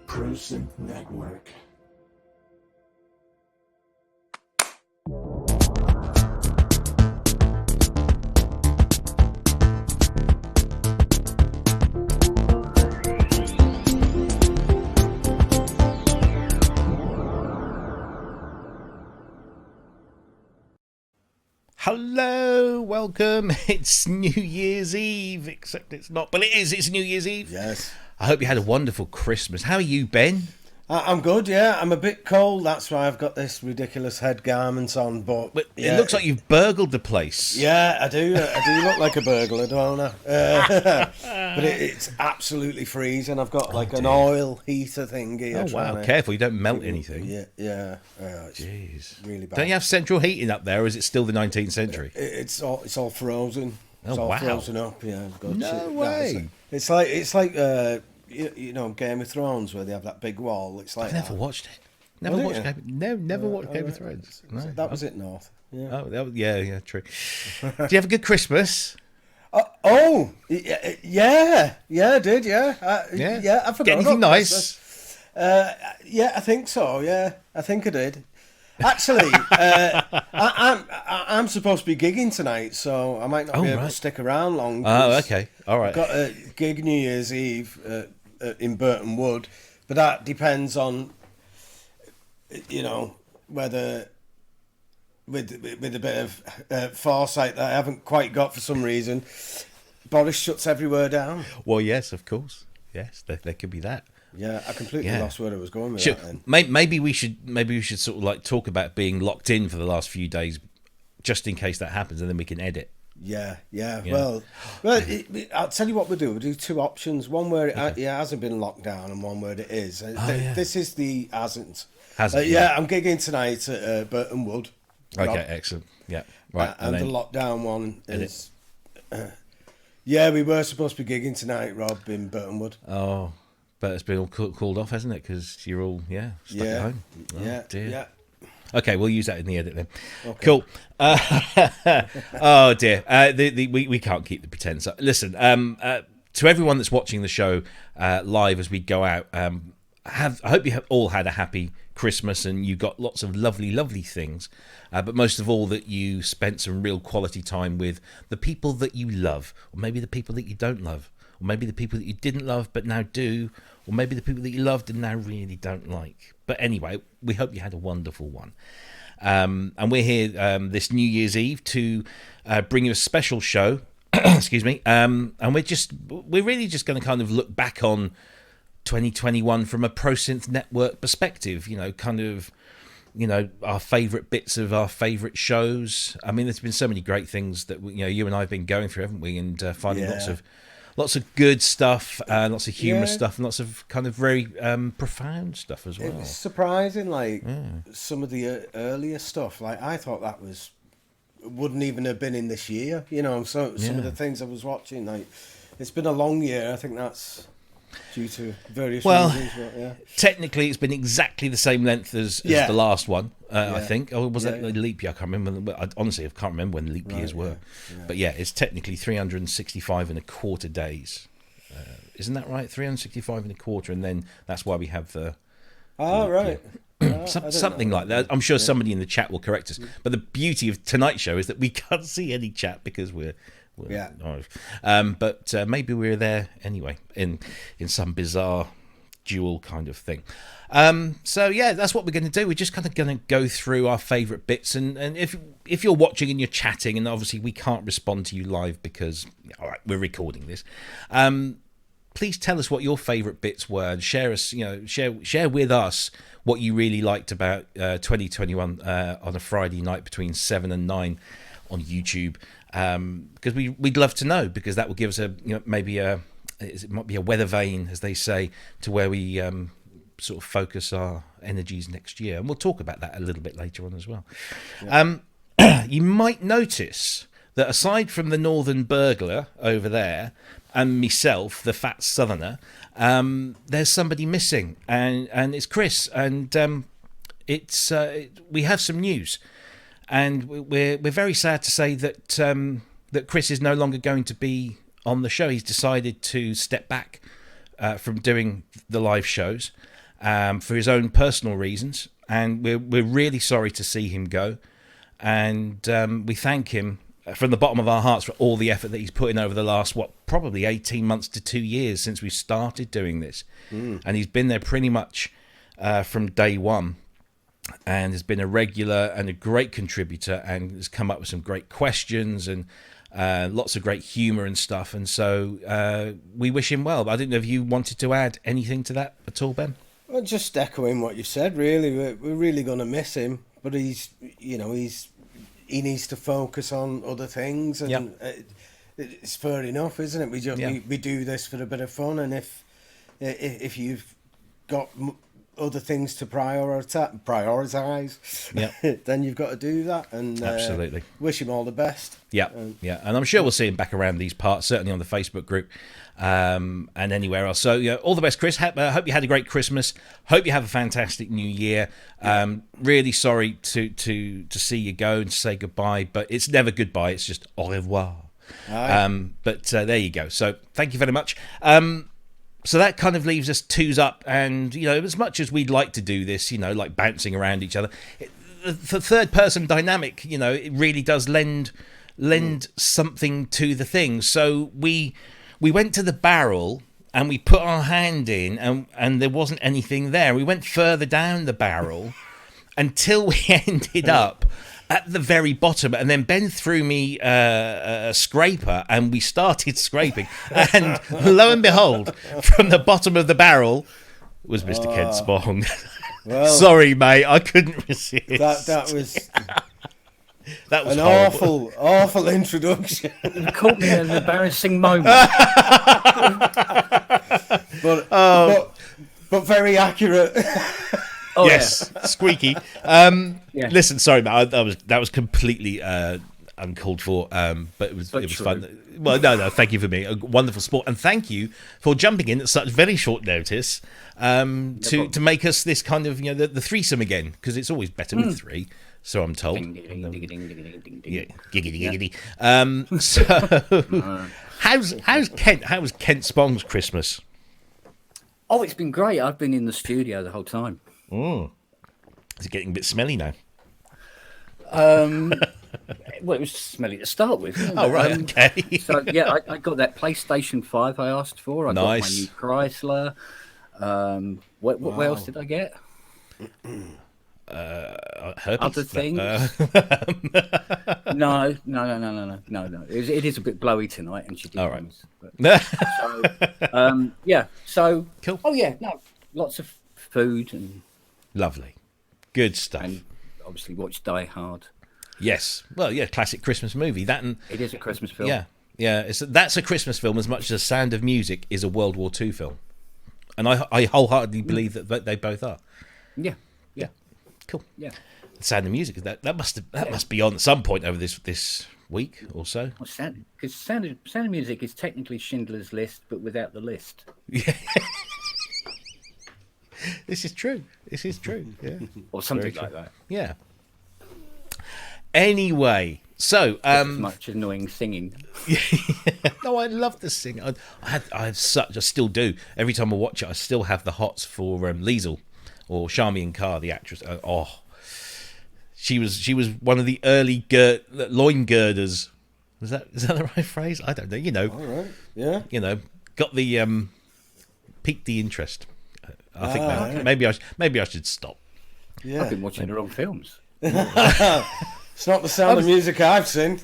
Pro Synth Network. Hello, welcome. It's New Year's Eve, except it's not, but it is. It's New Year's Eve. Yes. I hope you had a wonderful Christmas. How are you, Ben? I'm good, yeah. I'm a bit cold. That's why I've got this ridiculous head garment on. But It looks like you've burgled the place. Yeah, I do. I do look like a burglar, don't I? But it's absolutely freezing. I've got like an oil heater thing here. Oh, wow. Careful, you don't melt anything. Yeah. It's Jeez. really bad. Don't you have central heating up there, or is it still the 19th century? It's all frozen. It's all frozen up. Yeah. No way. It's like you know, Game of Thrones, where they have that big wall. It's like I've never watched it. Never watched Game of Thrones. No. That was it, North. Yeah. Oh, yeah, true. Do you have a good Christmas? Yeah, I did, yeah. I forgot. Get anything nice? Yeah, I think so. Yeah, I think I did. Actually, I'm supposed to be gigging tonight, so I might not be able to stick around long. Oh, okay, all right. I've got a gig New Year's Eve in Burton Wood, but that depends on, you know, whether with a bit of foresight that I haven't quite got for some reason, Boris shuts everywhere down. Well, yes, of course. Yes, there could be that. Yeah, I completely lost where I was going with that. Then. Maybe we should sort of like talk about being locked in for the last few days, just in case that happens, and then we can edit. Yeah. Well, I'll tell you what we'll do. We'll do two options. One where it hasn't been locked down, and one where it is. This is the hasn't. I'm gigging tonight at Burton Wood. Okay, Rob. excellent. Yeah, right. And the lockdown one is. We were supposed to be gigging tonight, Rob, in Burton Wood. Oh. But it's been all called off, hasn't it? Because you're all, stuck at home. Oh, dear. Yeah. Okay, we'll use that in the edit then. Okay. Cool. Oh, dear. We can't keep the pretense up. Listen, to everyone that's watching the show live as we go out, I hope you have all had a happy Christmas and you got lots of lovely, lovely things. But most of all, that you spent some real quality time with the people that you love, or maybe the people that you don't love. Or maybe the people that you didn't love but now do, or maybe the people that you loved and now really don't like. But anyway, we hope you had a wonderful one. And we're here this New Year's Eve to bring you a special show. Excuse me. And we're really just going to kind of look back on 2021 from a Pro Synth Network perspective. You know, kind of, our favourite bits of our favourite shows. I mean, there's been so many great things that you and I have been going through, haven't we? And finding lots of good stuff, lots of humorous stuff, and lots of kind of very profound stuff as well. It's surprising, some of the earlier stuff. Like, I thought that wouldn't even have been in this year. Some of the things I was watching. Like, it's been a long year. I think that's due to various reasons. But, technically, it's been exactly the same length as the last one. I think. Or was that a leap year? I can't remember. Honestly, I can't remember when leap years were. Yeah. But it's technically 365 and a quarter days. Isn't that right? 365 and a quarter, and then that's why we have the. Right. Something like that. I'm sure somebody in the chat will correct us. But the beauty of tonight's show is that we can't see any chat because we're but maybe we're there anyway in some bizarre dual kind of thing. That's what we're going to do. We're just kind of going to go through our favourite bits, and if you're watching and you're chatting, and obviously we can't respond to you live because we're recording this. Please tell us what your favourite bits were, and share with us what you really liked about 2021 on a Friday night between 7 and 9 on YouTube. Because we'd love to know, because that will give us it might be a weather vane, as they say, to where we sort of focus our energies next year, and we'll talk about that a little bit later on as well. You might notice that aside from the northern burglar over there and myself, the fat southerner, there's somebody missing, and it's Chris, and we have some news, and we're very sad to say that that Chris is no longer going to be on the show. He's decided to step back from doing the live shows for his own personal reasons, and we're really sorry to see him go, and we thank him from the bottom of our hearts for all the effort that he's put in over the last, probably 18 months to 2 years since we started doing this. And he's been there pretty much from day one, and has been a regular and a great contributor, and has come up with some great questions and lots of great humour and stuff. And so we wish him well. But I didn't know if you wanted to add anything to that at all, Ben? Well, just echoing what you said, really. We're really going to miss him, but he needs to focus on other things, and it's fair enough, isn't it? We do this for a bit of fun, and if you've got other things to prioritise, then you've got to do that. And absolutely, wish him all the best. And I'm sure we'll see him back around these parts, certainly on the Facebook group and anywhere else. So all the best, Chris. Hope you had a great Christmas. Hope you have a fantastic New Year. Really sorry to see you go and to say goodbye, but it's never goodbye. It's just au revoir. But there you go. So thank you very much. So that kind of leaves us twos up, and as much as we'd like to do this, like bouncing around each other, the third person dynamic, it really does lend something to the thing. So we went to the barrel and we put our hand in, and there wasn't anything there. We went further down the barrel until we ended up at the very bottom, and then Ben threw me a scraper, and we started scraping, and lo and behold, from the bottom of the barrel was Mr. Kent Spong. Well, sorry, mate, I couldn't resist. That was an awful introduction. You caught me in an embarrassing moment. but very accurate. Yes, squeaky. Listen, sorry, mate, that was completely uncalled for, but it was fun. Well, no, thank you for being a wonderful sport, and thank you for jumping in at such very short notice to make us this kind of the threesome again, because it's always better with three. So I'm told. Yeah, giggity. So, how's Kent Spong's Christmas? Oh, it's been great. I've been in the studio the whole time. Is it getting a bit smelly now? Well, it was smelly to start with. Oh, right, okay. So, yeah, I got that PlayStation 5 I asked for. I got my new Chrysler. What else did I get? Other things? No. It is a bit blowy tonight, and she did. All right. So cool. Oh yeah, no, lots of food and lovely, good stuff. And obviously watch Die Hard. Yes, well, yeah, classic Christmas movie. That, and it is a Christmas film. Yeah. That's a Christmas film as much as Sound of Music is a World War II film, and I wholeheartedly believe that they both are. Yeah. Cool. Yeah. Sound of Music, that must be on at some point over this week or so. Well, because Sound of Music is technically Schindler's List, but without the list. Yeah. This is true. Yeah. Or something like that. Yeah. Anyway, so as much annoying singing. No, I love the singing. I still do. Every time I watch it, I still have the hots for Liesl. Or Charmian Carr, the actress. She was one of the early loin girders. Is that the right phrase? I don't know. All right. Yeah. Got the piqued the interest. I think maybe I should stop. Yeah. I've been watching the wrong films. It's not the Sound of Music I've seen.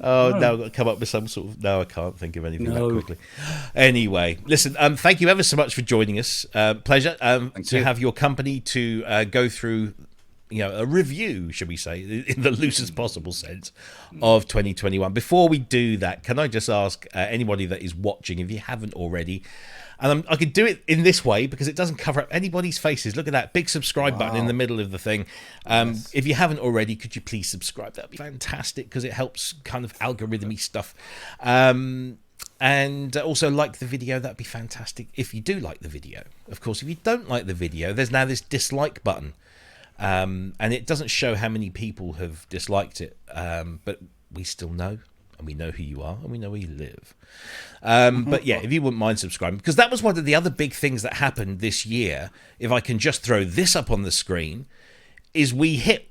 Oh, now I've got to come up with some sort of... No, I can't think of anything that quickly. Anyway, listen, thank you ever so much for joining us. Pleasure to have your company to go through, a review, should we say, in the loosest possible sense, of 2021. Before we do that, can I just ask anybody that is watching, if you haven't already, And I could do it in this way because it doesn't cover up anybody's faces. Look at that big subscribe button in the middle of the thing. If you haven't already, could you please subscribe? That'd be fantastic because it helps kind of algorithmy stuff. And also like the video. That'd be fantastic if you do like the video. Of course, if you don't like the video, there's now this dislike button. And it doesn't show how many people have disliked it. But we still know. And we know who you are, and we know where you live. But yeah, if you wouldn't mind subscribing, because that was one of the other big things that happened this year, if I can just throw this up on the screen, is we hit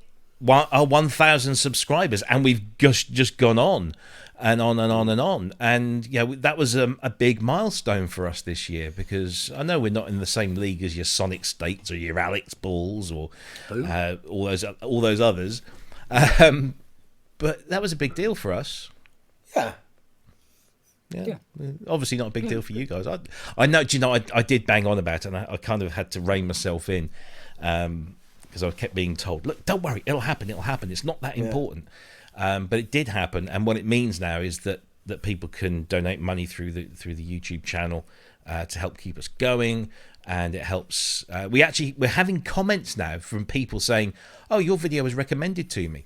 our 1,000 subscribers, and we've just gone on and on and on and on. And yeah, that was a big milestone for us this year, because I know we're not in the same league as your Sonic States or your Alex Balls or all those others. But that was a big deal for us. Yeah. Obviously not a big deal for you guys. I know. Do you know? I did bang on about it, and I kind of had to rein myself in because I kept being told, "Look, don't worry, it'll happen. It'll happen. It's not that important." But it did happen, and what it means now is that people can donate money through the YouTube channel to help keep us going, and it helps. We're having comments now from people saying, "Oh, your video was recommended to me."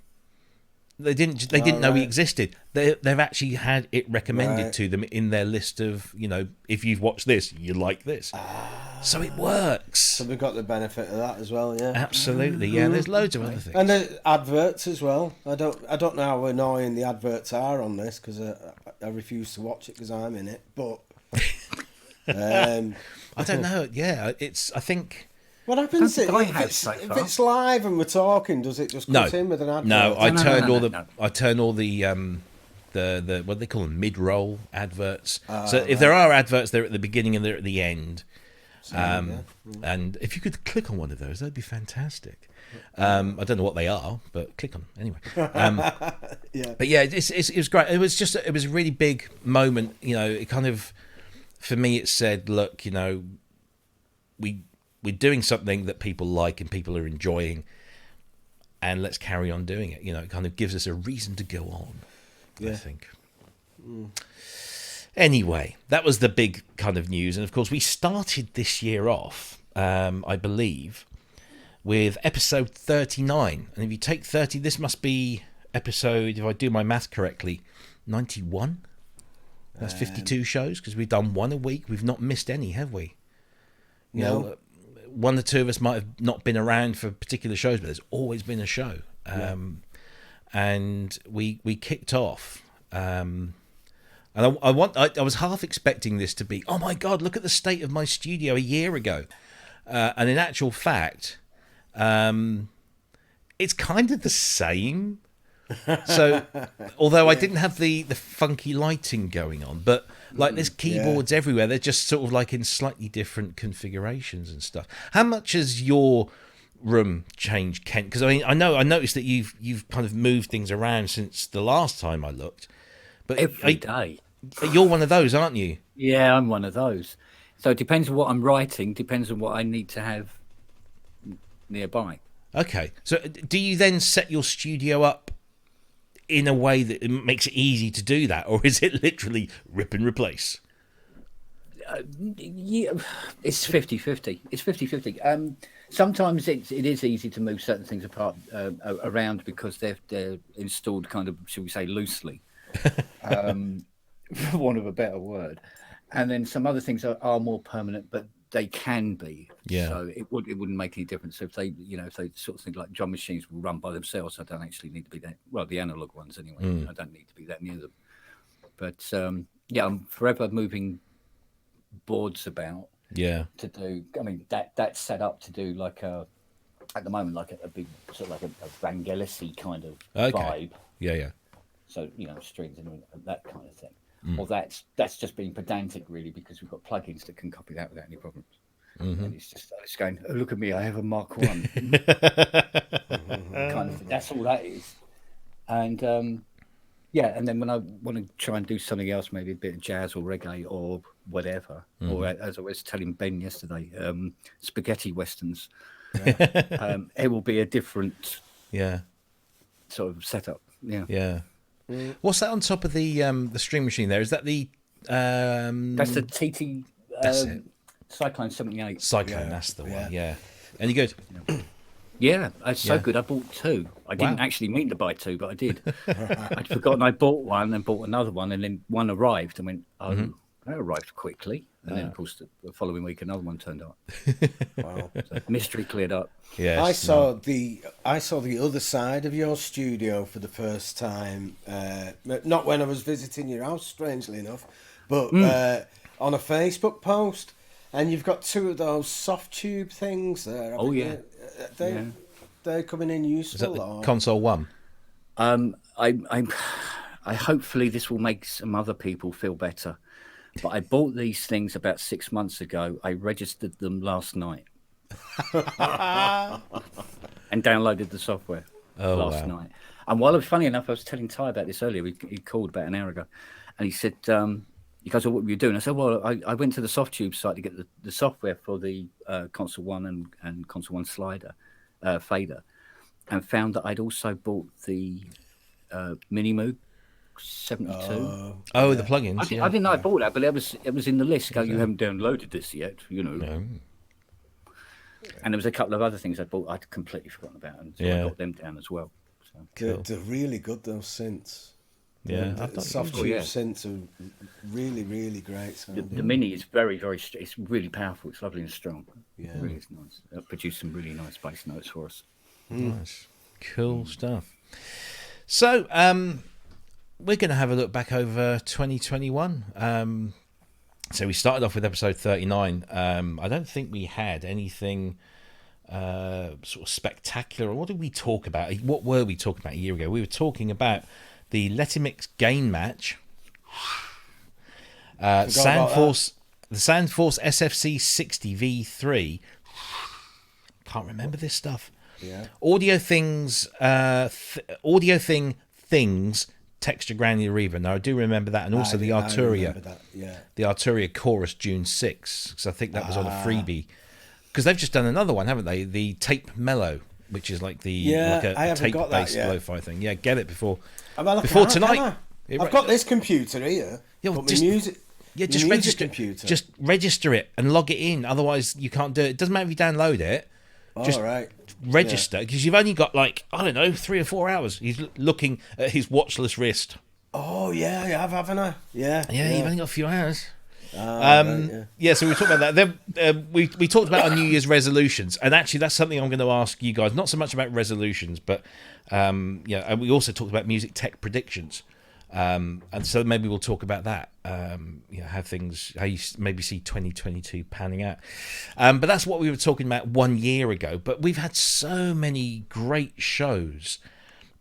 They didn't know we existed. They've actually had it recommended to them in their list of, if you've watched this, you like this. So it works. So we've got the benefit of that as well, yeah. Absolutely, yeah. There's loads of other things. And there's adverts as well. I don't know how annoying the adverts are on this, because I refuse to watch it because I'm in it. But I don't know. Yeah, I think. What happens if it's live and we're talking? Does it just cut in with an advert? No, I turn all the what do they call them, mid-roll adverts. So if there are adverts, they're at the beginning and they're at the end. And if you could click on one of those, that'd be fantastic. I don't know what they are, but click on them anyway. But yeah, it was great. It was a really big moment. It kind of, for me, it said, look, we're doing something that people like and people are enjoying, and let's carry on doing it. It kind of gives us a reason to go on, I think. Anyway, that was the big kind of news. And of course, we started this year off, I believe, with episode 39. And if you take 30, this must be episode, if I do my math correctly, 91. That's 52 shows, because we've done one a week. We've not missed any, have we? No. One or two of us might have not been around for particular shows, but there's always been a show. And we kicked off. And I was half expecting this to be, oh my God, look at the state of my studio a year ago. And in actual fact, it's kind of the same. So, although I didn't have the funky lighting going on, but there's keyboards everywhere. They're just sort of like in slightly different configurations and stuff. How much has your room changed, Kent? Because I noticed that you've kind of moved things around since the last time I looked. But every day. You're one of those, aren't you? Yeah, I'm one of those. So it depends on what I'm writing, depends on what I need to have nearby. Okay. So do you then set your studio up in a way that it makes it easy to do that, or is it literally rip and replace? Yeah, it's 50-50. It's 50-50. Sometimes it is easy to move certain things apart around because they're installed kind of, shall we say, loosely, for want of a better word. And then some other things are more permanent, but they can be. Yeah. So it wouldn't make any difference. So if they sort of think like drum machines will run by themselves, I don't actually need to be there. Well, the analog ones anyway. I don't need to be that near them. But I'm forever moving boards about. Yeah. To do. I mean, that's set up to do like at the moment like a big sort of like a Vangelis-y kind of vibe. Yeah. So strings and that kind of thing. Or that's just being pedantic, really, because we've got plugins that can copy that without any problems. And it's going, oh, look at me, I have a Mark 1. kind of thing. That's all that is. And and then when I want to try and do something else, maybe a bit of jazz or reggae or whatever, or as I was telling Ben yesterday, spaghetti westerns, it will be a different sort of setup. Yeah. What's that on top of the string machine there? Is that the that's the TT Cyclone 78. Cyclone, that's the one. Yeah. Any good? Yeah, it's so Yeah. good. I bought two. I didn't Wow. actually mean to buy two, but I did. I'd forgotten I bought one and bought another one, and then one arrived and went, oh, that arrived quickly. And then, of course, the following week, another one turned up. Wow. So mystery cleared up. Yes. I saw the other side of your studio for the first time. Not when I was visiting your house, strangely enough, but on a Facebook post. And you've got two of those soft tube things there. Oh, yeah. They're coming in useful. Is that the or... console one? I hopefully this will make some other people feel better. But I bought these things about 6 months ago. I registered them last night. And downloaded the software last night. And while funny enough, I was telling Ty about this earlier. He called about an hour ago. And he said, he goes, well, what were you doing? I said, well, I went to the Softtube site to get the software for the Console 1 and Console 1 slider, fader, and found that I'd also bought the Mini Moog 72. The plugins. I didn't know I bought that, but it was in the list. Go, you haven't downloaded this yet, you know. No. And there was a couple of other things I bought I'd completely forgotten about, and so I got them down as well. So. They're really good, those synths. Yeah, the soft tube synths are really, really great sounding. The Mini is very, very. It's really powerful. It's lovely and strong. Yeah, it really is nice. It produced some really nice bass notes for us. Nice, cool stuff. So, we're going to have a look back over 2021. So we started off with episode 39. I don't think we had anything sort of spectacular. What did we talk about? What were we talking about a year ago? We were talking about the Letimix gain match, Soundforce, the Soundforce SFC 60 V3. Can't remember this stuff. Yeah. Audio Things, Texture Granular Reverb. Now I do remember that, and also the Arturia, the Arturia Chorus June 6, because I think that was on a freebie. Because they've just done another one, haven't they? The Tape Mellow, which is like a tape-based lo-fi thing. Yeah, get it before tonight. I've got this computer here. Yeah, but music. Yeah, just register. Just register it and log it in. Otherwise, you can't do it. It doesn't matter if you download it. Just register, because you've only got 3 or 4 hours. He's looking at his watchless wrist. Oh yeah, I have, haven't I? Yeah. You've only got a few hours. So we talked about that. Then we talked about our New Year's resolutions, and actually that's something I'm going to ask you guys. Not so much about resolutions, but and we also talked about music tech predictions, and so maybe we'll talk about that. How you maybe see 2022 panning out. But that's what we were talking about 1 year ago. But we've had so many great shows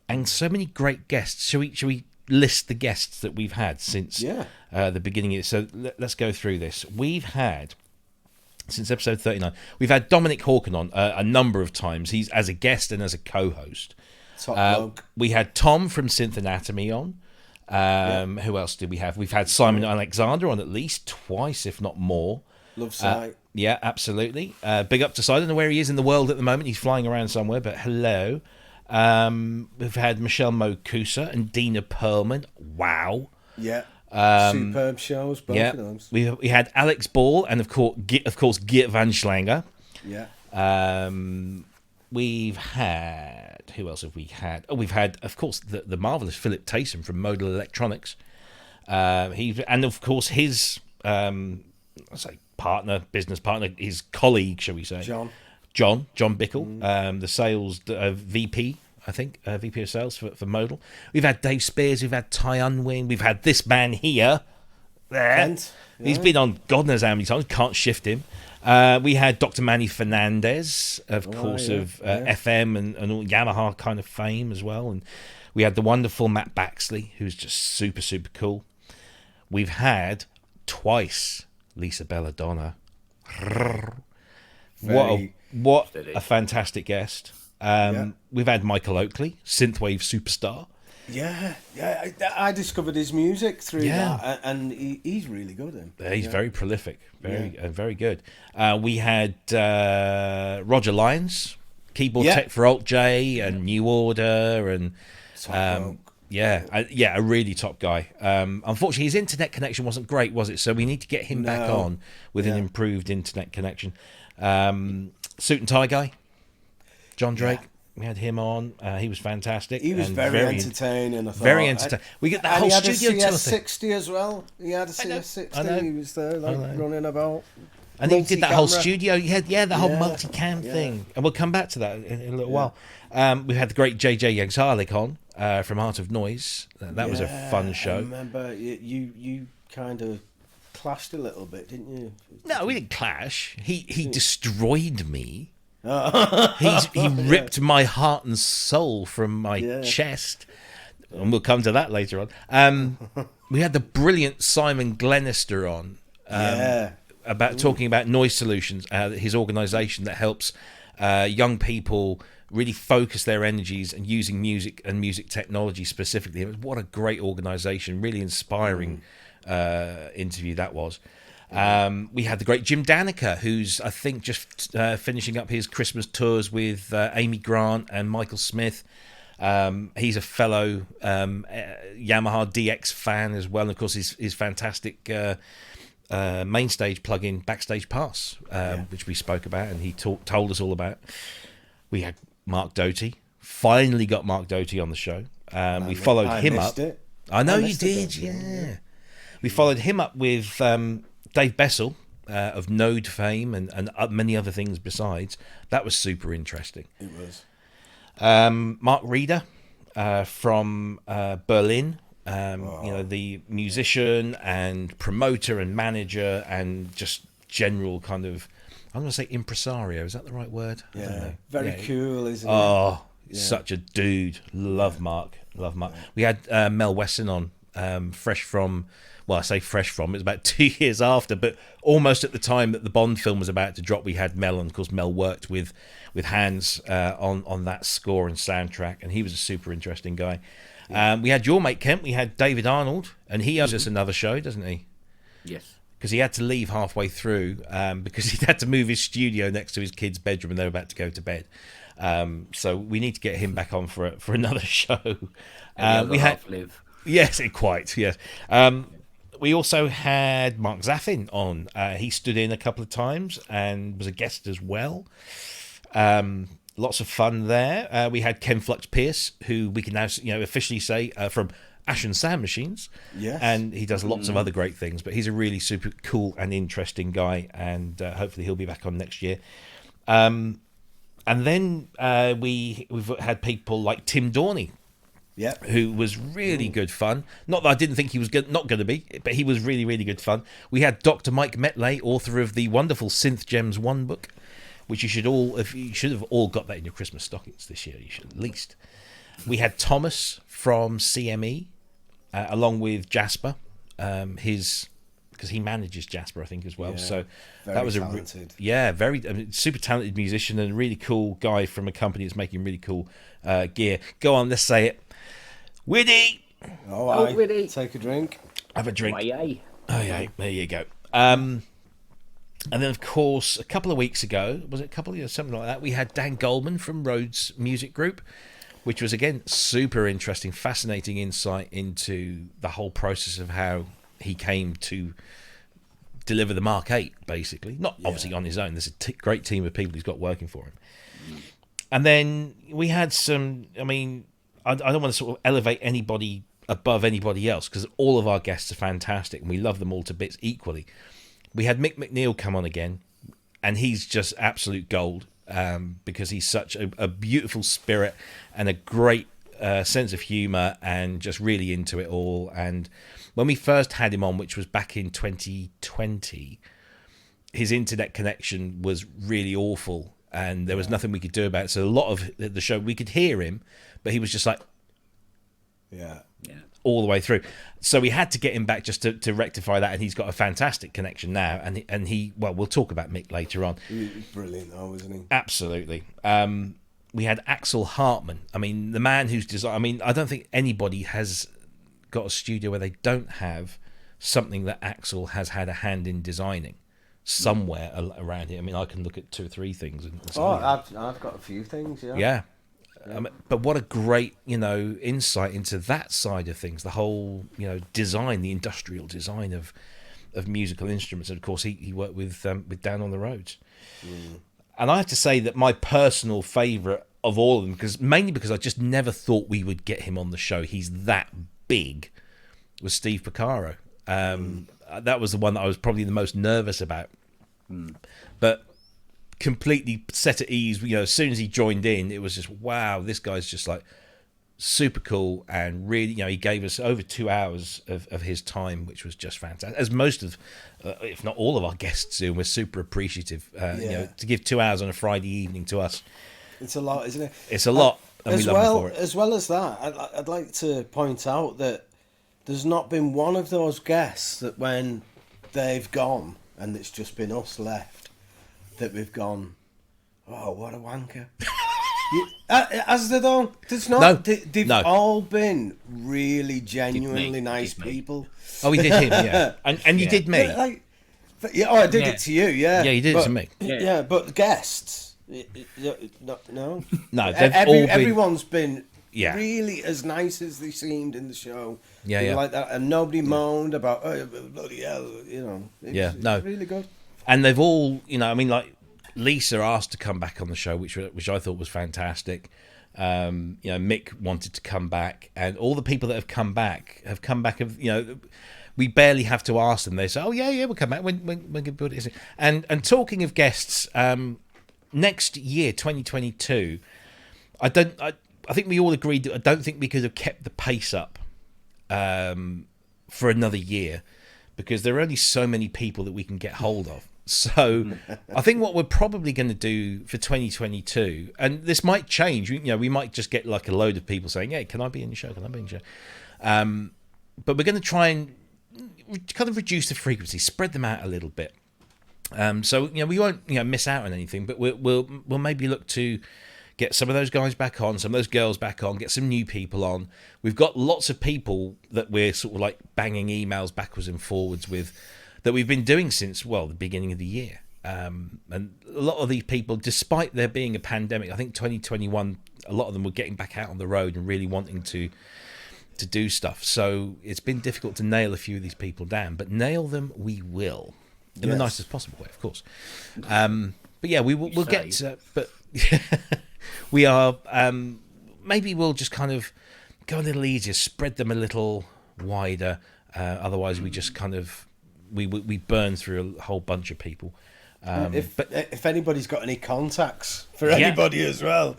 and so many great guests. Shall we list the guests that we've had since the beginning of it? So let's go through this. We've had, since episode 39, we've had Dominic Hawken on a number of times. He's as a guest and as a co-host. We had Tom from Synth Anatomy on. Who else did we have? We've had Simon Alexander on at least twice, if not more. Love sight. Yeah, absolutely. Big up to Si. I don't know where he is in the world at the moment. He's flying around somewhere, but hello. We've had Michelle Moog-Koussa and Dina Perlman. Wow. Yeah. Superb shows, both of those. We had Alex Ball and of course Geert van Schlänger. Yeah. We've had, who else have we had? Oh, we've had, of course, the marvelous Philip Taysom from Modal Electronics. And of course his business partner, his colleague, shall we say? John Bickle, the sales VP, I think, VP of sales for Modal. We've had Dave Spears, we've had Ty Unwin, we've had this man here. Kent, He's been on God knows how many times, can't shift him. We had Dr. Manny Fernandez, of course, of FM and all Yamaha kind of fame as well. And we had the wonderful Matt Baxley, who's just super, super cool. We've had twice Lisa Belladonna. What a fantastic guest. We've had Michael Oakley, synthwave superstar. Yeah, I discovered his music through that, and he's really good. He's very prolific, very good. We had Roger Lyons, keyboard tech for Alt J and New Order, and Yeah, a really top guy. Unfortunately, his internet connection wasn't great, was it? So we need to get him back on with an improved internet connection. Suit and tie guy, John Drake. Yeah. We had him on. He was fantastic. He was and very entertaining. I thought. Very entertaining. We get that whole he had studio a tour thing. CS60 as well. He had a CS60. I know. He was there, running about. And he did that whole Multi-camera. studio. He had the whole multi-cam thing, and we'll come back to that in a little while. We had the great Jeczalik on from Art of Noise. That was a fun show. I remember you kind of clashed a little bit, didn't you? No, we didn't clash. He destroyed me. He ripped my heart and soul from my chest, and we'll come to that later on. We had the brilliant Simon Glenister on. About talking about Noise Solutions, his organisation that helps young people really focus their energies and using music and music technology specifically. What a great organisation, really inspiring interview that was. We had the great Jim Danica, who's I think just finishing up his Christmas tours with Amy Grant and Michael Smith. He's a fellow Yamaha DX fan as well, and of course his fantastic main stage plugin Backstage Pass, which we spoke about and he told us all about. We had Marc Doty. Finally got Marc Doty on the show. We followed him up. I know you did, yeah. We followed him up with Dave Bessel of Node fame and many other things besides. That was super interesting. It was. Mark Reeder from Berlin. The musician and promoter and manager and just general kind of, I'm going to say impresario. Is that the right word? I don't know. Very cool, isn't it? Oh, such a dude. Love Mark. We had Mel Wesson on, fresh from, well, I say fresh from, it was about 2 years after, but almost at the time that the Bond film was about to drop, we had Mel, and of course Mel worked with Hans on that score and soundtrack, and he was a super interesting guy. We had your mate Kemp, we had David Arnold, and he owes us another show, doesn't he? Yes. Because he had to leave halfway through because he had to move his studio next to his kid's bedroom and they were about to go to bed. So we need to get him back on for another show. We had live. Yes, quite. Yes. We also had Mark Zaffin on. He stood in a couple of times and was a guest as well. Lots of fun there. We had Ken Flux Pierce, who we can now officially say from Ash and Sound Machines. Yes. And he does lots of other great things, but he's a really super cool and interesting guy, and hopefully he'll be back on next year. And then we've had people like Tim Dorney, who was really good fun. Not that I didn't think he was not going to be, but he was really, really good fun. We had Dr. Mike Metley, author of the wonderful Synth Gems 1 book, which you should have all got that in your Christmas stockings this year. You should at least. We had Thomas from CME, along with Jasper, because he manages Jasper, I think, as well. So that was talented. Very super talented musician and a really cool guy from a company that's making really cool gear. Go on, let's say it. Widdy. Oh, Widdy. Take a drink. Have a drink. Aye. Oh yeah, there you go. And then, of course, a couple of weeks ago, was it a couple of years, something like that, we had Dan Goldman from Rhodes Music Group, which was, again, super interesting, fascinating insight into the whole process of how he came to deliver the Mark 8, basically. Not obviously on his own. There's a great team of people he's got working for him. And then we had some, I don't want to sort of elevate anybody above anybody else, because all of our guests are fantastic, and we love them all to bits equally. We had Mick MacNeil come on again, and he's just absolute gold, because he's such a beautiful spirit and a great sense of humour and just really into it all. And when we first had him on, which was back in 2020, his internet connection was really awful and there was nothing we could do about it. So a lot of the show, we could hear him, but he was just like... Yeah. all the way through. So we had to get him back just to rectify that, and he's got a fantastic connection now. And he well, we'll talk about Mick later on. He was brilliant, wasn't he? Absolutely. We had Axel Hartman. The man who's designed... I don't think anybody has got a studio where they don't have something that Axel has had a hand in designing somewhere around here. I can look at 2 or 3 things. And I've got a few things, Yeah. But what a great, insight into that side of things, the whole, design, the industrial design of musical instruments. And of course, he worked with Down on the Roads. And I have to say that my personal favourite of all of them, mainly because I just never thought we would get him on the show. He's that big, was Steve Porcaro. That was the one that I was probably the most nervous about. But completely set at ease. As soon as he joined in, it was just, wow, this guy's just like super cool, and really, he gave us over 2 hours of his time, which was just fantastic. As most of, if not all of our guests do, and we're super appreciative. To give 2 hours on a Friday evening to us, it's a lot, isn't it? It's a lot, and we love him for it. As well as that, I'd like to point out that there's not been one of those guests that when they've gone and it's just been us left, that we've gone, oh, what a wanker. As they don't. There's not. No, they've all been really genuinely nice people. Oh, he did him, yeah. And you did me. I did it to you, yeah. Yeah, you did it to me. Yeah, but guests, no. No, everyone's been yeah, really as nice as they seemed in the show. Yeah. Like that, and nobody moaned about, oh, bloody hell, It's really good. And they've all, like Lisa asked to come back on the show, which I thought was fantastic. Mick wanted to come back, and all the people that have come back. We barely have to ask them. They say, "Oh yeah, we'll come back when can put it." And talking of guests, next year, 2022, I think we all agreed that I don't think we could have kept the pace up for another year, because there are only so many people that we can get hold of. So I think what we're probably going to do for 2022, and this might change, we might just get like a load of people saying, hey, can I be in the show? Can I be in the show? But we're going to try and kind of reduce the frequency, spread them out a little bit. So, we won't, miss out on anything, but we'll maybe look to get some of those guys back on, some of those girls back on, get some new people on. We've got lots of people that we're sort of like banging emails backwards and forwards with, that we've been doing since, the beginning of the year. And a lot of these people, despite there being a pandemic, I think 2021, a lot of them were getting back out on the road and really wanting to do stuff. So it's been difficult to nail a few of these people down, but nail them we will. In the nicest possible way, of course. But yeah, we'll get but we are, maybe we'll just kind of go a little easier, spread them a little wider. Otherwise we just kind of, we burn through a whole bunch of people. If anybody's got any contacts for anybody as well,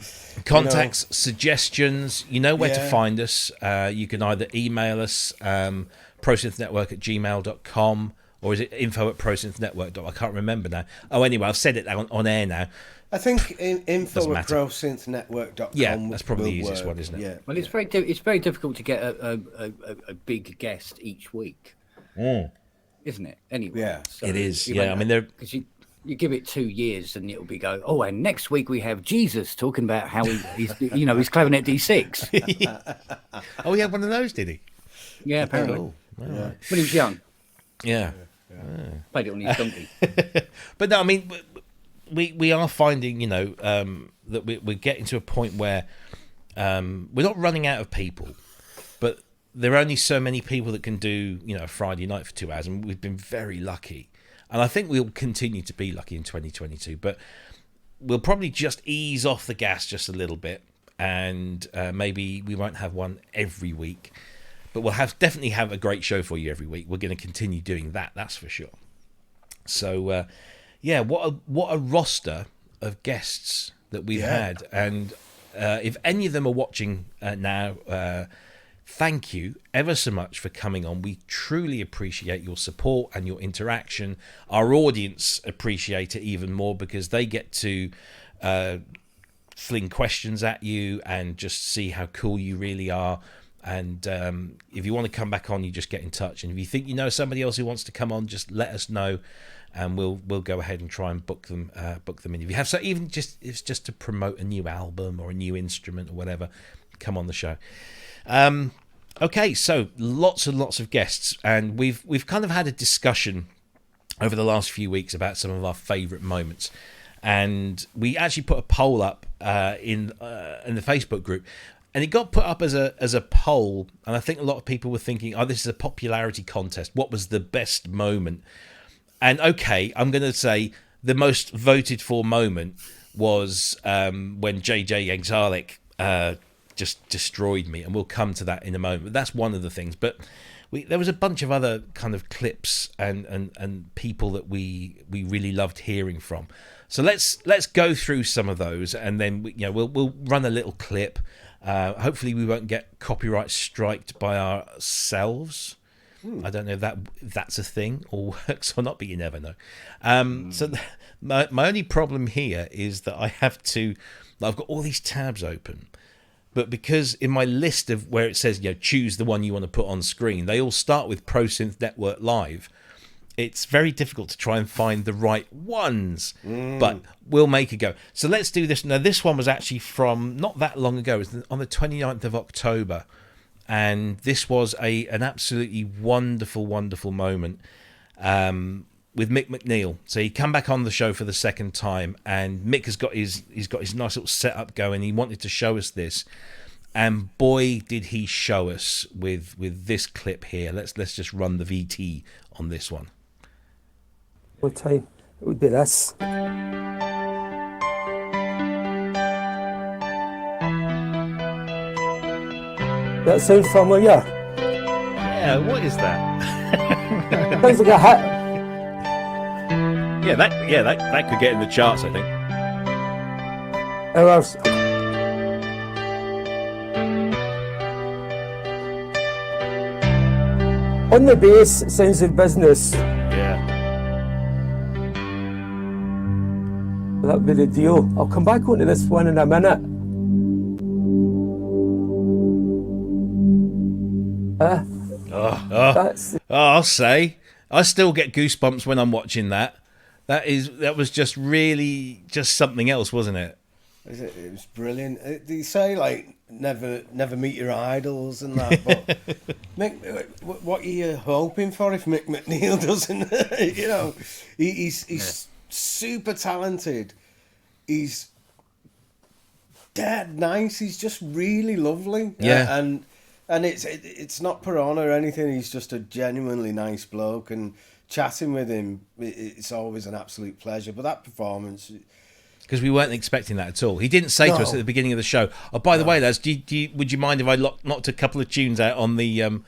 suggestions, where to find us. You can either email us, prosynth-network@gmail.com, or is it info@prosynth-network.com? I can't remember now. Oh, anyway, I've said it on air now. I think info@prosynth-network.com. Yeah, that's probably the easiest one, isn't it? Yeah. Well, it's very difficult to get a big guest each week, isn't it? Anyway, yeah, so it is. Yeah, I mean, because you give it 2 years and it'll be oh, and next week we have Jesus talking about how he's he's clarinet D6. Oh, he had one of those, did he? Yeah, apparently. Cool. Yeah. When he was young. Yeah. Played it on his donkey. But no, I mean, we are finding, that we're getting to a point where we're not running out of people, but there are only so many people that can do, a Friday night for 2 hours, and we've been very lucky. And I think we'll continue to be lucky in 2022, but we'll probably just ease off the gas just a little bit, and maybe we won't have one every week, but we'll definitely have a great show for you every week. We're going to continue doing that, that's for sure. So, what a roster of guests that we've had, and if any of them are watching now, thank you ever so much for coming on. We truly appreciate your support and your interaction. Our audience appreciate it even more, because they get to fling questions at you and just see how cool you really are. And if you want to come back on, you just get in touch. And if you think somebody else who wants to come on, just let us know, and we'll go ahead and try and book them in. If you have, so even if it's just to promote a new album or a new instrument or whatever, come on the show. Okay, so lots and lots of guests, and we've kind of had a discussion over the last few weeks about some of our favourite moments. and we actually put a poll up in the Facebook group, and it got put up as a poll, and I think a lot of people were thinking, oh, this is a popularity contest. What was the best moment? And okay, I'm going to say the most voted for moment was when Jeczalik just destroyed me, and we'll come to that in a moment. But that's one of the things. But there was a bunch of other kind of clips and people that we really loved hearing from. So let's go through some of those, and then we'll run a little clip. Hopefully we won't get copyright striked by ourselves. I don't know if that's a thing or works or not, but you never know. So my only problem here is that I've got all these tabs open, but because in my list of where it says choose the one you want to put on screen, they all start with Pro Synth Network Live. It's very difficult to try and find the right ones, but we'll make a go. So let's do this. Now, this one was actually from not that long ago. It was on the 29th of October. And this was an absolutely wonderful, wonderful moment with Mick MacNeil. So he come back on the show for the second time, and Mick has got his nice little setup going. He wanted to show us this, and boy, did he show us with this clip here. Let's just run the VT on this one. What time? It would be this. That sounds familiar. Yeah, what is that? Sounds like a hit. That could get in the charts, I think. Hours. On the bass, it sounds like business. Yeah. That would be the deal. I'll come back onto this one in a minute. I'll say I still get goosebumps when I'm watching that. That was just really just something else, wasn't it? It was brilliant. Do you say like never meet your idols and that? But Mick, what are you hoping for if Mick MacNeil doesn't? He's super talented. He's dead nice. He's just really lovely. Yeah. And it's not piranha or anything. He's just a genuinely nice bloke, and chatting with him, it's always an absolute pleasure. But that performance, because we weren't expecting that at all. He didn't say to us at the beginning of the show, "Oh, by the way, lads, would you mind if I knocked a couple of tunes out on the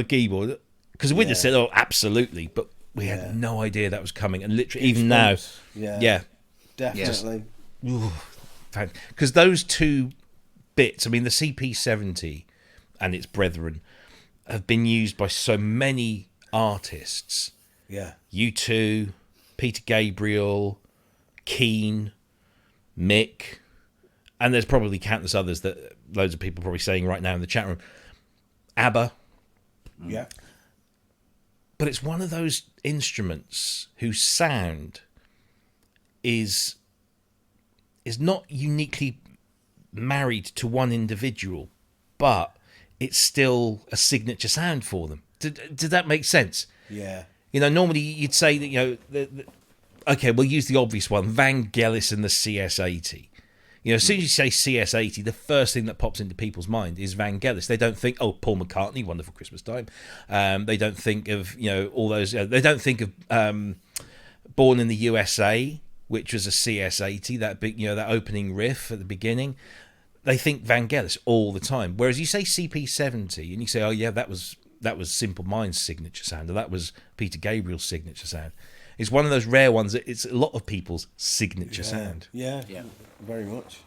keyboard?" Because we'd have said, "Oh, absolutely," but we had no idea that was coming. And literally, even now, definitely, because those two bits, I mean, the CP70 and its brethren have been used by so many artists. Yeah. U2, Peter Gabriel, Keane, Mick, and there's probably countless others that loads of people are probably saying right now in the chat room. ABBA. Yeah. But it's one of those instruments whose sound is not uniquely married to one individual, but it's still a signature sound for them. Did that make sense? Yeah. Normally you'd say that, okay, we'll use the obvious one, Vangelis and the CS80. As soon as you say CS80, the first thing that pops into people's mind is Vangelis. They don't think, oh, Paul McCartney, Wonderful Christmas Time. They don't think of, all those. They don't think of Born in the USA, which was a CS80, that big, that opening riff at the beginning. They think Vangelis all the time. Whereas you say CP70 and you say, oh yeah, that was Simple Minds' signature sound, or that was Peter Gabriel's signature sound. It's one of those rare ones that it's a lot of people's signature sound. Yeah, very much.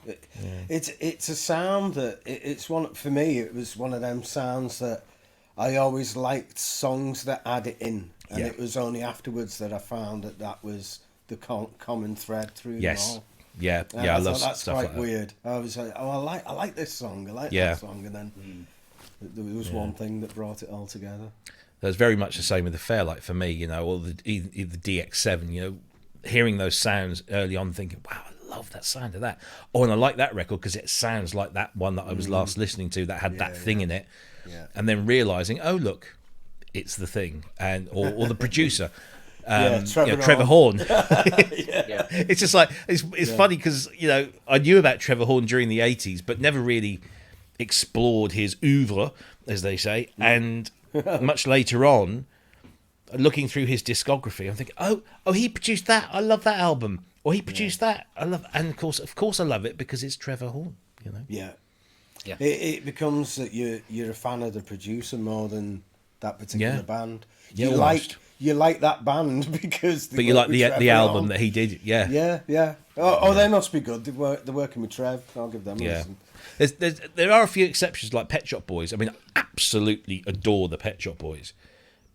It's a sound that it's one for me. It was one of them sounds that I always liked songs that add it in, and it was only afterwards that I found that was the common thread through them all. Yeah, I love that's stuff quite like that. weird. I was like, oh, I like this song. I like that song, and then there was one thing that brought it all together. That's very much the same with the Fairlight for me, or the DX7. Hearing those sounds early on, thinking, wow, I love that sound of that. Oh, and I like that record because it sounds like that one that I was last listening to that had that thing in it. Yeah. And then realizing, oh look, it's the thing, and or the producer. Trevor Horn. Yeah. It's just like it's funny because I knew about Trevor Horn during the 80s, but never really explored his oeuvre, as they say. And much later on, looking through his discography, I'm thinking, oh, he produced that. I love that album. Or he produced that. I love, and of course, I love it because it's Trevor Horn. Yeah. Yeah. It becomes that you're a fan of the producer more than that particular band. Yeah, You like that band because but you like the album that he did. Yeah. Yeah. Oh, they must be good. They're working with Trev. I'll give them a listen. There are a few exceptions like Pet Shop Boys. I mean, I absolutely adore the Pet Shop Boys,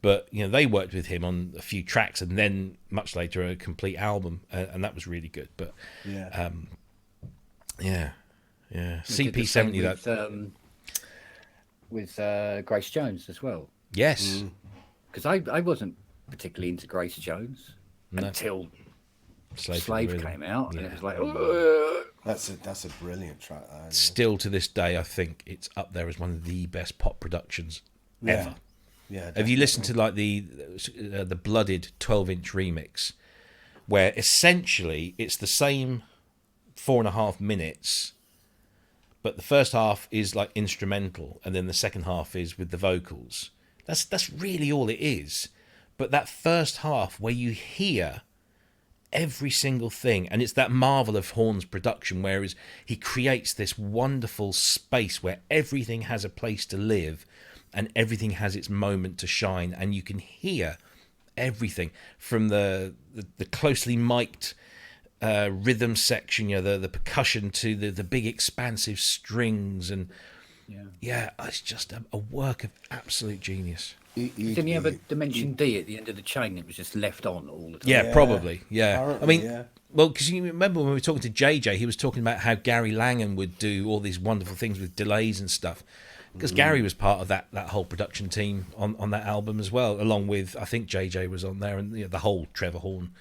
but they worked with him on a few tracks and then much later a complete album, and that was really good. But CP70 with Grace Jones as well. Yes, because I wasn't particularly into Grace Jones until Slave came out, and it was like, that's a brilliant track. Still to this day, I think it's up there as one of the best pop productions ever. Yeah. Definitely. Have you listened to like the Blooded 12-inch remix, where essentially it's the same 4.5 minutes, but the first half is like instrumental, and then the second half is with the vocals. That's really all it is. But that first half where you hear every single thing, and it's that marvel of Horn's production, whereas he creates this wonderful space where everything has a place to live and everything has its moment to shine, and you can hear everything from the closely mic'd rhythm section, the percussion to the big expansive strings, and it's just a work of absolute genius. Didn't he have a Dimension D at the end of the chain that was just left on all the time? Yeah, probably. Yeah. Apparently, I mean, well, because you remember when we were talking to JJ, he was talking about how Gary Langan would do all these wonderful things with delays and stuff. Because Gary was part of that whole production team on that album as well, along with, I think JJ was on there, and the whole Trevor Horn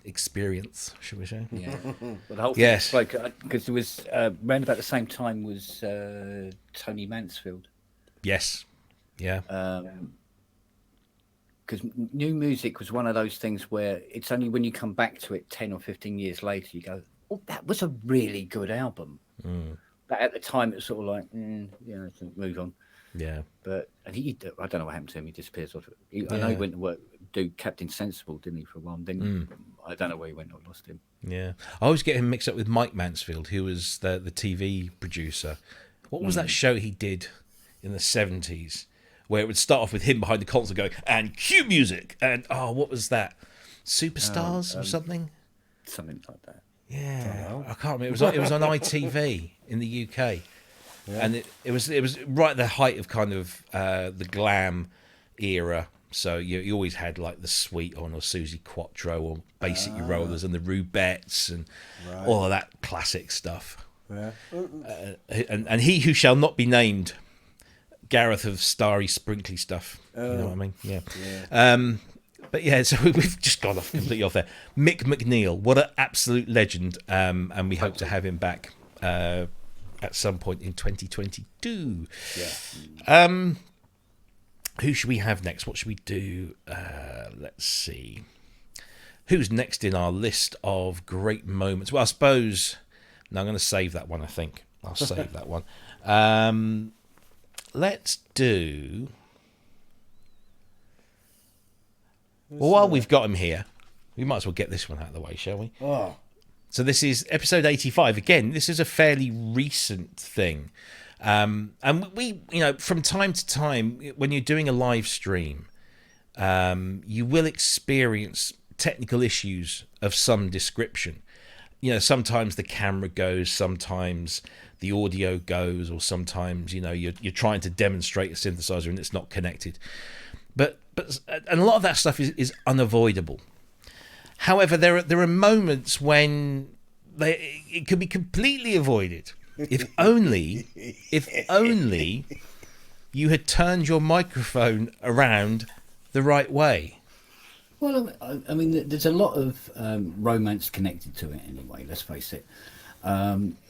experience, should we say? Yeah. Well, the whole thing spoke, because there was around about the same time was Tony Mansfield. Yes. Yeah. Because new music was one of those things where it's only when you come back to it 10 or 15 years later you go, oh, that was a really good album. But at the time it was sort of like, move on. Yeah. But and I don't know what happened to him. He disappears off it. I know he went to work, do Captain Sensible, didn't he, for a while? Then I don't know where he went. I lost him. Yeah. I always get him mixed up with Mike Mansfield, who was the TV producer. What was that show he did in the 70s? Where it would start off with him behind the console going, and cue music, and what was that? Superstars or something? Something like that. Yeah, I can't remember. It was on ITV in the UK, and it was right at the height of kind of the glam era. So you always had like the Sweet On or Susie Quattro or Basic Rollers and the Rubettes and all of that classic stuff. Yeah. And he who shall not be named, Gareth of Starry Sprinkly Stuff. You know what I mean? Yeah. But yeah, so we've just gone off completely off there. Mick MacNeil, what an absolute legend, and we hope to have him back at some point in 2022. Yeah. Who should we have next? What should we do? Let's see. Who's next in our list of great moments? Well, I suppose... No, I'm going to save that one, I think. I'll save that one. Let's do... Well, while we've got him here, we might as well get this one out of the way, shall we? Oh. So this is episode 85. Again, this is a fairly recent thing. And we, from time to time, when you're doing a live stream, you will experience technical issues of some description. Sometimes the camera goes, sometimes the audio goes, or sometimes, you're trying to demonstrate a synthesizer and it's not connected. But and a lot of that stuff is unavoidable. However, there are moments when it can be completely avoided. If only you had turned your microphone around the right way. Well, I mean, there's a lot of romance connected to it anyway, let's face it.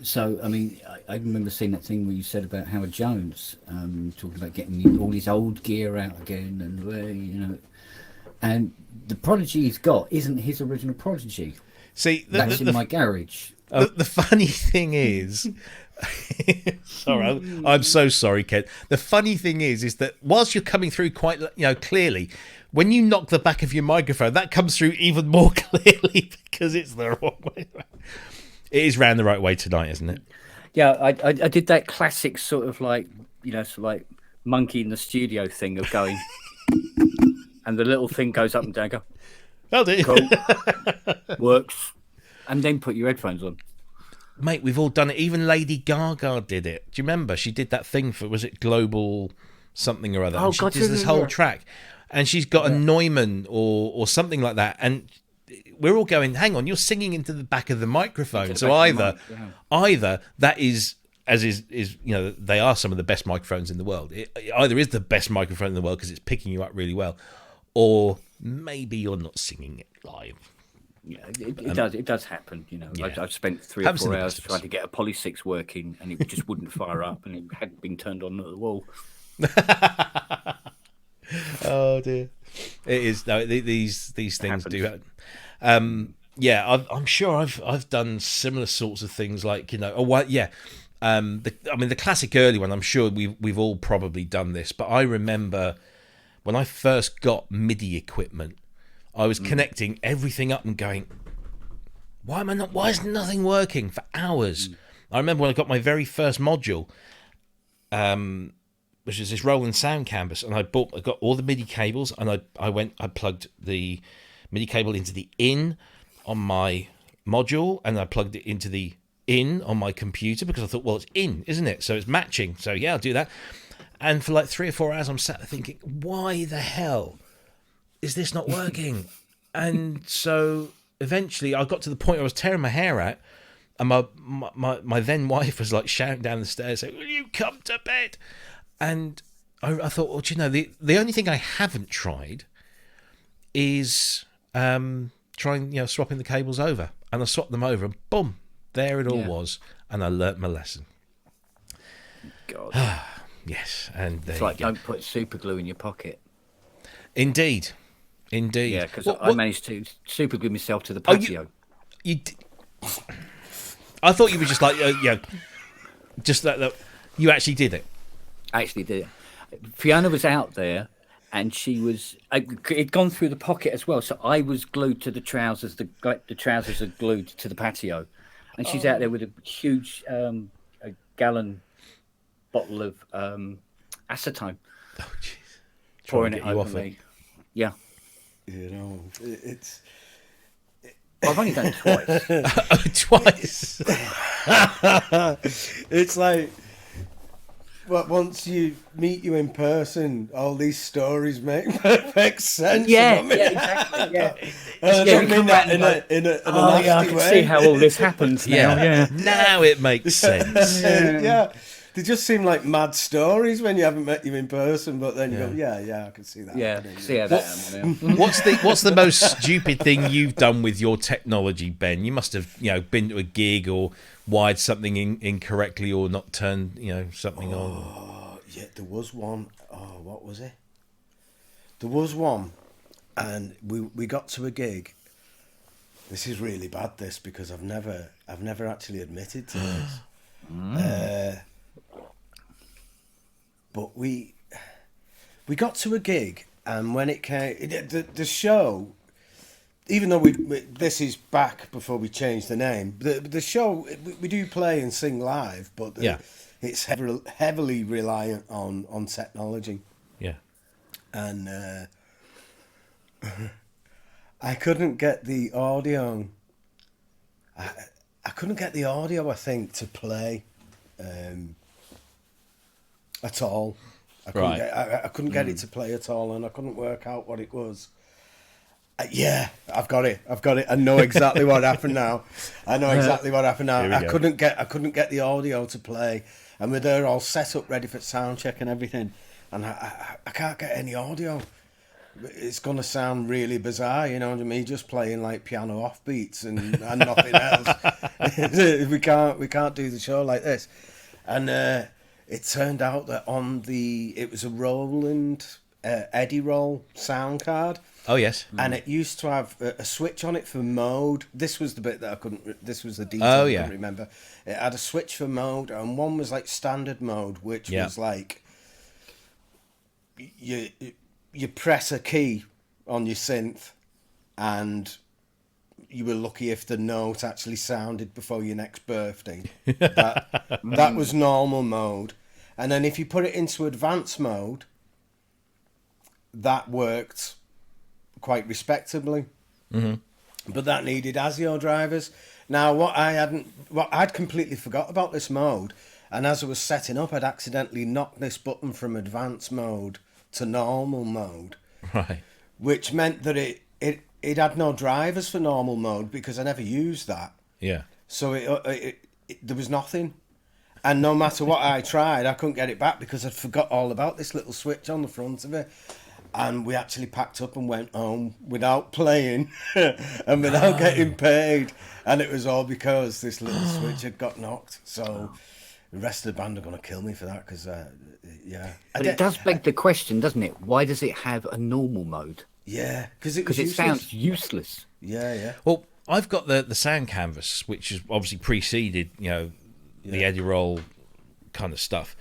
So, I mean, I remember seeing that thing where you said about Howard Jones, talking about getting all his old gear out again, and And the Prodigy he's got isn't his original Prodigy. See, That's in my garage. The funny thing is, sorry, I'm so sorry, Ken. The funny thing is that whilst you're coming through quite, clearly, when you knock the back of your microphone, that comes through even more clearly because it's the wrong way around. It is round the right way tonight, isn't it? Yeah, I did that classic sort of like, monkey in the studio thing of going, and the little thing goes up and down. Go, I'll do. Cool. Works. And then put your headphones on. Mate, we've all done it. Even Lady Gaga did it. Do you remember? She did that thing for, was it Global something or other? Oh, and she God, does this whole track. And she's got a Neumann or something like that. And we're all going, hang on, you're singing into the back of the microphone. So either that is, as is they are some of the best microphones in the world. It either is the best microphone in the world because it's picking you up really well, or maybe you're not singing it live. Yeah, it does happen. Yeah. I've spent 3 or 4 hours trying to get a Poly 6 working, and it just wouldn't fire up, and it hadn't been turned on at the wall. Oh dear, it is. No, these things do happen. I'm sure I've done similar sorts of things, like the classic early one. I'm sure we've all probably done this, but I remember when I first got MIDI equipment, I was connecting everything up and going, why is nothing working for hours? I remember when I got my very first module, which is this Roland sound canvas, and I got all the MIDI cables, and I plugged the MIDI cable into the in on my module, and I plugged it into the in on my computer because I thought, well, it's in, isn't it? So it's matching. So yeah, I'll do that. And for like 3 or 4 hours, I'm sat there thinking, why the hell is this not working? And so eventually I got to the point where I was tearing my hair out, and my then wife was like shouting down the stairs saying, will you come to bed? And I thought, well, the only thing I haven't tried is trying, swapping the cables over. And I swapped them over, and boom, there it all was. And I learnt my lesson. God. Yes, and it's like, don't put super glue in your pocket. Indeed. Yeah, because I managed to super glue myself to the patio. I thought you were just like, just that you actually did it. I actually did it. Fiona was out there, and it'd gone through the pocket as well. So I was glued to the trousers. The trousers are glued to the patio, and she's out there with a huge a gallon bottle of acetone, pouring it over me. Yeah, it's. I've only done it twice. It's like, but once you meet you in person, all these stories make perfect sense. Yeah, exactly. Yeah, I don't mean that in a nasty I can way. see how all this happens now. Yeah. Now it makes sense. Yeah. They just seem like mad stories when you haven't met you in person, but then you go, I can see that. Yeah, happening. see how that happened. What's the most stupid thing you've done with your technology, Ben? You must have, been to a gig or wired something incorrectly or not turned, something on. Yeah, there was one. Oh, what was it? There was one, and we got to a gig. This is really bad, because I've never actually admitted to this. But we got to a gig, and when it came, the show, even though this is back before we changed the name, the show, we do play and sing live, but it's heavily reliant on technology. Yeah. And I couldn't get the audio. I couldn't get the audio, I think, to play. At all. I couldn't get it to play at all, and I couldn't work out what it was. I've got it. I know exactly what happened now. I couldn't get the audio to play, and we're there all set up, ready for sound check and everything, and I can't get any audio. It's gonna sound really bizarre, me just playing like piano offbeats and nothing else. we can't do the show like this, and. It turned out that it was a Roland Eddie roll sound card. Oh yes. And it used to have a switch on it for mode. This was the bit that I couldn't. This was the detail I couldn't remember. It had a switch for mode, and one was like standard mode, which was like you press a key on your synth, and you were lucky if the note actually sounded before your next birthday. That was normal mode, and then if you put it into advanced mode, that worked quite respectably, but that needed ASIO drivers. Now, I'd completely forgot about this mode, and as I was setting up, I'd accidentally knocked this button from advanced mode to normal mode, Right. which meant that it had no drivers for normal mode because I never used that. Yeah. So there was nothing, and no matter what I tried, I couldn't get it back because I'd forgot all about this little switch on the front of it. And we actually packed up and went home without playing and without getting paid. And it was all because this little switch had got knocked. So the rest of the band are going to kill me for that because, yeah. But it does beg the question, doesn't it? Why does it have a normal mode? Yeah, because it sounds useless. Yeah. Well, I've got the sound canvas, which has obviously preceded, the Eddie roll kind of stuff.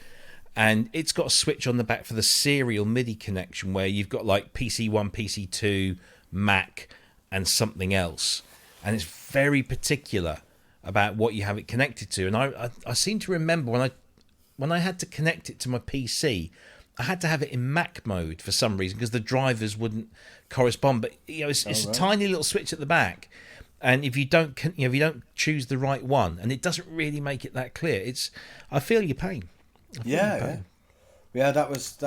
And it's got a switch on the back for the serial MIDI connection where you've got like PC1, PC2, Mac, and something else. And it's very particular about what you have it connected to. And I seem to remember when I had to connect it to my PC, I had to have it in Mac mode for some reason because the drivers wouldn't correspond. But it's a tiny little switch at the back. And if you don't choose the right one, and it doesn't really make it that clear, I feel your pain. Yeah. That was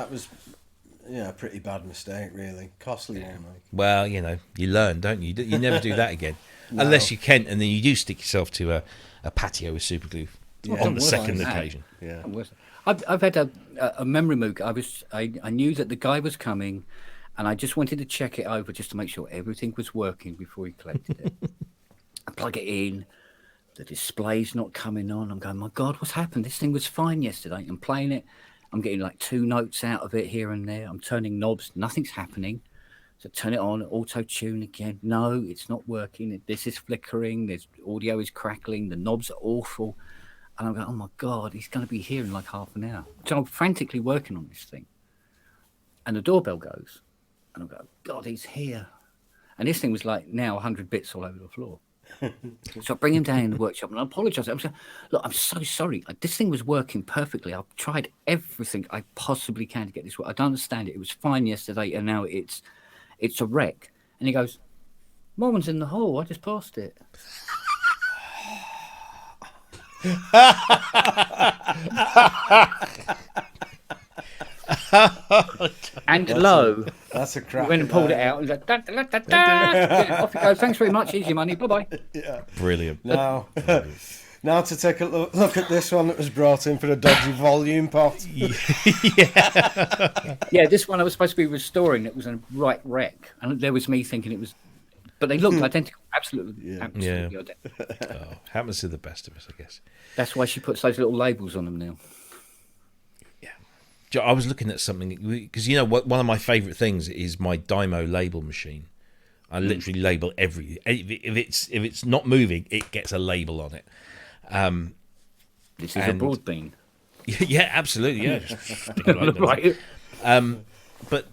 a pretty bad mistake, really costly one. Like. Well, you learn, don't you? You never do that again, unless you can, and then you do stick yourself to a patio with super glue on the second occasion. Yeah, I've had a memory Moog. I knew that the guy was coming, and I just wanted to check it over just to make sure everything was working before he collected it. I plug it in. The display's not coming on. I'm going, my God, what's happened? This thing was fine yesterday. I'm playing it. I'm getting like 2 notes out of it here and there. I'm turning knobs. Nothing's happening. So turn it on, auto-tune again. No, it's not working. This is flickering. There's audio is crackling. The knobs are awful. And I'm going, oh, my God, he's going to be here in like half an hour. So I'm frantically working on this thing. And the doorbell goes. And I'm going, God, he's here. And this thing was like now 100 bits all over the floor. So I bring him down in the workshop and I apologise. I'm saying, look, I'm so sorry. This thing was working perfectly. I've tried everything I possibly can to get this work. I don't understand it. It was fine yesterday and now it's a wreck. And he goes, my one's in the hall. I just passed it. And low. That's a crap. Went and pulled it out and like, da, da, da, da. Yeah, off it goes. Thanks very much. Here's your money. Bye bye. Yeah. Brilliant. Now to take a look at this one that was brought in for a dodgy volume pot. Yeah, this one I was supposed to be restoring. It was a right wreck, and there was me thinking it was, but they looked identical. Absolutely identical. Oh, happens to the best of us, I guess. That's why she puts those little labels on them now. I was looking at something because one of my favourite things is my Dymo label machine. I literally label everything. If it's not moving, it gets a label on it. This is a broad bean. Yeah, absolutely. Yeah, stick it Right. But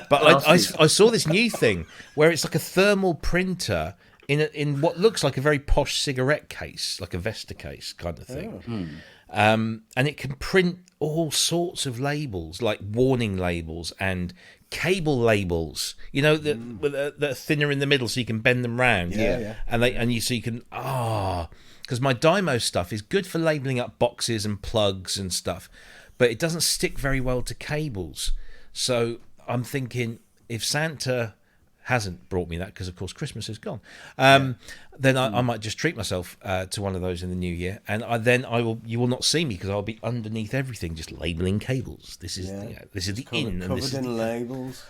But I saw this new thing where it's like a thermal printer in what looks like a very posh cigarette case, like a Vesta case kind of thing. And it can print all sorts of labels, like warning labels and cable labels. That are thinner in the middle, so you can bend them round. So you can because my Dymo stuff is good for labeling up boxes and plugs and stuff, but it doesn't stick very well to cables. So I'm thinking if Santa hasn't brought me that, because of course Christmas is gone, then I might just treat myself to one of those in the new year, and you will not see me because I'll be underneath everything just labeling cables. This is the in, and this is in labels.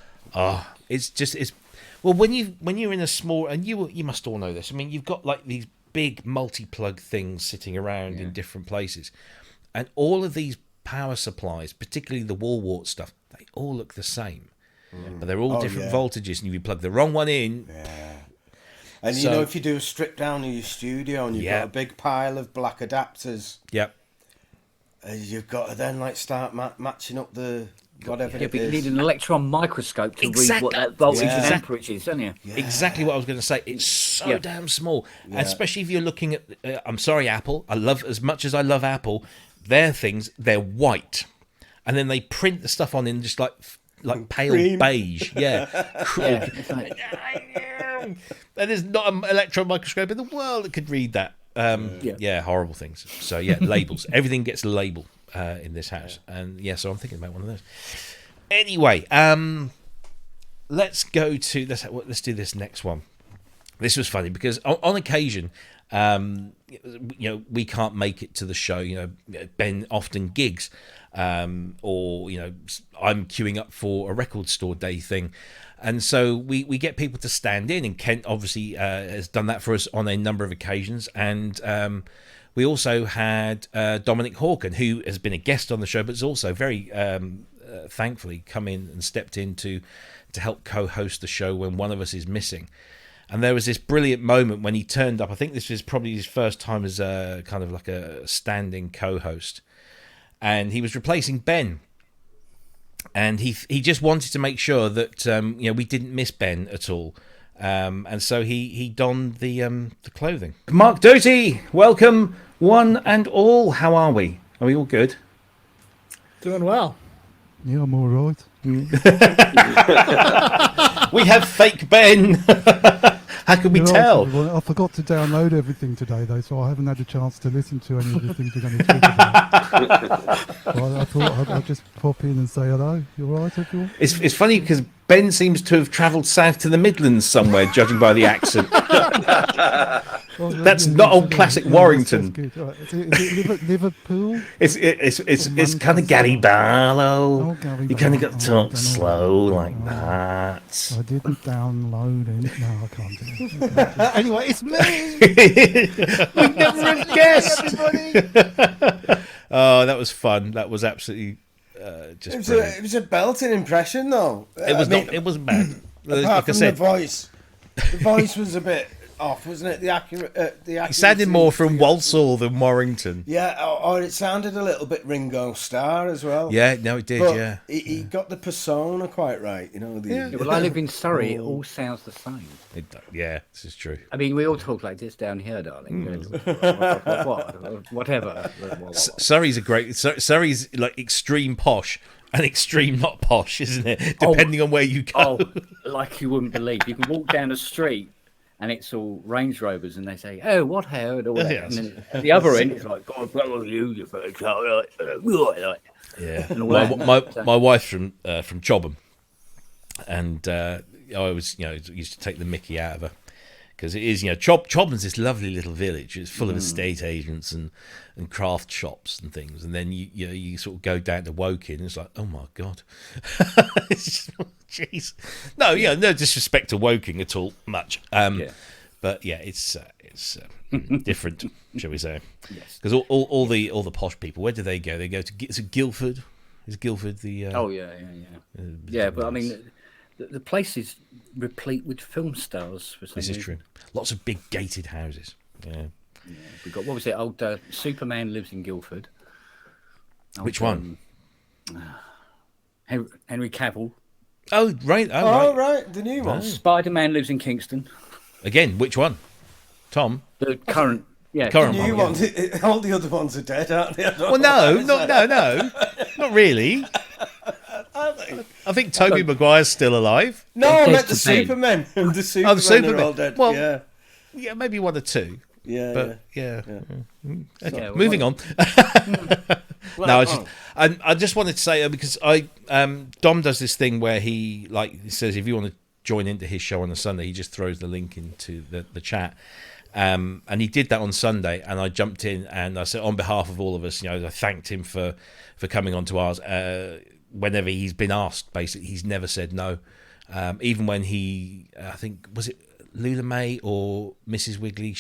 It's when you're in a small, and you must all know this. I mean, you've got like these big multi-plug things sitting around in different places, and all of these power supplies, particularly the wall wart stuff, they all look the same. But they're all different voltages, and if you plug the wrong one in... And you know, if you do a strip down in your studio and you've got a big pile of black adapters... you've got to then like start matching up the... whatever it but you is. need an electron microscope to read what that voltage and amperage is, don't you? Exactly what I was going to say. It's so damn small, especially if you're looking at. I'm sorry, Apple. As much as I love Apple, their things they're white, and then they print the stuff on in just like pale beige. And there's not an electron microscope in the world that could read that. Horrible things. So labels. Everything gets labeled. In this house, and so I'm thinking about one of those. Anyway, let's do this next one. This was funny because on occasion, we can't make it to the show. Ben often gigs, or I'm queuing up for a record store day thing. And so we get people to stand in, and Kent obviously has done that for us on a number of occasions, and we also had Dominic Hawken, who has been a guest on the show, but has also very thankfully come in and stepped in to help co-host the show when one of us is missing. And there was this brilliant moment when he turned up. I think this was probably his first time as a kind of like a standing co-host. And he was replacing Ben. And he just wanted to make sure that we didn't miss Ben at all. And so he donned the clothing. Marc, Doty, welcome one and all. How are we? Are we all good? Doing well. Yeah, I'm all right. We have fake Ben. How can we tell? I forgot to download everything today, though, so I haven't had a chance to listen to any of the things we're going to talk about. I thought I'd just pop in and say hello. You all right, everyone? It's funny because Ben seems to have travelled south to the Midlands somewhere, judging by the accent. That's not old classic Warrington. That's good. Right. Is it Liverpool? It's kind of Gary Barlow. Gary You kind of got to Barlow. talk slow like that. I didn't download it. No, I can't do it. Anyway, it's me. We never have guessed. Oh, that was fun. That was absolutely just It was a belting impression, though. It wasn't bad. Apart Like I from said, the voice was a bit off, wasn't it? it sounded more from Walsall than Warrington. Yeah, or it sounded a little bit Ringo Starr as well. Yeah, no, it did. But he got the persona quite right, Well, I live in Surrey. It all sounds the same. This is true. I mean, we all talk like this down here, darling. Whatever. Surrey's like extreme posh and extreme not posh, isn't it? Depending on where you go. Like you wouldn't believe. You can walk down the street and it's all Range Rovers, and they say, "Oh, what hair?" and all that. Yes. And then at the other end, it's like, "God, what will you first?" Yeah. And all that. My wife's from Chobham, and I always used to take the Mickey out of her because it is Chobham's this lovely little village. It's full of estate agents and craft shops and things, and then you sort of go down to Woking and it's like, oh my god. It's just, jeez. No disrespect to Woking at all much. But it's different, shall we say? Yes. Because all the posh people, where do they go? They go to Guildford. Is Guildford the? Yeah, but I mean, the place is replete with film stars. For some This is reason. true. Lots of big gated houses. Yeah. We got, what was it? Old Superman lives in Guildford. Which one? Henry Cavill. Oh right. Right, the new one. Spider-Man lives in Kingston. Again, which one? Tom? The current. Yeah, Current The new one, ones, all the other ones are dead, aren't they? Well, no, not really. I think Tobey Maguire's still alive. No, I Dead meant the to bed. Supermen. The the Supermen Supermen. are all dead. Well, yeah, maybe one or two. Yeah. But yeah. Okay, Yeah, moving on. No, I just wanted to say because Dom does this thing where he says if you want to join into his show on a Sunday, he just throws the link into the chat. And he did that on Sunday, and I jumped in and I said on behalf of all of us, I thanked him for coming on to ours. Whenever he's been asked, basically, he's never said no. Even when I think, was it Lula May or Mrs. Wigley?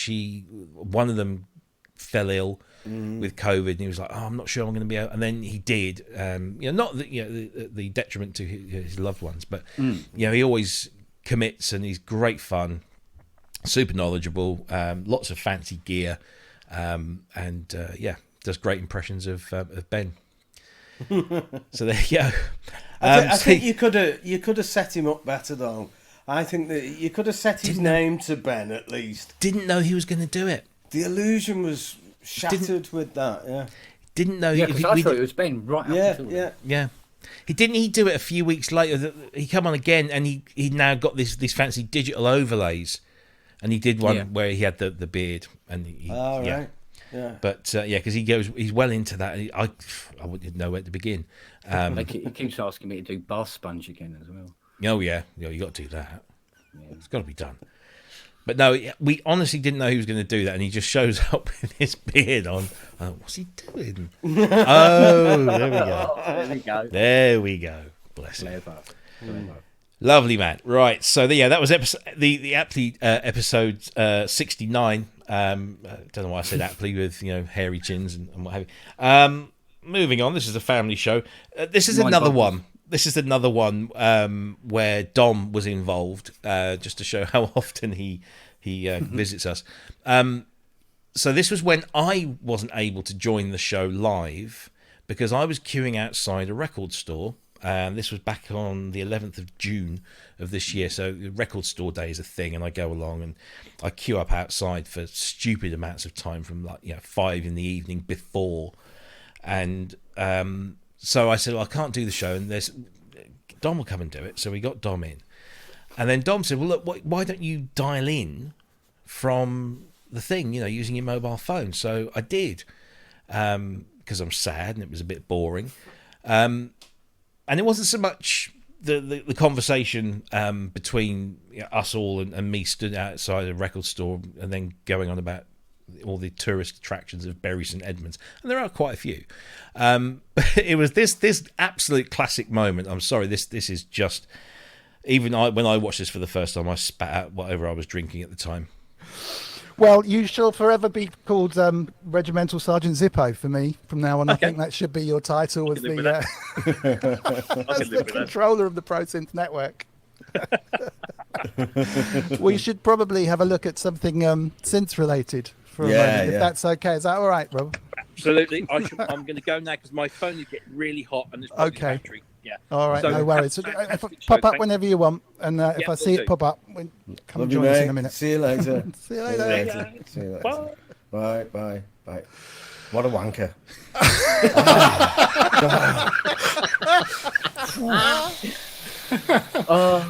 One of them fell ill with COVID, and he was like, "Oh, I'm not sure I'm going to be able." And then he did. Not the detriment to his loved ones, but he always commits, and he's great fun, super knowledgeable, lots of fancy gear, and does great impressions of Ben. So there you go. I think you could have set him up better though. I think that you could have set his name to Ben at least. Didn't know he was going to do it. The illusion was shattered with that. Yeah. Didn't know. Yeah, because I thought it was Ben right up until then. Yeah. He do it a few weeks later. He come on again, and he now got these fancy digital overlays, and he did one where he had the beard, and right. Yeah. But because he's well into that. And I wouldn't know where to begin. He keeps asking me to do bath sponge again as well. Oh yeah, you got to do that. Yeah. It's got to be done. But no, we honestly didn't know he was going to do that, and he just shows up with his beard on. What's he doing? Oh, there we go. There we go. Bless him. Lovely, man. Right, so that was episode 69. Don't know why I said aptly with hairy chins and what have you. Moving on, this is a family show. This is another one. This is another one where Dom was involved, just to show how often he visits us. So this was when I wasn't able to join the show live because I was queuing outside a record store. This was back on the 11th of June of this year. So record store day is a thing, and I go along and I queue up outside for stupid amounts of time from 5 in the evening before. And so I said, well, I can't do the show, and Dom will come and do it. So we got Dom in. And then Dom said, well, look, why don't you dial in from the thing, using your mobile phone? So I did, because I'm sad and it was a bit boring. And it wasn't so much the conversation between us all and me stood outside a record store and then going on about all the tourist attractions of Bury St Edmunds, and there are quite a few. It was this absolute classic moment. I'm sorry, this is just, when I watched this for the first time, I spat out whatever I was drinking at the time. Well, you shall forever be called Regimental Sergeant Zippo for me from now on. Okay. I think that should be your title as the controller of the Pro Synth Network. We should probably have a look at something synth related for a moment, if that's okay. Is that all right, Rob? Absolutely. I'm going to go now because my phone is getting really hot and there's probably battery. Yeah. All right, no worries. So, pop up whenever you want, and if I see it pop up, come and join us in a minute. See you later. See you later. See you later. Bye. What a wanker.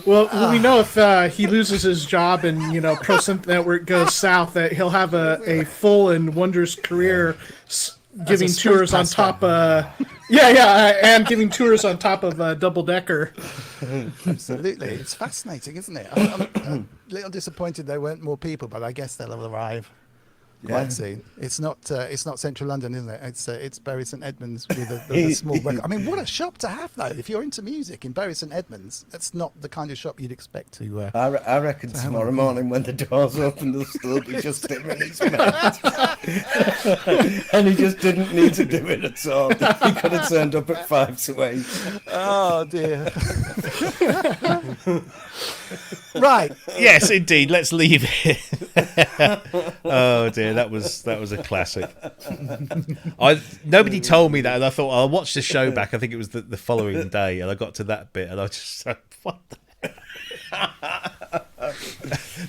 Well, we know if he loses his job and Pro Synth Network goes south, that he'll have a full and wondrous career giving tours on top. And giving tours on top of Double Decker. Absolutely, it's fascinating, isn't it? I'm a little disappointed there weren't more people, but I guess they'll arrive quite soon. It's not central London, isn't it? It's Bury St Edmunds with a small record. I mean, what a shop to have though! If you're into music in Bury St Edmunds, that's not the kind of shop you'd expect to. I reckon tomorrow morning when the doors open, there'll still be just him and his mate. And he just didn't need to do it at all. He could have turned up at 5 to 8. Oh dear. Right. Yes, indeed. Let's leave it. Oh dear, that was a classic. Nobody told me that, and I thought I'll watch the show back. I think it was the following day, and I got to that bit, and I just said, "What the hell?"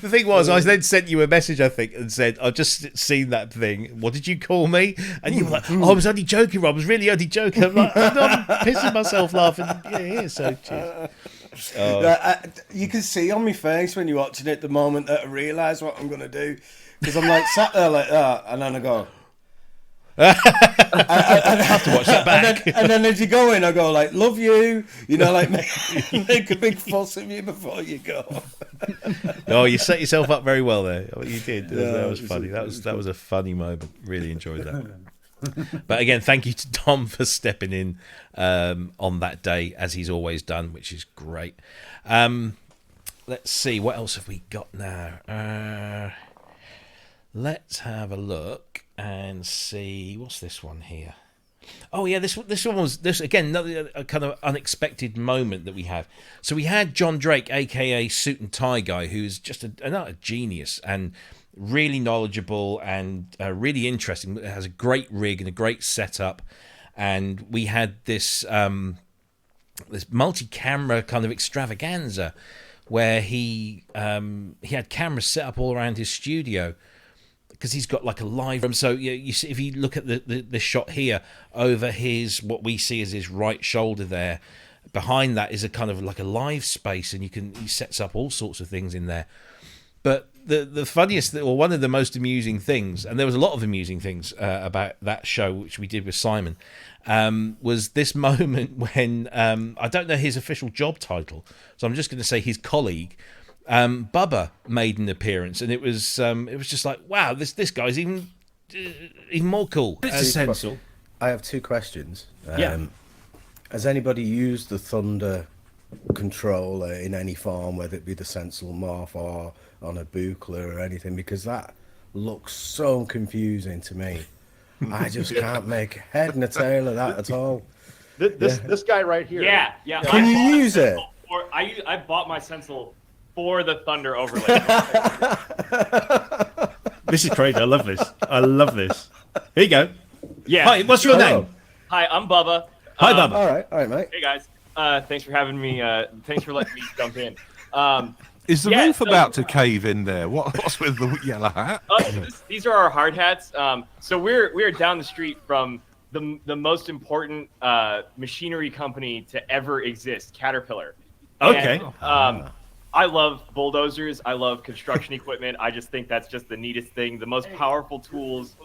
The thing was, I then sent you a message, I think, and said, "I've just seen that thing. What did you call me?" And you were like, "Oh, I was only joking, Rob. I was really only joking." I'm like, I'm pissing myself laughing. Yeah. So cheers. You can see on my face when you're watching it the moment that I realise what I'm going to do. Because I'm like sat there like that, and then I go. I have to watch that back. And then as you go in, I go like, "Love you," like make a big fuss of you before you go. Oh, you set yourself up very well there. You did. That was funny. That was a funny moment. Really enjoyed that. But again, thank you to Dom for stepping in on that day, as he's always done, which is great. Let's see, what else have we got now? Let's have a look. and see what's this one here. Oh yeah, this one was again another a kind of unexpected moment that we have. So we had John Drake, aka Suit and Tie Guy, who's just another genius and really knowledgeable and really interesting. It has a great rig and a great setup, and we had this this multi-camera kind of extravaganza where he had cameras set up all around his studio, because he's got like a live room. So you see, if you look at the shot here, over his, what we see as his right shoulder there, behind that is a kind of like a live space, and he sets up all sorts of things in there. But the funniest, or one of the most amusing things, and there was a lot of amusing things about that show, which we did with Simon, was this moment when, I don't know his official job title, so I'm just going to say his colleague, Bubba, made an appearance, and it was just like, wow, this guy's even more cool. It's essential. I have two questions. Has anybody used the Thunder controller in any form, whether it be the Sensel Morph or on a Buchla or anything? Because that looks so confusing to me. I just can't make a head and a tail of that at all. This guy right here. Yeah. Can you use it? I bought my Sensel for the Thunder overlay. This is crazy. I love this. Here you go. Yeah. Hi, what's your name? Hi, I'm Bubba. Hi, Bubba. All right, mate. Hey guys. Thanks for having me. Thanks for letting me jump in. Is the roof about to cave in there? What's with the yellow hat? These are our hard hats. So we're down the street from the most important machinery company to ever exist, Caterpillar. Okay. And, I love bulldozers. I love construction equipment. I just think that's just the neatest thing. The most powerful tools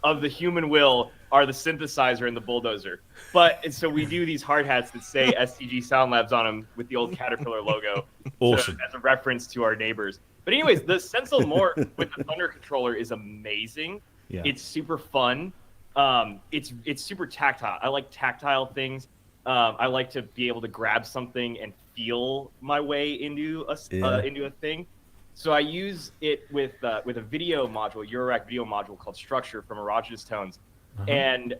of the human will are the synthesizer and the bulldozer. So we do these hard hats that say STG Sound Labs on them with the old Caterpillar logo. Awesome. As a reference to our neighbors. But anyways, the Sensel Morph with the Thunder controller is amazing. Yeah. It's super fun. It's super tactile. I like tactile things. I like to be able to grab something and feel my way into a thing. So I use it with a video module, Eurorack video module called Structure from Erogenous Tones. And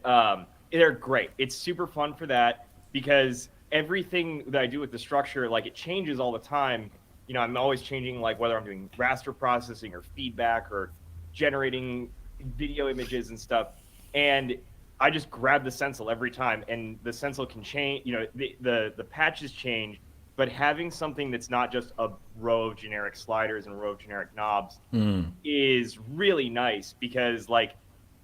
they're great. It's super fun for that, because everything that I do with the Structure, like, it changes all the time. You know, I'm always changing, like, whether I'm doing raster processing or feedback or generating video images and stuff. And I just grab the Sensel every time, and the Sensel can change. You know, the patches change, but having something that's not just a row of generic sliders and a row of generic knobs is really nice, because, like,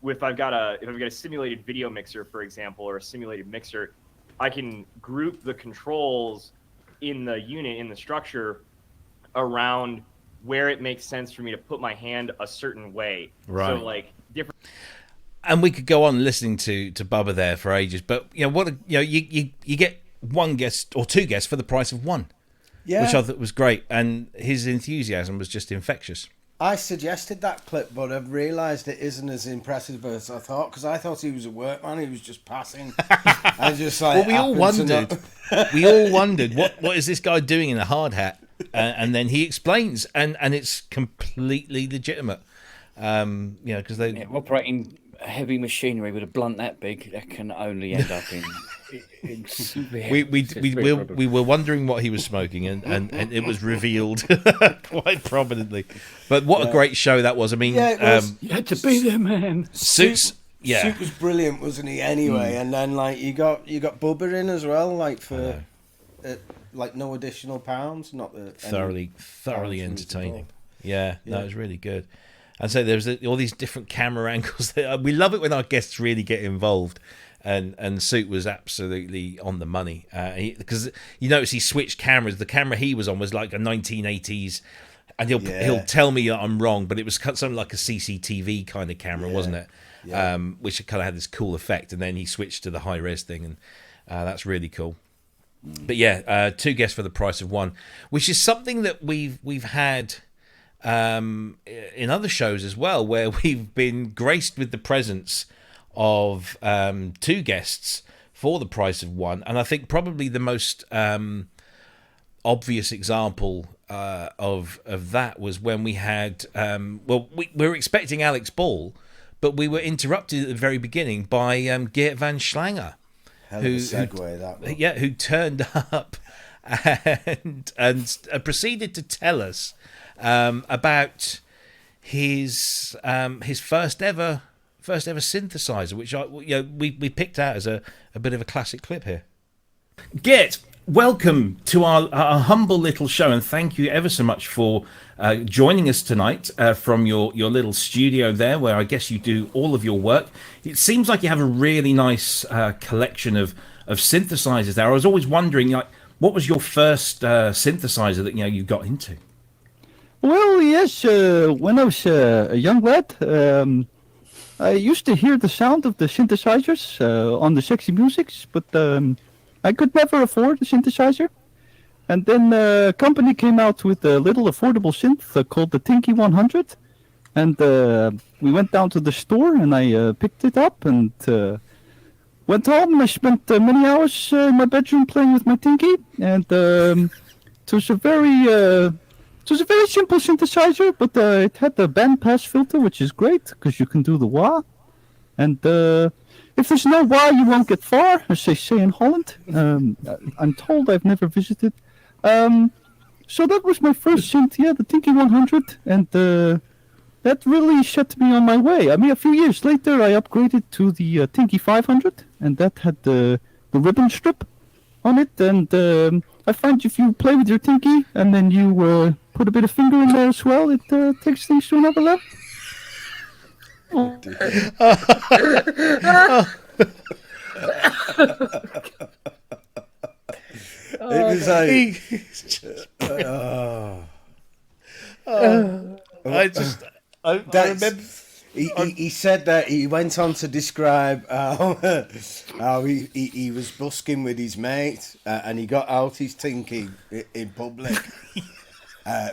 if I've got a simulated video mixer, for example, or a simulated mixer, I can group the controls in the unit, in the Structure, around where it makes sense for me to put my hand a certain way. Right. So, like, different. And we could go on listening to Bubba there for ages, but you get one guest or two guests for the price of one, which I thought was great, and his enthusiasm was just infectious. I suggested that clip, but I've realised it isn't as impressive as I thought, because I thought he was a workman. He was just passing. I just like. Well, we all wondered what is this guy doing in a hard hat, and then he explains, and it's completely legitimate. Because they operating heavy machinery with a blunt that big, that can only end up in. We were wondering what he was smoking, and it was revealed quite prominently. But what a great show that was! I mean, you had to be there, man. Suits, Suit was brilliant, wasn't he? Anyway, and then like you got Bubba in as well, like for like no additional pounds, not the thoroughly entertaining. Yeah, no, it was really good. And so there's all these different camera angles. We love it when our guests really get involved. And Suit was absolutely on the money, because you notice he switched cameras. The camera he was on was like a 1980s, and he'll tell me I'm wrong, but it was something like a CCTV kind of camera, wasn't it? Yeah. Which kind of had this cool effect. And then he switched to the high res thing, and that's really cool. But yeah, two guests for the price of one, which is something that we've had in other shows as well, where we've been graced with the presence of two guests for the price of one. And I think probably the most obvious example of that was when we had we were expecting Alex Ball, but we were interrupted at the very beginning by Geert van Schlänger. Hell of a segue, that one. Yeah, who turned up and proceeded to tell us about his first ever synthesizer, which we picked out as a bit of a classic clip here. Geert, welcome to our humble little show, and thank you ever so much for joining us tonight from your little studio there, where I guess you do all of your work. It seems like you have a really nice collection of synthesizers there. I was always wondering, like, what was your first synthesizer that you got into? Well, yes, when I was a young lad, I used to hear the sound of the synthesizers on the sexy musics, but I could never afford a synthesizer. And then a company came out with a little affordable synth called the Tinky 100. And we went down to the store and I picked it up and went home, and I spent many hours in my bedroom playing with my Tinky. And it was a very simple synthesizer, but it had the bandpass filter, which is great because you can do the wah. And if there's no wah, you won't get far, as they say in Holland. I'm told, I've never visited. So that was my first synth, the Tinky 100, and that really set me on my way. I mean, a few years later, I upgraded to the Tinky 500, and that had the ribbon strip on it. And I find if you play with your Tinky and then you put a bit of finger in there as well, it takes things to another level. It was like, I remember. He said that he went on to describe how he was busking with his mate and he got out his Tinky in public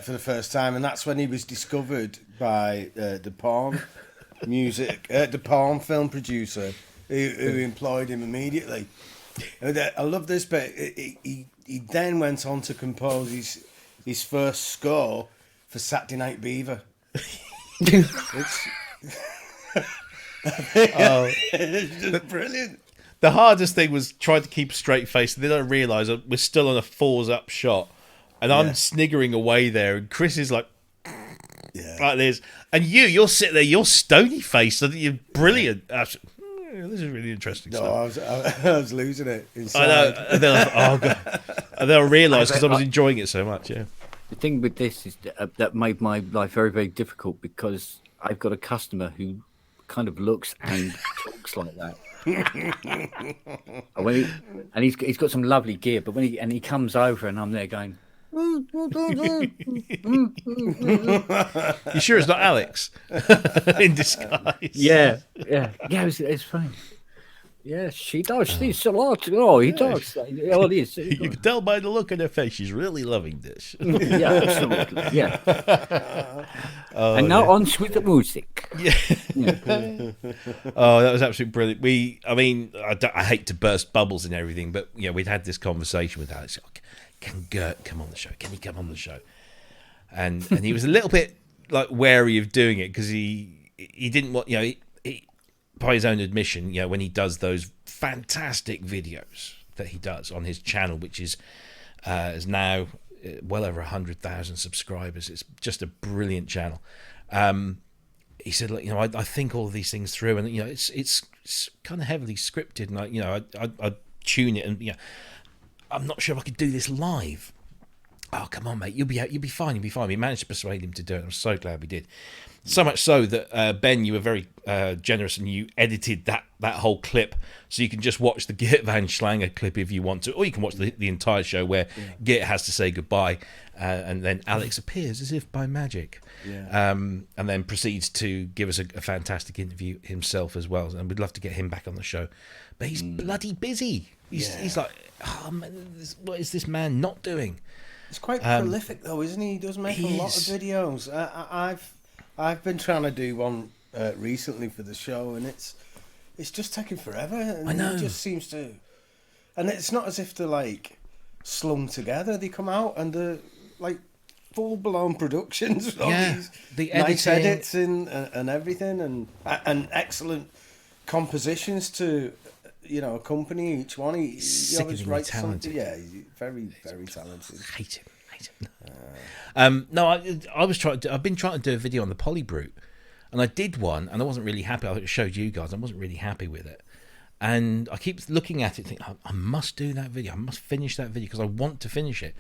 for the first time, and that's when he was discovered by the porn film producer who employed him immediately. I love this bit. He then went on to compose his first score for Saturday Night Beaver. It's just brilliant. The hardest thing was trying to keep a straight face, and then I realised we're still on a fours up shot, and I'm sniggering away there, and Chris is like this, and you're sitting there, you're stony faced, and you're brilliant. This is really interesting stuff. I was losing it inside. I know. And then and then I realised because I was enjoying it so much. Yeah. The thing with this is that made my life very, very difficult because I've got a customer who kind of looks and talks like that. And he's got some lovely gear, but when he comes over and I'm there going. You sure it's not Alex in disguise? Yeah, it's fine. Yeah, she does. She's a lot. Oh, he talks. Oh, this. You can tell by the look on her face, she's really loving this. Yeah, absolutely. Yeah. And now on with the music. Yeah. Oh, that was absolutely brilliant. I hate to burst bubbles and everything, but we'd had this conversation with Alex. Can Geert come on the show? Can he come on the show? And he was a little bit like wary of doing it because he didn't want by his own admission, when he does those fantastic videos that he does on his channel, which is now well over 100,000 subscribers. It's just a brilliant channel. He said, look, I think all of these things through, and it's kind of heavily scripted, and I tune it, and I'm not sure if I could do this live. Oh, come on, mate, you'll be fine. We managed to persuade him to do it. I'm so glad we did. So much so that Ben, you were very generous, and you edited that whole clip, so you can just watch the Geert van Schlänger clip if you want to, or you can watch the entire show where Geert has to say goodbye, and then Alex appears as if by magic, and then proceeds to give us a fantastic interview himself as well. And we'd love to get him back on the show, but he's bloody busy. He's like, oh man, what is this man not doing? It's quite prolific though, isn't he? He does make a lot of videos. I've been trying to do one recently for the show, and it's just taking forever. And I know. It just seems to, and it's not as if they're like slung together. They come out and they're like full blown productions with all these the nice editing. edits and everything, and excellent compositions to accompany each one. He always Sickeningly writes talented. something. Yeah, he's very very talented. Hate him. No, I've been trying to do a video on the Polybrute, and I did one, and I wasn't really happy. I showed you guys. I wasn't really happy with it, and I keep looking at it, thinking I must do that video. I must finish that video because I want to finish it.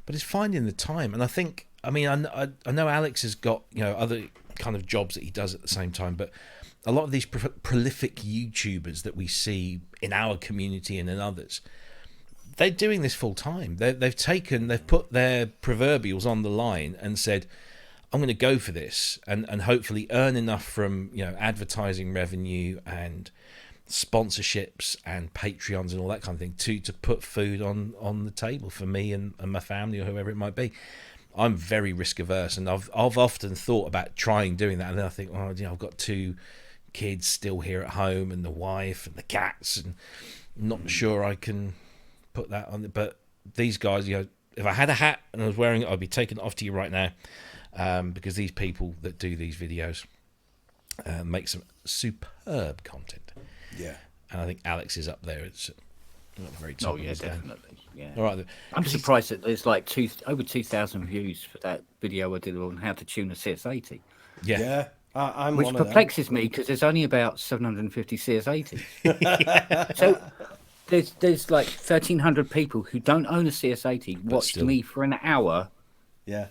But it's finding the time, and I know Alex has got other kind of jobs that he does at the same time, but a lot of these prolific YouTubers that we see in our community and in others, they're doing this full time. They've put their proverbials on the line and said, I'm going to go for this and hopefully earn enough from advertising revenue and sponsorships and Patreons and all that kind of thing to put food on the table for me and my family or whoever it might be. I'm very risk averse, and I've often thought about trying doing that, and then I think, I've got 2 kids still here at home and the wife and the cats, and I'm not sure I can put that on. But these guys, if I had a hat and I was wearing it, I'd be taking it off to you right now, because these people that do these videos make some superb content. Yeah, and I think Alex is up there. It's not very top. Oh yeah, definitely. Yeah. All right. I'm surprised that there's like over 2,000 views for that video I did on how to tune a CS80. Yeah. I'm Which one of perplexes me because there's only about 750 CS80s. So there's like 1,300 people who don't own a CS80 watched me for an hour. Yeah.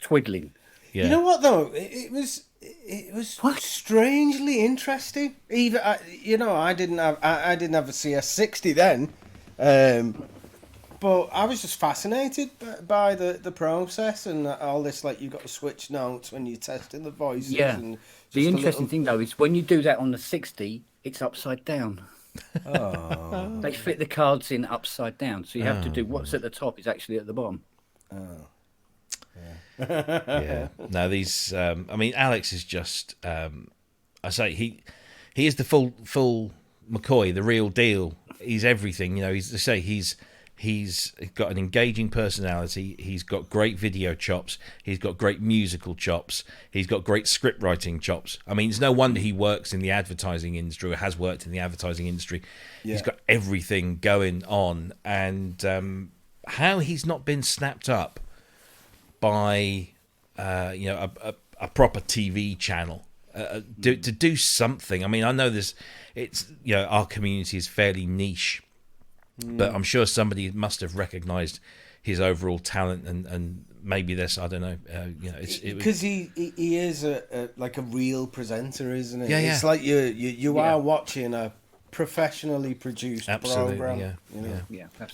Twiddling. Yeah. You know what though? It was strangely interesting. Even I didn't have a CS60 then, but I was just fascinated by the process and all this. Like you've got to switch notes when you're testing the voices. Yeah. And the interesting thing though is when you do that on the 60, it's upside down. Oh. They fit the cards in upside down, so you have to do what's at the top is actually at the bottom. Oh. Yeah. No, these. Alex is just. I say he is the full McCoy, the real deal. He's everything. He's got an engaging personality. He's got great video chops. He's got great musical chops. He's got great script writing chops. I mean, it's no wonder he works in the advertising industry or has worked in the advertising industry. Yeah. He's got everything going on, and how he's not been snapped up by a proper TV channel to do something. I mean, I know our community is fairly niche, but I'm sure somebody must have recognised his overall talent and maybe this, I don't know, because he is like a real presenter, isn't it? Yeah, yeah. It's like you are watching a professionally produced program. Yeah.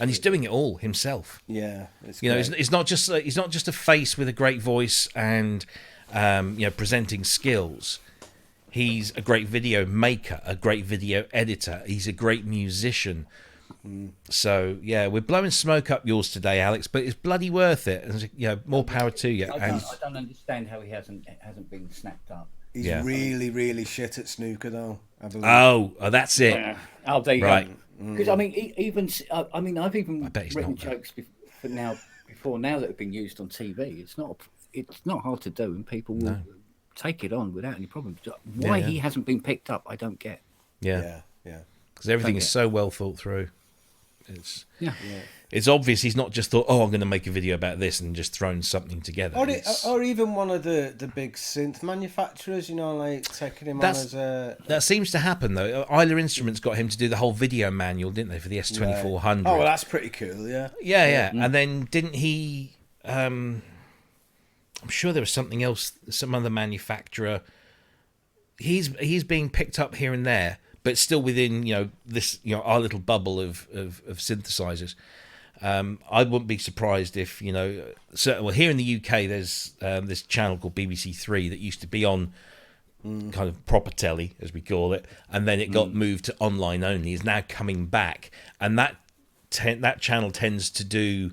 And he's doing it all himself. Yeah, he's not just a face with a great voice and presenting skills. He's a great video maker, a great video editor. He's a great musician. So yeah, we're blowing smoke up yours today, Alex, but it's bloody worth it. And more power to you. I don't understand how he hasn't been snapped up. He's really, really shit at snooker, though, I believe. Oh, that's it. Oh, there you right. go. Because I've even written jokes before now that have been used on TV. It's not hard to do, and people will take it on without any problem. Why he hasn't been picked up, I don't get. Yeah. Because everything is so well thought through. It's obvious he's not just thought, I'm going to make a video about this and just thrown something together. Or even one of the big synth manufacturers, like taking him on as a... That seems to happen, though. Isla Instruments got him to do the whole video manual, didn't they, for the S2400? Right. Oh, well, that's pretty cool, yeah. Yeah. And then didn't he... I'm sure there was something else, some other manufacturer. He's being picked up here and there, but still within this our little bubble of synthesizers. I wouldn't be surprised if here in the UK there's this channel called BBC Three that used to be on kind of proper telly, as we call it, and then it got moved to online only. Is now coming back, and that channel tends to do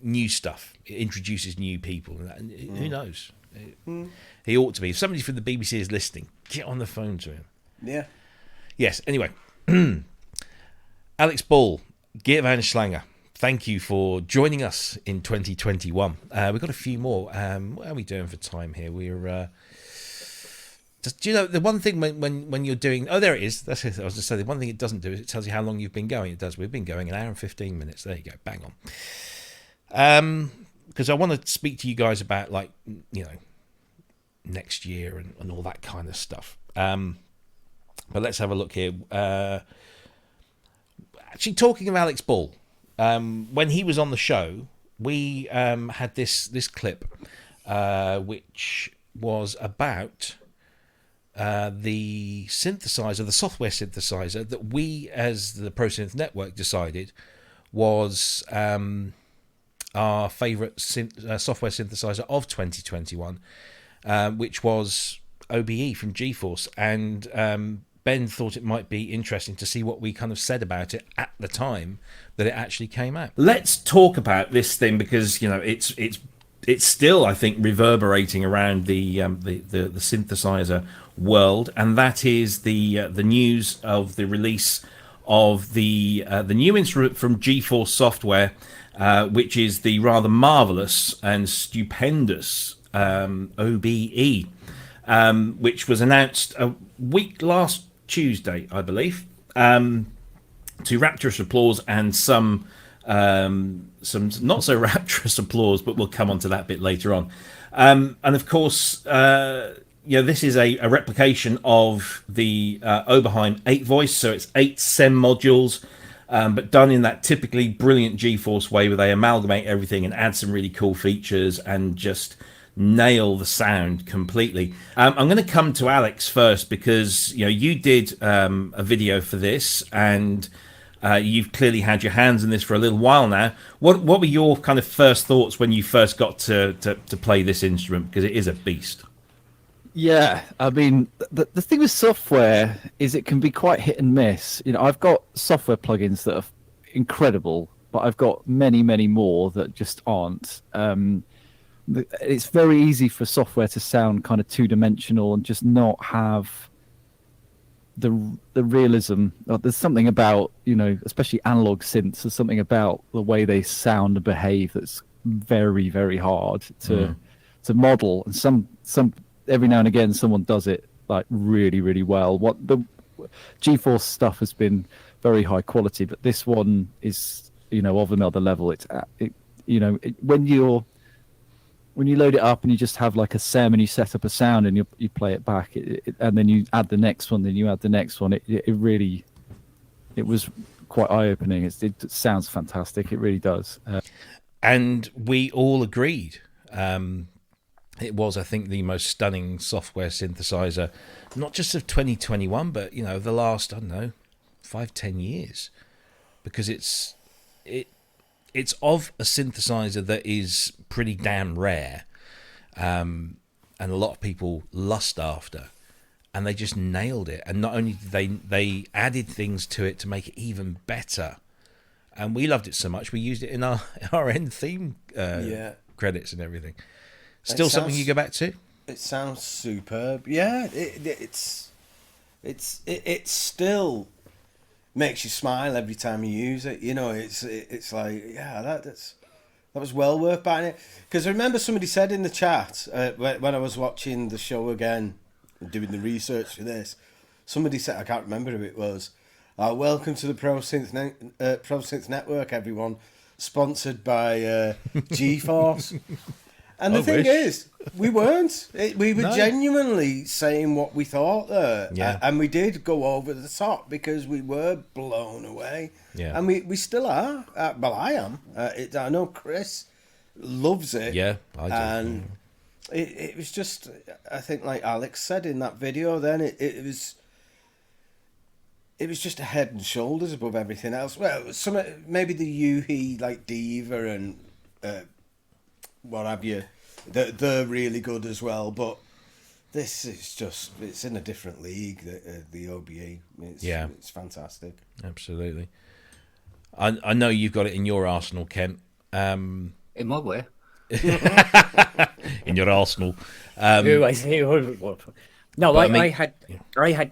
new stuff. It introduces new people, and who knows. He ought to be. If somebody from the BBC is listening, get on the phone to him. Yeah. Yes. Anyway, Alex Ball, Geert van Schlänger, thank you for joining us in 2021. We've got a few more. What are we doing for time here? We're just, do you know, the one thing when you're doing, oh, there it is. That's it. I was just saying, the one thing it doesn't do is it tells you how long you've been going. It does. We've been going an hour and 15 minutes. There you go. Bang on. Because I want to speak to you guys about, like, you know, next year and all that kind of stuff. But let's have a look here. Actually, talking of Alex Ball, when he was on the show, we had this clip, which was about the synthesizer, the software synthesizer that we, as the Pro Synth Network, decided was our favourite software synthesizer of 2021, which was OBE from GForce. And Ben thought it might be interesting to see what we kind of said about it at the time that it actually came out. Let's talk about this thing, because, you know, it's still, I think, reverberating around the synthesizer world, and that is the news of the release of the new instrument from GForce Software, which is the rather marvelous and stupendous OBE, which was announced a week last Tuesday, I believe, to rapturous applause and some not so rapturous applause, but we'll come on to that bit later on. And of course, this is a replication of the Oberheim 8 voice, so it's 8 SEM modules, but done in that typically brilliant GForce way, where they amalgamate everything and add some really cool features and just nail the sound completely. I'm going to come to Alex first, because you did a video for this, and you've clearly had your hands in this for a little while now. What were your kind of first thoughts when you first got to play this instrument, because it is a beast? Yeah, I mean, the thing with software is it can be quite hit and miss. I've got software plugins that are incredible, but I've got many, many more that just aren't. It's very easy for software to sound kind of two-dimensional and just not have the realism. There's something about, especially analog synths, there's something about the way they sound and behave that's very, very hard to model. And some every now and again someone does it like really, really well. What the GForce stuff has been very high quality, but this one is of another level. When you load it up and you just have like a SEM and you set up a sound and you play it back, and then you add the next one, then you add the next one, it was quite eye-opening. It sounds fantastic. It really does. And we all agreed. It was, I think, the most stunning software synthesizer, not just of 2021, but the last, I don't know, 5-10 years, because it's of a synthesizer that is pretty damn rare, and a lot of people lust after, and they just nailed it. And not only did they added things to it to make it even better, and we loved it so much we used it in our end theme credits and everything. Still something you go back to? It sounds superb. Yeah, it's still makes you smile every time you use it. It's like, yeah, that was well worth buying it. Because I remember somebody said in the chat when I was watching the show again, doing the research for this, somebody said, I can't remember who it was, welcome to the Pro Synth Network, everyone, sponsored by GForce. And the thing is, we weren't. We were genuinely saying what we thought there. Yeah. And we did go over the top because we were blown away. Yeah. And we still are. Well, I am. I know Chris loves it. Yeah, I do. And it was just, I think, like Alex said in that video then, it was just a head and shoulders above everything else. Well, maybe the Yuhi, like Diva and what have you, they're really good as well, but this is just, it's in a different league, the OBE. It's fantastic. Absolutely. I know you've got it in your arsenal, Kent. In my where? In your arsenal. No, I had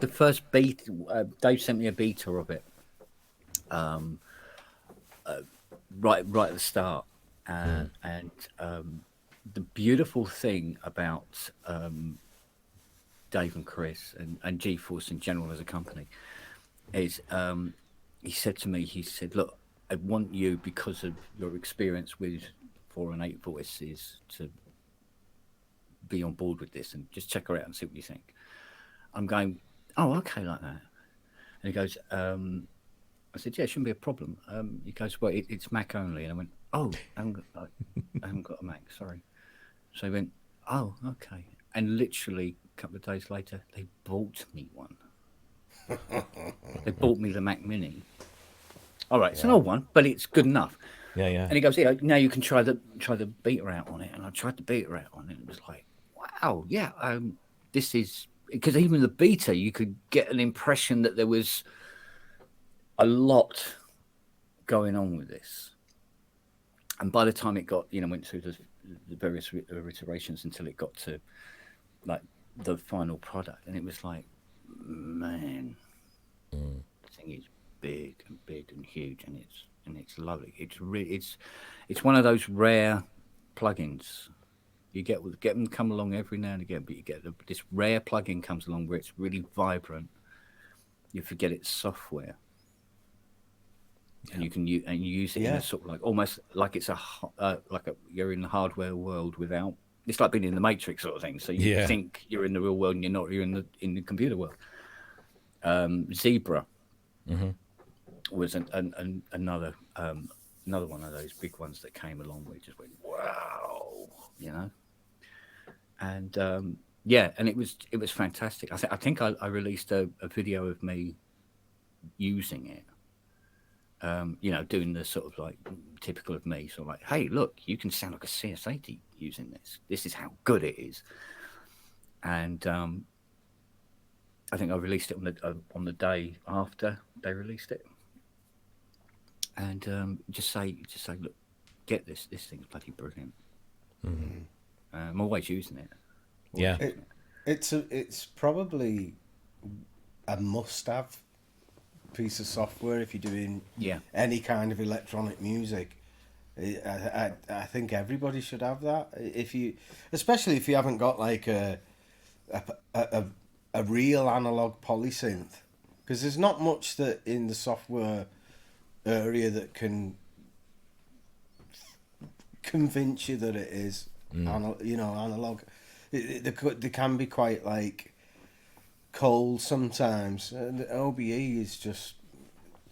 the first beta. Dave sent me a beta of it. right at the start. And the beautiful thing about Dave and Chris and GForce in general as a company is he said to me, he said, look, I want you, because of your experience with 4 and 8 voices, to be on board with this and just check her out and see what you think. I'm going, oh, okay, like that. And he goes, I said, yeah, it shouldn't be a problem. He goes, well, it's Mac only. And I went, oh, I haven't got a Mac, sorry. So he went, oh, okay. And literally a couple of days later, they bought me one. They bought me the Mac Mini. All right, it's an old one, but it's good enough. Yeah. And he goes, yeah, now you can try the beta out on it. And I tried the beta out on it. It was like, wow, yeah, this is, because even the beta, you could get an impression that there was a lot going on with this. And by the time it got, went through the various iterations until it got to like the final product, and it was like, man, the thing is big and huge, and it's lovely. It's one of those rare plugins. You get them come along every now and again, but you get this rare plugin comes along where it's really vibrant. You forget it's software, and you use it in a sort of like almost like it's you're in the hardware world without. It's like being in the Matrix sort of thing. So you think you're in the real world and you're not. You're in the computer world. Zebra was another one of those big ones that came along where it just went wow, and and it was fantastic. I think I released a video of me using it. Doing the sort of like typical of me, sort of like, hey, look, you can sound like a CS80 using this. This is how good it is. And I think I released it on the day after they released it. And just say, look, get this. This thing's bloody brilliant. I'm always using it. It's probably a must-have piece of software if you're doing any kind of electronic music. I think everybody should have that. Especially if you haven't got like a real analog polysynth, because there's not much that in the software area that can convince you that it is analog. They can be quite like cold sometimes, and OBE is just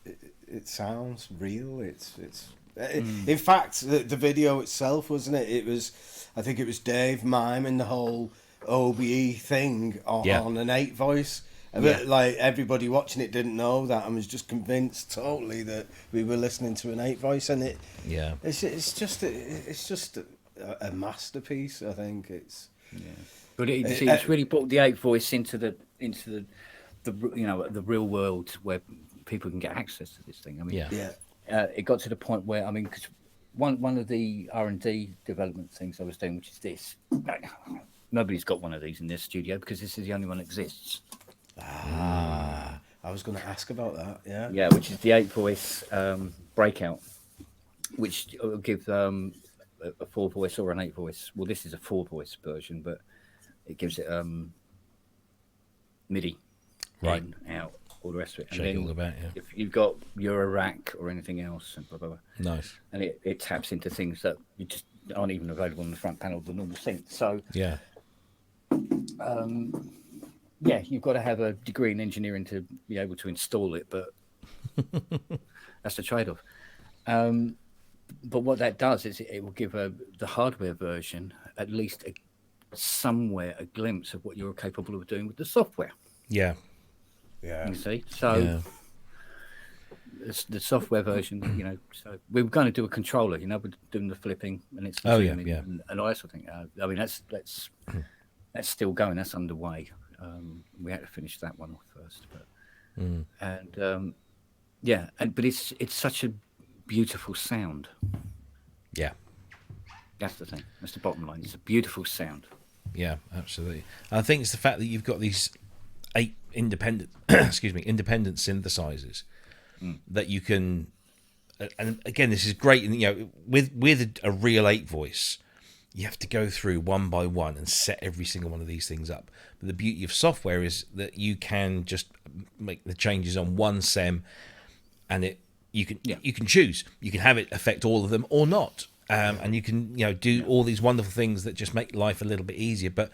it sounds real. In fact, the video itself, wasn't it? I think it was Dave miming the whole OBE thing on an 8 voice. But like everybody watching it didn't know that and was just convinced totally that we were listening to an 8 voice, and it's just a masterpiece. I think it's. But it's really brought the 8 voice into the real world where people can get access to this thing. I mean, it got to the point where because one of the R&D development things I was doing, which is this, nobody's got one of these in their studio because this is the only one that exists. I was going to ask about that. Yeah, which is the 8 voice breakout, which will give a 4 voice or an 8 voice. Well, this is a 4 voice version, but it gives it MIDI, right, in, out, all the rest of it. Shake it all about, if you've got Eurorack or anything else, and blah, blah, blah, nice, and it taps into things that you just aren't even available on the front panel of the normal synth. So you've got to have a degree in engineering to be able to install it, but that's the trade-off. But what that does is it will give the hardware version at least somewhere a glimpse of what you're capable of doing with the software. Yeah. You see, so the software version, so we're going to do a controller. We're doing the flipping, and it's and all that sort of thing. I mean, that's still going. That's underway. We had to finish that one off first, but it's such a beautiful sound. Yeah, that's the thing. That's the bottom line. It's a beautiful sound. Yeah, absolutely. I think it's the fact that you've got these 8 independent, independent synthesizers that you can and again, this is great. And with a real 8 voice, you have to go through one by one and set every single one of these things up. But the beauty of software is that you can just make the changes on one SEM, and you can choose. You can have it affect all of them or not, and you can do all these wonderful things that just make life a little bit easier. But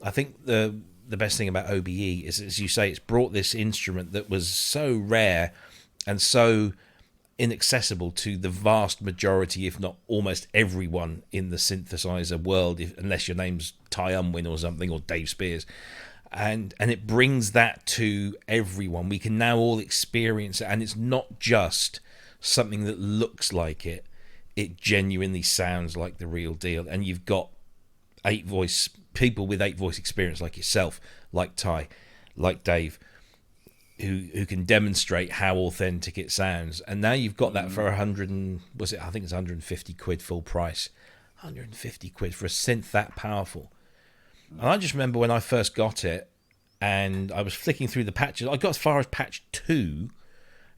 I think the best thing about OBE is, as you say, it's brought this instrument that was so rare and so inaccessible to the vast majority, if not almost everyone in the synthesizer world, unless your name's Ty Unwin or something, or Dave Spears, and it brings that to everyone. We can now all experience it, and it's not just something that looks like it. It genuinely sounds like the real deal, and you've got 8 voice people with 8 voice experience like yourself, like Ty, like Dave, who can demonstrate how authentic it sounds. And now you've got that for 100 and I think it's 150 quid full price. 150 quid for a synth that powerful. And I just remember when I first got it, and I was flicking through the patches. I got as far as patch 2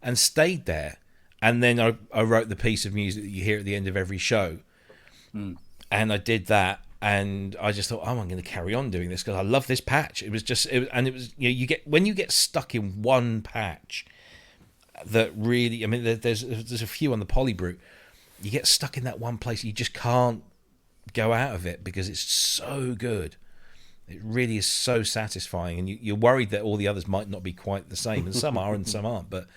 and stayed there. And then I wrote the piece of music that you hear at the end of every show. And I did that. And I just thought, I'm going to carry on doing this because I love this patch. It was you get, when you get stuck in one patch that really, I mean, there's a few on the Polybrute. You get stuck in that one place. You just can't go out of it because it's so good. It really is so satisfying, and you're worried that all the others might not be quite the same, and some are and some aren't. But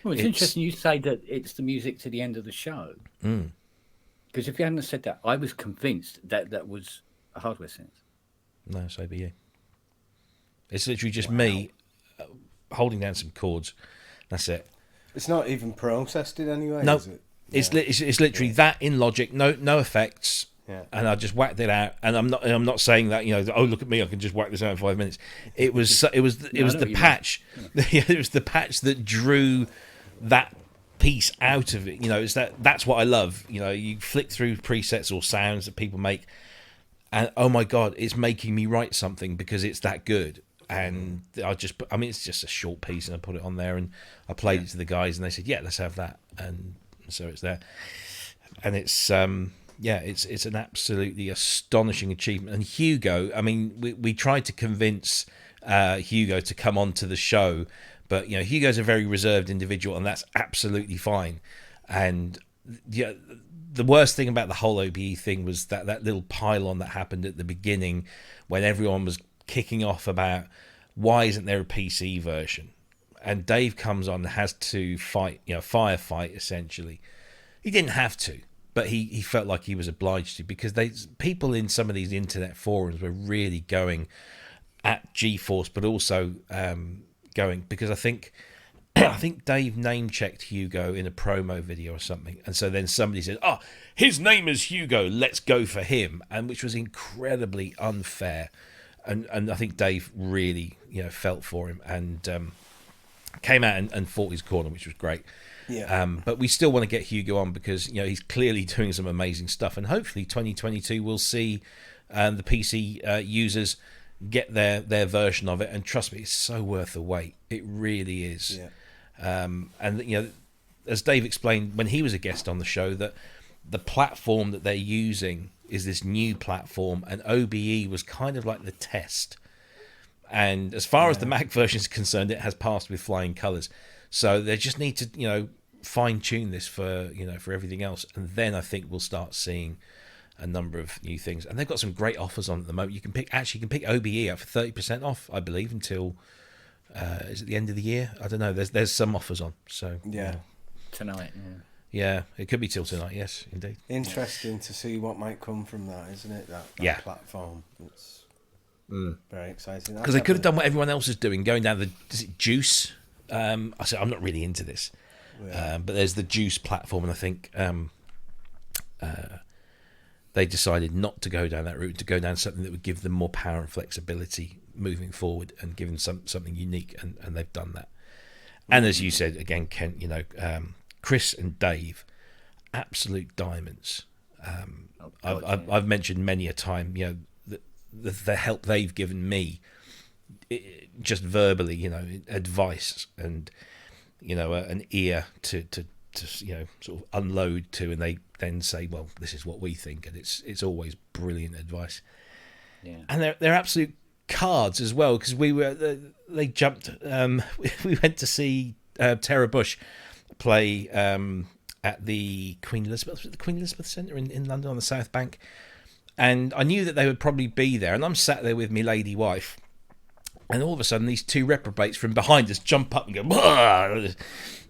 it's interesting you say that it's the music to the end of the show. Because if you hadn't said that, I was convinced that was a hardware synth. No, so be you. It's literally just me holding down some chords. That's it. It's not even processed in any way, no, is it? It's literally that in Logic, no effects. Yeah. And I just whacked it out, and I'm not saying that oh, look at me, I can just whack this out in 5 minutes. It was the patch. It was the patch that drew that piece out of it. It's that's what I love. You flick through presets or sounds that people make, and oh my god, it's making me write something because it's that good. And it's just a short piece, and I put it on there, and I played it to the guys, and they said, yeah, let's have that, and so it's there. And it's it's an absolutely astonishing achievement. And Hugo, I mean, we tried to convince Hugo to come on to the show, but Hugo's a very reserved individual, and that's absolutely fine. And the worst thing about the whole OBE thing was that little pylon that happened at the beginning when everyone was kicking off about why isn't there a PC version, and Dave comes on and has to fight, firefight essentially. He didn't have to, but he felt like he was obliged to, because people in some of these internet forums were really going at GForce, but also going, because I think Dave name checked Hugo in a promo video or something, and so then somebody said, "Oh, his name is Hugo, let's go for him," and which was incredibly unfair. And I think Dave really felt for him and came out and fought his corner, which was great. Yeah. But we still want to get Hugo on because he's clearly doing some amazing stuff, and hopefully 2022 we'll see the PC users get their version of it. And trust me, it's so worth the wait. It really is. Yeah. And as Dave explained when he was a guest on the show, that the platform that they're using is this new platform, and OBE was kind of like the test. And as far as the Mac version is concerned, it has passed with flying colours. So they just need to fine tune this for everything else, and then I think we'll start seeing a number of new things. And they've got some great offers on at the moment. You can pick OBE up for 30% off, I believe, until is it the end of the year? I don't know. There's some offers on. So tonight. Yeah, it could be till tonight. Yes, indeed. Interesting to see what might come from that, isn't it? That platform. It's very exciting. Because they could have done what everyone else is doing, going down is it Juice? I said I'm not really into this, but there's the Juice platform, and I think they decided not to go down that route, to go down something that would give them more power and flexibility moving forward, and give them something unique, and they've done that. And as you said again, Kent, Chris and Dave, absolute diamonds. I've mentioned many a time, the help they've given me, just verbally, advice and an ear to sort of unload to, and they then say, well, this is what we think, and it's always brilliant advice. Yeah. And they're absolute cards as well, because they jumped. We went to see Tara Bush play at the Queen Elizabeth Centre in London on the South Bank, and I knew that they would probably be there, and I'm sat there with my lady wife, and all of a sudden these two reprobates from behind us jump up and go,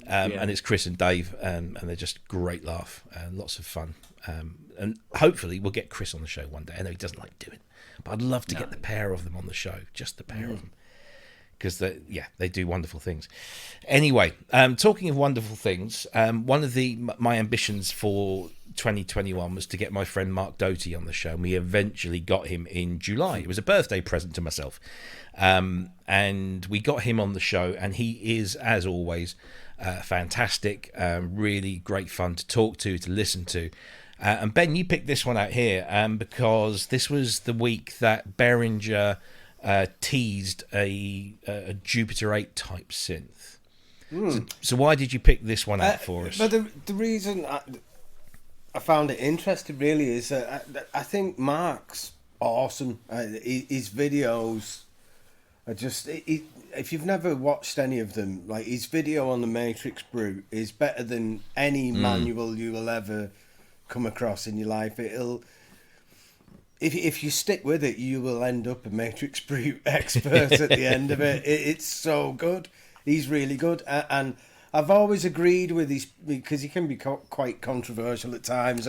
and it's Chris and Dave, and they're just great laugh and lots of fun, and hopefully we'll get Chris on the show one day. I know he doesn't like doing it, but I'd love to get the pair of them on the show, just the pair of them, because they do wonderful things. Anyway, talking of wonderful things, one of my ambitions for 2021 was to get my friend Marc Doty on the show, and we eventually got him in July. It was a birthday present to myself, and we got him on the show, and he is, as always, fantastic, really great fun to talk to listen to. And Ben, you picked this one out here because this was the week that Behringer teased a Jupiter 8 type synth. So why did you pick this one out for us? But the reason I found it interesting really is that I think Marc's awesome. His videos are just... if you've never watched any of them, like his video on the Matrix Brute is better than any manual you will ever come across in your life. If you stick with it, you will end up a Matrix Brute expert at the end of it. It's so good. He's really good. And I've always agreed with his, because he can be quite controversial at times.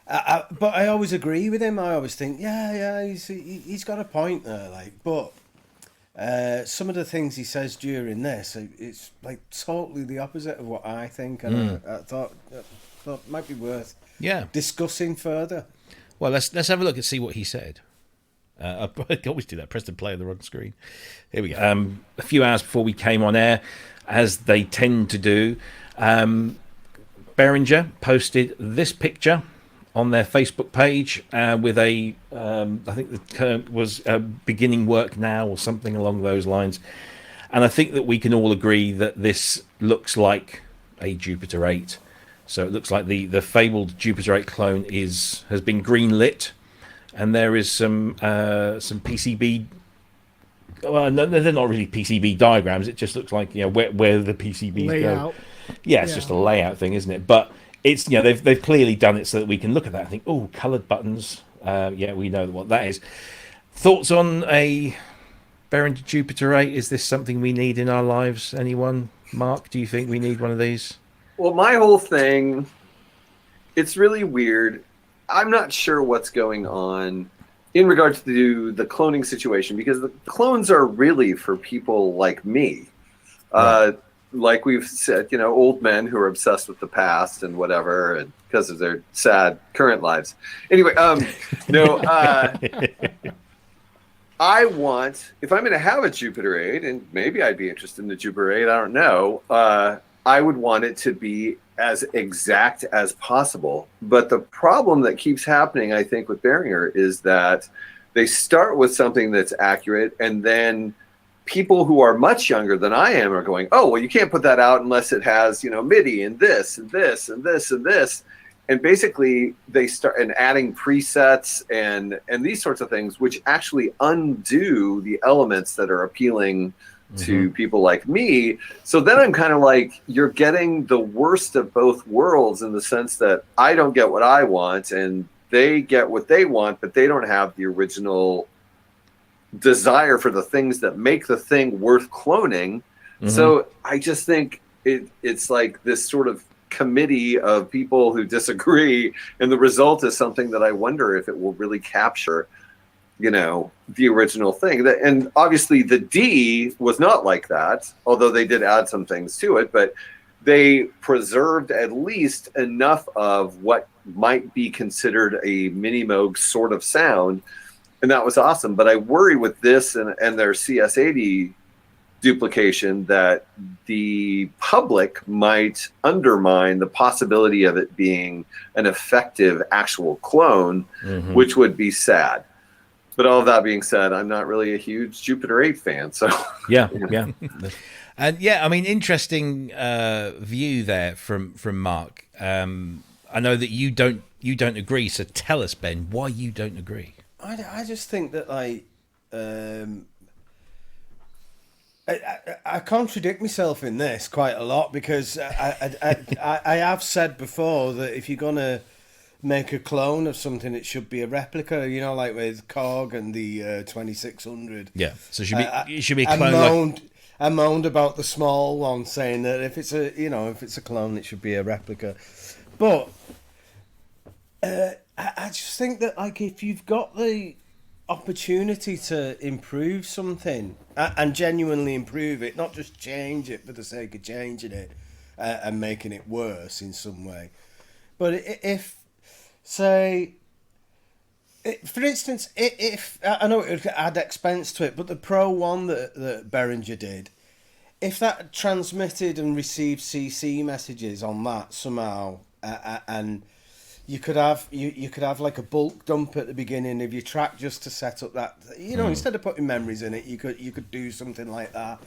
But I always agree with him. I always think, he's got a point there. But some of the things he says during this, it's like totally the opposite of what I think. And I thought it might be worth discussing further. Well, let's have a look and see what he said. I always do that. Press the play on the wrong screen. Here we go. A few hours before we came on air, as they tend to do, Behringer posted this picture on their Facebook page with I think the term was beginning work now or something along those lines. And I think that we can all agree that this looks like a Jupiter 8. So it looks like the fabled Jupiter 8 clone has been green-lit, and there is some PCB... Well, no, they're not really PCB diagrams. It just looks like where the PCBs layout. go. Yeah, it's just a layout thing, isn't it? But it's they've clearly done it so that we can look at that and think, oh, coloured buttons. We know what that is. Thoughts on a Behringer Jupiter 8? Is this something we need in our lives? Anyone? Marc, do you think we need one of these? Well, my whole thing, it's really weird. I'm not sure what's going on in regards to the cloning situation, because the clones are really for people like me. Right. Like we've said, old men who are obsessed with the past and whatever, and because of their sad current lives. Anyway, I want, if I'm going to have a Jupiter 8, and maybe I'd be interested in the Jupiter 8, I don't know, I would want it to be as exact as possible. But the problem that keeps happening, I think, with Behringer is that they start with something that's accurate, and then people who are much younger than I am are going, oh, well, you can't put that out unless it has, MIDI and this and this and this and this. And basically they start adding presets and these sorts of things, which actually undo the elements that are appealing to people like me. So then I'm kind of like, you're getting the worst of both worlds, in the sense that I don't get what I want and they get what they want, but they don't have the original desire for the things that make the thing worth cloning. So I just think it's like this sort of committee of people who disagree, and the result is something that I wonder if it will really capture the original thing. And obviously the D was not like that, although they did add some things to it, but they preserved at least enough of what might be considered a mini Moog sort of sound, and that was awesome. But I worry with this and their CS80 duplication that the public might undermine the possibility of it being an effective actual clone, which would be sad. But all of that being said, I'm not really a huge Jupiter 8 fan. So yeah. And yeah, I mean, interesting view there from Marc. I know that you don't agree, so tell us, Ben, why you don't agree. I just think that like I contradict myself in this quite a lot, because I have said before that if you're gonna make a clone of something, it should be a replica. You know, like with Korg and the 2600. Yeah, so it should be a clone. I moaned about the small one, saying that if it's a clone, it should be a replica. But I just think that like if you've got the opportunity to improve something and genuinely improve it, not just change it for the sake of changing it and making it worse in some way, but if say, for instance, if I know it would add expense to it, but the Pro 1 that Behringer did, if that transmitted and received CC messages on that somehow, and you could have like a bulk dump at the beginning of your track just to set up that, instead of putting memories in it, you could do something like that.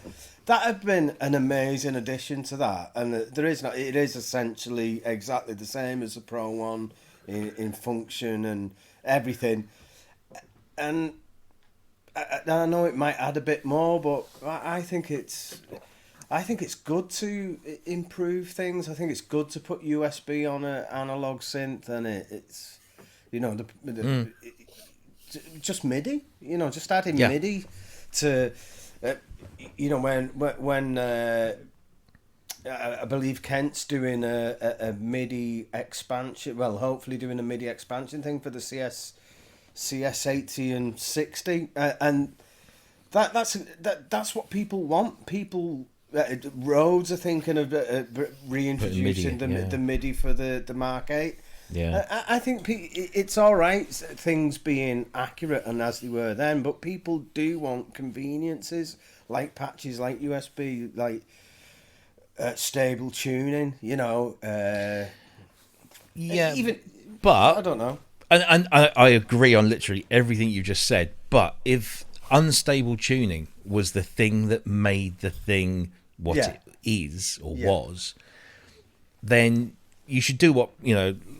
That had been an amazing addition to that, and it is essentially exactly the same as the Pro 1 in function and everything. And I know it might add a bit more, but I think it's good to improve things. I think it's good to put USB on an analog synth, and it's just MIDI. Just adding MIDI to when I believe Kent's doing a MIDI expansion. Well, hopefully doing a MIDI expansion thing for the CS80 and 60, and that's what people want. People. Rhodes are thinking of reintroducing the MIDI for the Mark 8. Yeah, I think it's all right, things being accurate and as they were then, but people do want conveniences like patches, like USB, like stable tuning. But I don't know. And I agree on literally everything you just said. But if unstable tuning was the thing that made the thing what it is or was, then you should do what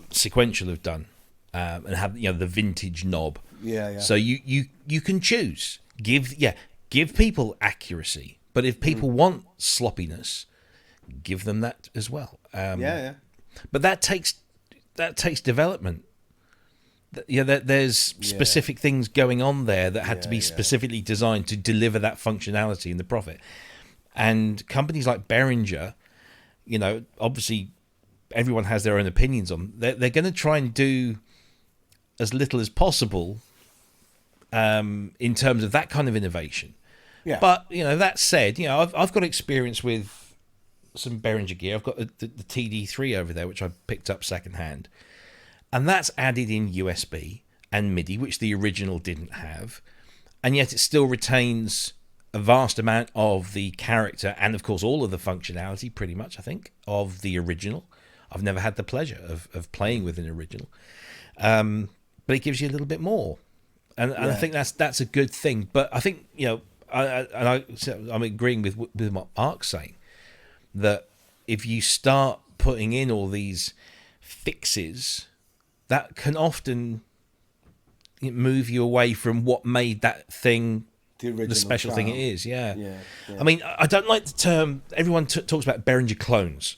Sequential have done, and have the vintage knob. So you can choose. Give people accuracy, but if people want sloppiness, give them that as well. But that takes development. There's specific things going on there that had to be specifically designed to deliver that functionality in the profit. And companies like Behringer, obviously everyone has their own opinions on. They're going to try and do as little as possible in terms of that kind of innovation. Yeah. But that said, I've got experience with some Behringer gear. I've got the TD3 over there, which I picked up secondhand. And that's added in USB and MIDI, which the original didn't have. And yet it still retains a vast amount of the character and, of course, all of the functionality, pretty much, I think, of the original. I've never had the pleasure of playing with an original. But it gives you a little bit more. And I think that's a good thing. But I think, I'm agreeing with what Marc's saying, that if you start putting in all these fixes, that can often move you away from what made that thing the special thing it is. Yeah. I mean, I don't like the term. Everyone talks about Behringer clones,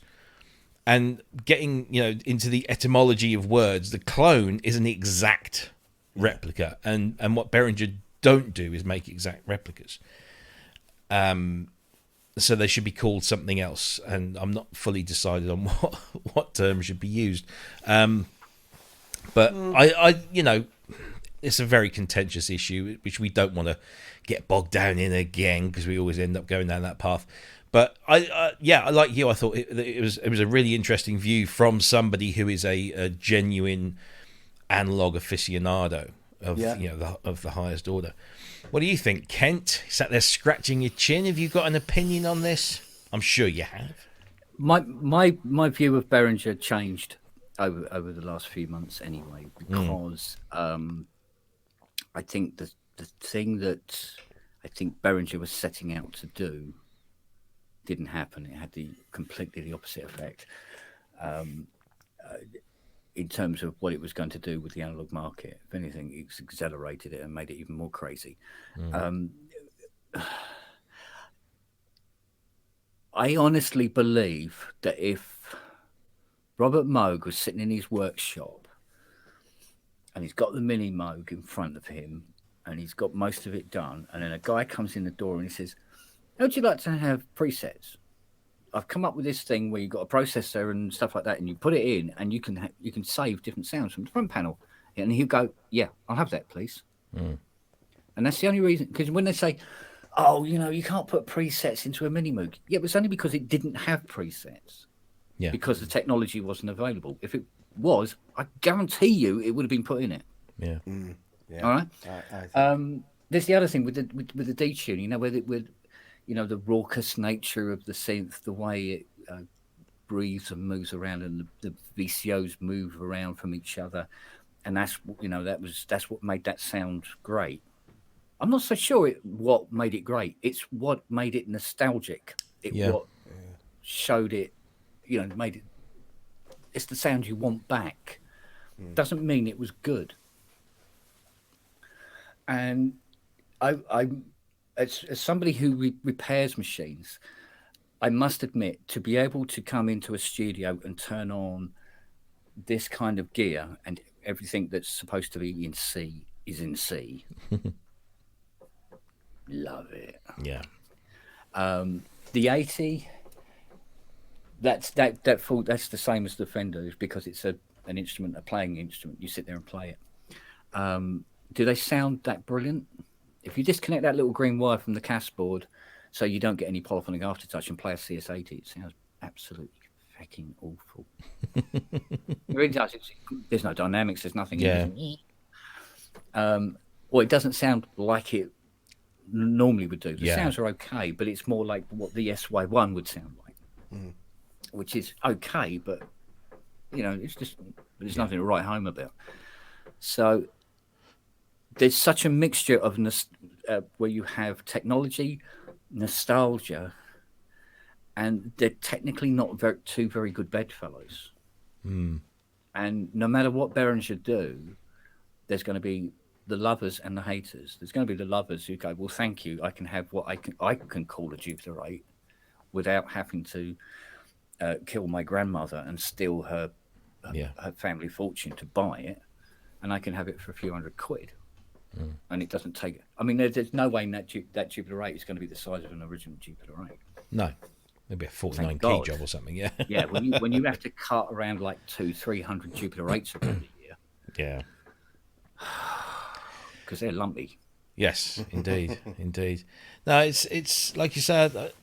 and getting into the etymology of words. The clone is an exact replica, and what Behringer don't do is make exact replicas. So they should be called something else, and I'm not fully decided on what term should be used. But I it's a very contentious issue, which we don't want to get bogged down in again, because we always end up going down that path. But I like you. I thought it was a really interesting view from somebody who is a genuine analog aficionado of of the highest order. What do you think, Kent? Sat there scratching your chin. Have you got an opinion on this? I'm sure you have. My view of Behringer changed over the last few months anyway, because I think the thing that I think Behringer was setting out to do didn't happen. It had completely the opposite effect in terms of what it was going to do with the analog market. If anything, it's accelerated it and made it even more crazy. I honestly believe that if Robert Moog was sitting in his workshop and he's got the mini Moog in front of him and he's got most of it done, and then a guy comes in the door and he says, "How would you like to have presets? I've come up with this thing where you've got a processor and stuff like that, and you put it in and you can save different sounds from the front panel." And he'll go, "Yeah, I'll have that, please." And that's the only reason, because when they say, "Oh, you can't put presets into a mini Moog," yeah, it was only because it didn't have presets. Yeah. Because the technology wasn't available. If it was, I guarantee you it would have been put in it. Yeah. Yeah. All right. There's the other thing with the detuning, with the raucous nature of the synth, the way it breathes and moves around, and the VCOs move around from each other, and that's what made that sound great. I'm not so sure what made it great. It's what made it nostalgic. What showed it, made it. It's the sound you want back. Doesn't mean it was good. And I as somebody who repairs machines, I must admit, to be able to come into a studio and turn on this kind of gear and everything that's supposed to be in C is in C. Love it. Yeah. The 80, that's the same as the Fender, because it's an instrument, a playing instrument. You sit there and play it. Do they sound that brilliant? If you disconnect that little green wire from the CAS board so you don't get any polyphonic aftertouch and play a CS80, it sounds absolutely fucking awful. It really does. There's no dynamics, there's nothing. Yeah. Or it doesn't sound like it normally would do. The sounds are okay, but it's more like what the SY1 would sound like, which is okay, but it's just there's nothing to write home about. So there's such a mixture of where you have technology, nostalgia, and they're technically not two very good bedfellows. And no matter what Behringer do, there's going to be the lovers and the haters. There's going to be the lovers who go, "Well, thank you. I can have what I can call a Jupiter 8 without having to kill my grandmother and steal her family fortune to buy it, and I can have it for a few £100." And it doesn't take. I mean, there's no way that Jupiter 8 is going to be the size of an original Jupiter 8. No, maybe a 49k job or something. Yeah. Yeah. When you have to cart around like 200-300 Jupiter 8s around a year. Yeah. Because they're lumpy. Yes, indeed, indeed. No, it's like you said.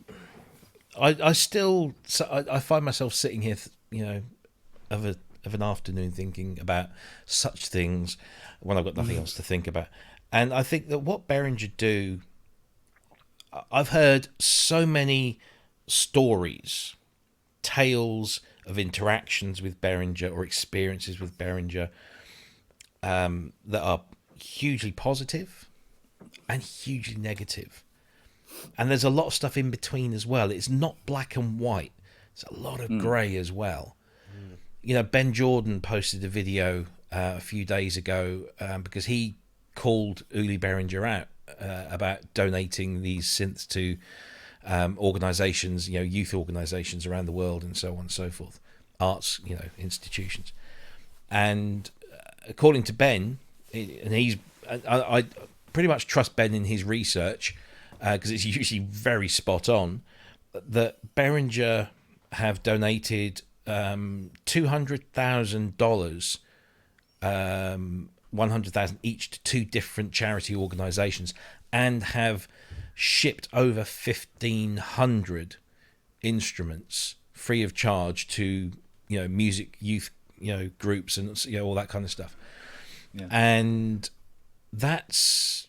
I still I find myself sitting here, of an afternoon thinking about such things when I've got nothing else to think about. And I think that what Behringer do, I've heard so many stories, tales of interactions with Behringer or experiences with Behringer that are hugely positive and hugely negative. And there's a lot of stuff in between as well. It's not black and white. There's a lot of grey as well. Ben Jordan posted a video a few days ago because he called Uli Behringer out about donating these synths to organisations, youth organisations around the world and so on and so forth, arts, institutions. And according to Ben, and I pretty much trust Ben in his research because it's usually very spot on, that Behringer have donated $200,000, $100,000 each to two different charity organisations, and have shipped over 1,500 instruments free of charge to music youth groups and all that kind of stuff. Yeah. And that's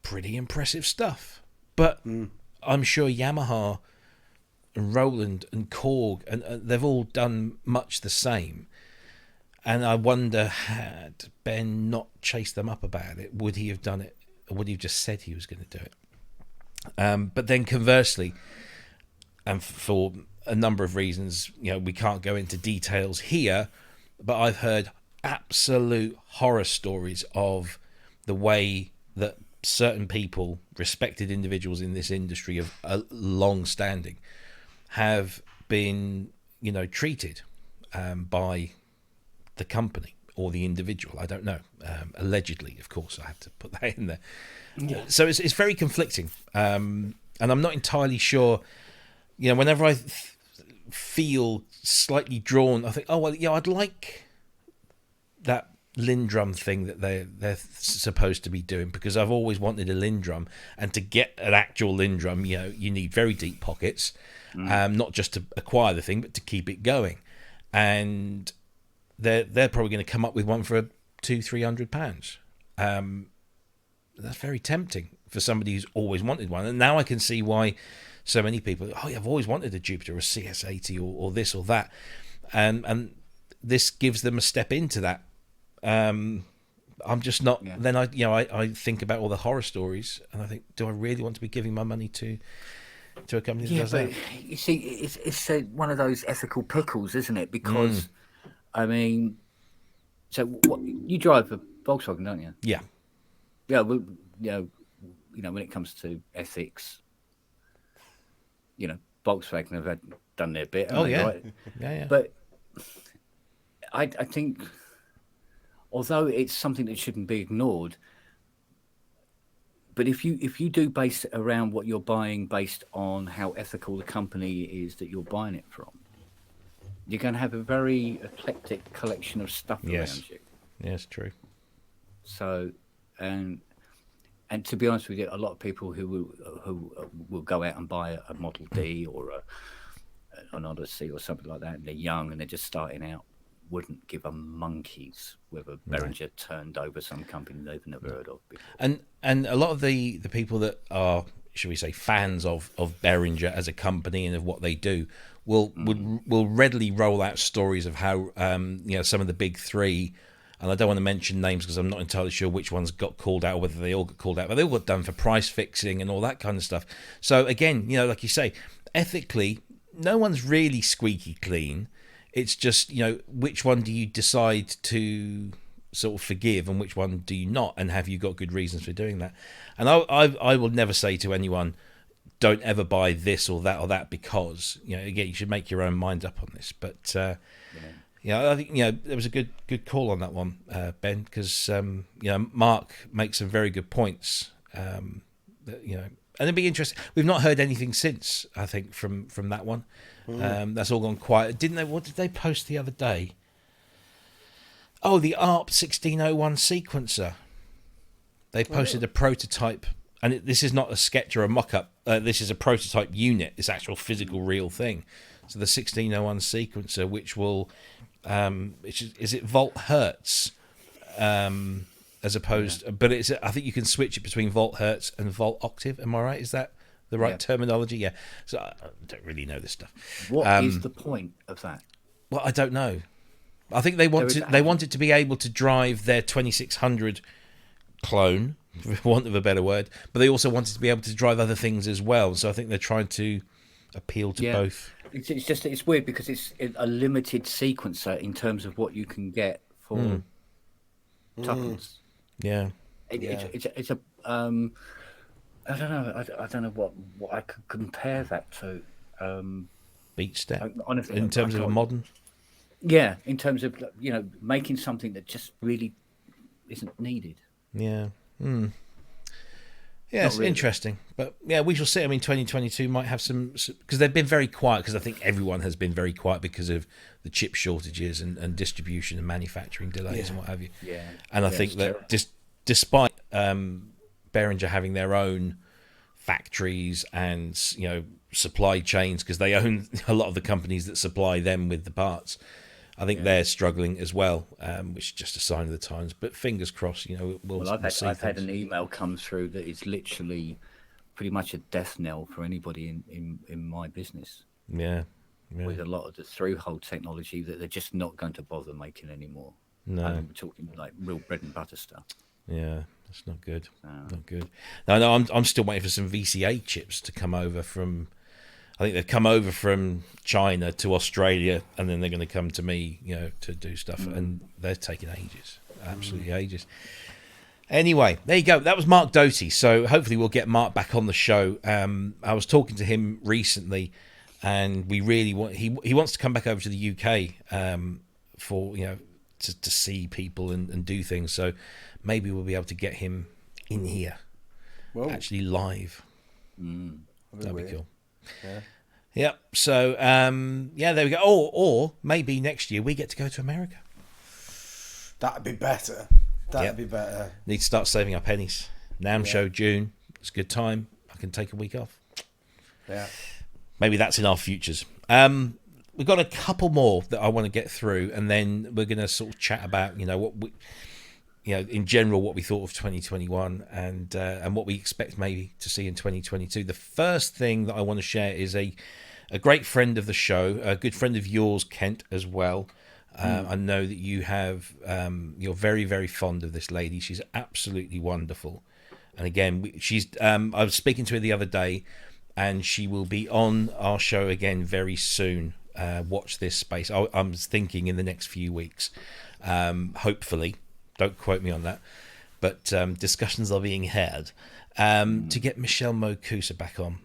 pretty impressive stuff. But I'm sure Yamaha and Roland and Korg, and they've all done much the same. And I wonder, had Ben not chased them up about it, would he have done it? Or would he have just said he was going to do it? But then conversely, and for a number of reasons, we can't go into details here, but I've heard absolute horror stories of the way that certain people, respected individuals in this industry of a long standing, have been, treated by the company or the individual. I don't know. Allegedly, of course, I have to put that in there. Yeah. So it's very conflicting. And I'm not entirely sure, whenever I feel slightly drawn, I think, oh, well, I'd like that Lindrum thing that they're supposed to be doing, because I've always wanted a Lindrum, and to get an actual Lindrum, you need very deep pockets, not just to acquire the thing, but to keep it going. And they're probably going to come up with one for £200-300. That's very tempting for somebody who's always wanted one. And now I can see why so many people, I've always wanted a Jupiter, a CS80, or this or that, and this gives them a step into that. I'm just not. Yeah. Then I think about all the horror stories, and I think, do I really want to be giving my money to a company that does that? You see, it's one of those ethical pickles, isn't it? Because I mean, so what, you drive a Volkswagen, don't you? Yeah. Yeah. Well, when it comes to ethics, Volkswagen have done their bit. Oh yeah. Right? Yeah. But I think, although it's something that shouldn't be ignored, but if you do base it around what you're buying based on how ethical the company is that you're buying it from, you're going to have a very eclectic collection of stuff around you. Yes, true. So, and to be honest with you, a lot of people who will go out and buy a Model D or an Odyssey or something like that, and they're young and they're just starting out, wouldn't give a monkey's whether Behringer turned over some company they've never heard of before. And a lot of the people that are, should we say, fans of Behringer as a company and of what they do will readily roll out stories of how some of the big three, and I don't want to mention names because I'm not entirely sure which ones got called out or whether they all got called out, but they all got done for price fixing and all that kind of stuff. So again, like you say, ethically, no one's really squeaky clean. It's just, which one do you decide to sort of forgive and which one do you not? And have you got good reasons for doing that? And I will never say to anyone, don't ever buy this or that because, again, you should make your own mind up on this. But, I think, there was a good call on that one, Ben, because, Marc makes some very good points, and it'd be interesting. We've not heard anything since, I think, from that one. That's all gone quiet. What did they post the other day? Oh, the ARP 1601 sequencer. They posted a prototype, and this is not a sketch or a mock-up. This is a prototype unit. It's actual physical real thing. So the 1601 sequencer, which will, is it volt hertz, as opposed, but I think you can switch it between volt hertz and volt octave. Am I right? Is that the right terminology? Yeah. So I don't really know this stuff. What is the point of that? Well, I don't know. I think they wanted to be able to drive their 2600 clone, for want of a better word, but they also wanted to be able to drive other things as well. So I think they're trying to appeal to both. It's weird because it's a limited sequencer in terms of what you can get for tuppence. Yeah. It's a I don't know. I don't know what I could compare that to. Beat step. Honestly, in terms of a modern. Yeah, in terms of making something that just really isn't needed. Yeah. Yeah, it's interesting, but yeah, we shall see. I mean, 2022 might have some, because they've been very quiet. Because I think everyone has been very quiet because of the chip shortages and distribution and manufacturing delays and what have you. Yeah. And I think that despite Behringer having their own factories and supply chains, because they own a lot of the companies that supply them with the parts, I think they're struggling as well, which is just a sign of the times. But fingers crossed, I've had an email come through that is literally pretty much a death knell for anybody in my business. Yeah. With a lot of the through-hole technology that they're just not going to bother making anymore. No, I'm talking like real bread and butter stuff. Yeah, that's not good. Not good. No, I'm still waiting for some VCA chips to come over from. I think they've come over from China to Australia, and then they're going to come to me, to do stuff, and they're taking ages, absolutely ages. Anyway, there you go. That was Marc Doty. So hopefully we'll get Marc back on the show. I was talking to him recently, and we really want he wants to come back over to the UK for to see people and do things. So maybe we'll be able to get him in here, actually live. That'd be cool. Yeah. Yep. So there we go. Or maybe next year we get to go to America. That'd be better. That'd be better. Need to start saving our pennies. NAMM show June. It's a good time. I can take a week off. Yeah. Maybe that's in our futures. We've got a couple more that I want to get through, and then we're going to sort of chat about what we, in general, what we thought of 2021 and what we expect maybe to see in 2022. The first thing that I want to share is a great friend of the show, a good friend of yours, Kent, as well. I know that you have, you're very, very fond of this lady. She's absolutely wonderful. And again, I was speaking to her the other day, and she will be on our show again very soon. Watch this space. I'm thinking in the next few weeks, hopefully. Don't quote me on that. But discussions are being had to get Michelle Moog-Koussa back on.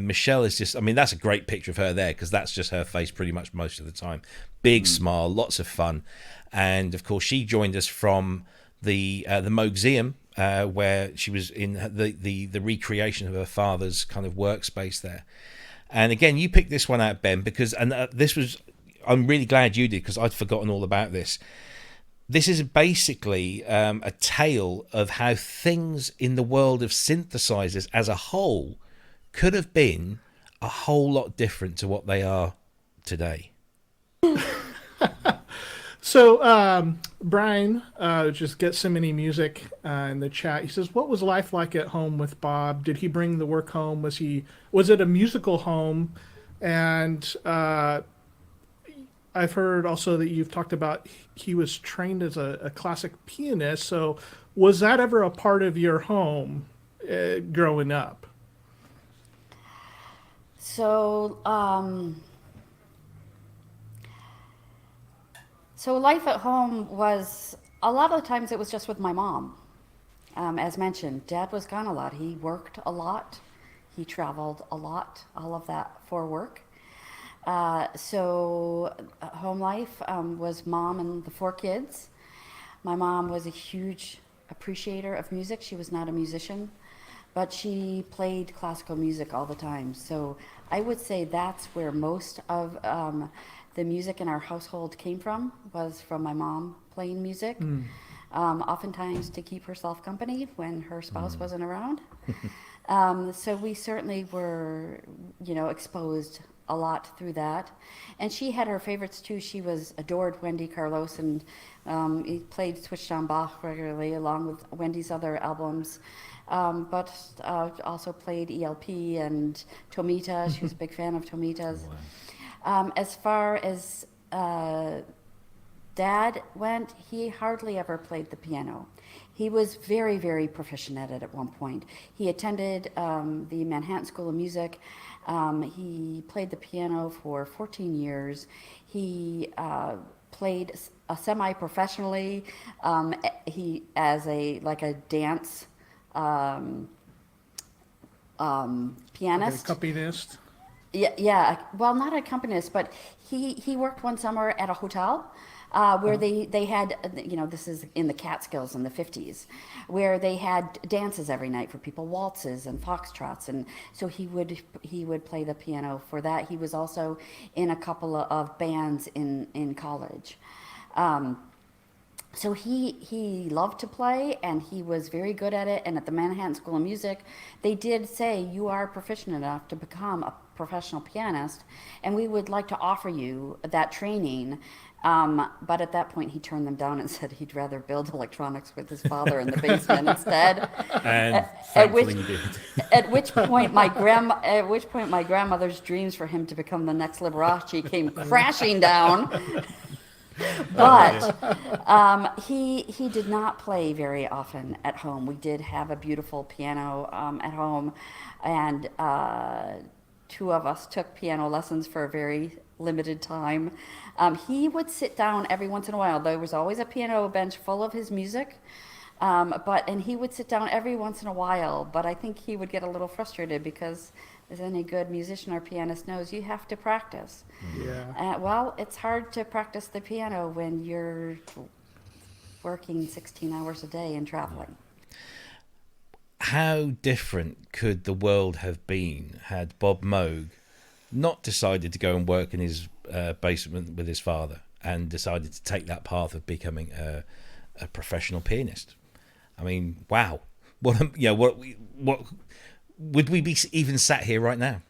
Michelle is just, that's a great picture of her there, because that's just her face pretty much most of the time. Big smile, lots of fun. And of course, she joined us from the Moog-Museum, where she was in the recreation of her father's kind of workspace there. And again, you picked this one out, Ben, because I'm really glad you did, because I'd forgotten all about this. This is basically a tale of how things in the world of synthesizers as a whole could have been a whole lot different to what they are today. So Brian just Gethsemane Music in the chat. He says, "What was life like at home with Bob? Did he bring the work home? Was it a musical home?" And I've heard also that you've talked about he was trained as a classic pianist. So was that ever a part of your home growing up? So life at home was, a lot of the times it was just with my mom. As mentioned, Dad was gone a lot. He worked a lot. He traveled a lot, all of that for work. So home life was mom and the 4 kids. My mom was a huge appreciator of music. She was not a musician, but she played classical music all the time. So I would say that's where most of the music in our household came from, was from my mom playing music, oftentimes to keep herself company when her spouse wasn't around. So we certainly were, exposed a lot through that. And she had her favorites too. She adored Wendy Carlos, and he played Switched on Bach regularly along with Wendy's other albums. But also played ELP and Tomita. She was a big fan of Tomitas. As far as Dad went, he hardly ever played the piano. He was very, very proficient at it at one point. He attended the Manhattan School of Music. He played the piano for 14 years. He played semi-professionally. He as a dance pianist. Like an accompanist. Yeah. Well, not an accompanist, but he worked one summer at a hotel where they had, this is in the Catskills in the 50s, where they had dances every night for people, waltzes and foxtrots, and so he would play the piano for that. He was also in a couple of bands in college. So he loved to play, and he was very good at it. And at the Manhattan School of Music, they did say, you are proficient enough to become a professional pianist, and we would like to offer you that training. But at that point, he turned them down and said he'd rather build electronics with his father in the basement instead. And thankfully he did. At which point, my grandmother's dreams for him to become the next Liberace came crashing down. But he did not play very often at home. We did have a beautiful piano at home, and two of us took piano lessons for a very limited time. He would sit down every once in a while. There was always a piano bench full of his music, and he would sit down every once in a while. But I think he would get a little frustrated because, as any good musician or pianist knows, you have to practice. Yeah. Well, it's hard to practice the piano when you're working 16 hours a day and traveling. How different could the world have been had Bob Moog not decided to go and work in his basement with his father and decided to take that path of becoming a professional pianist? I mean, wow! What would we be even sat here right now?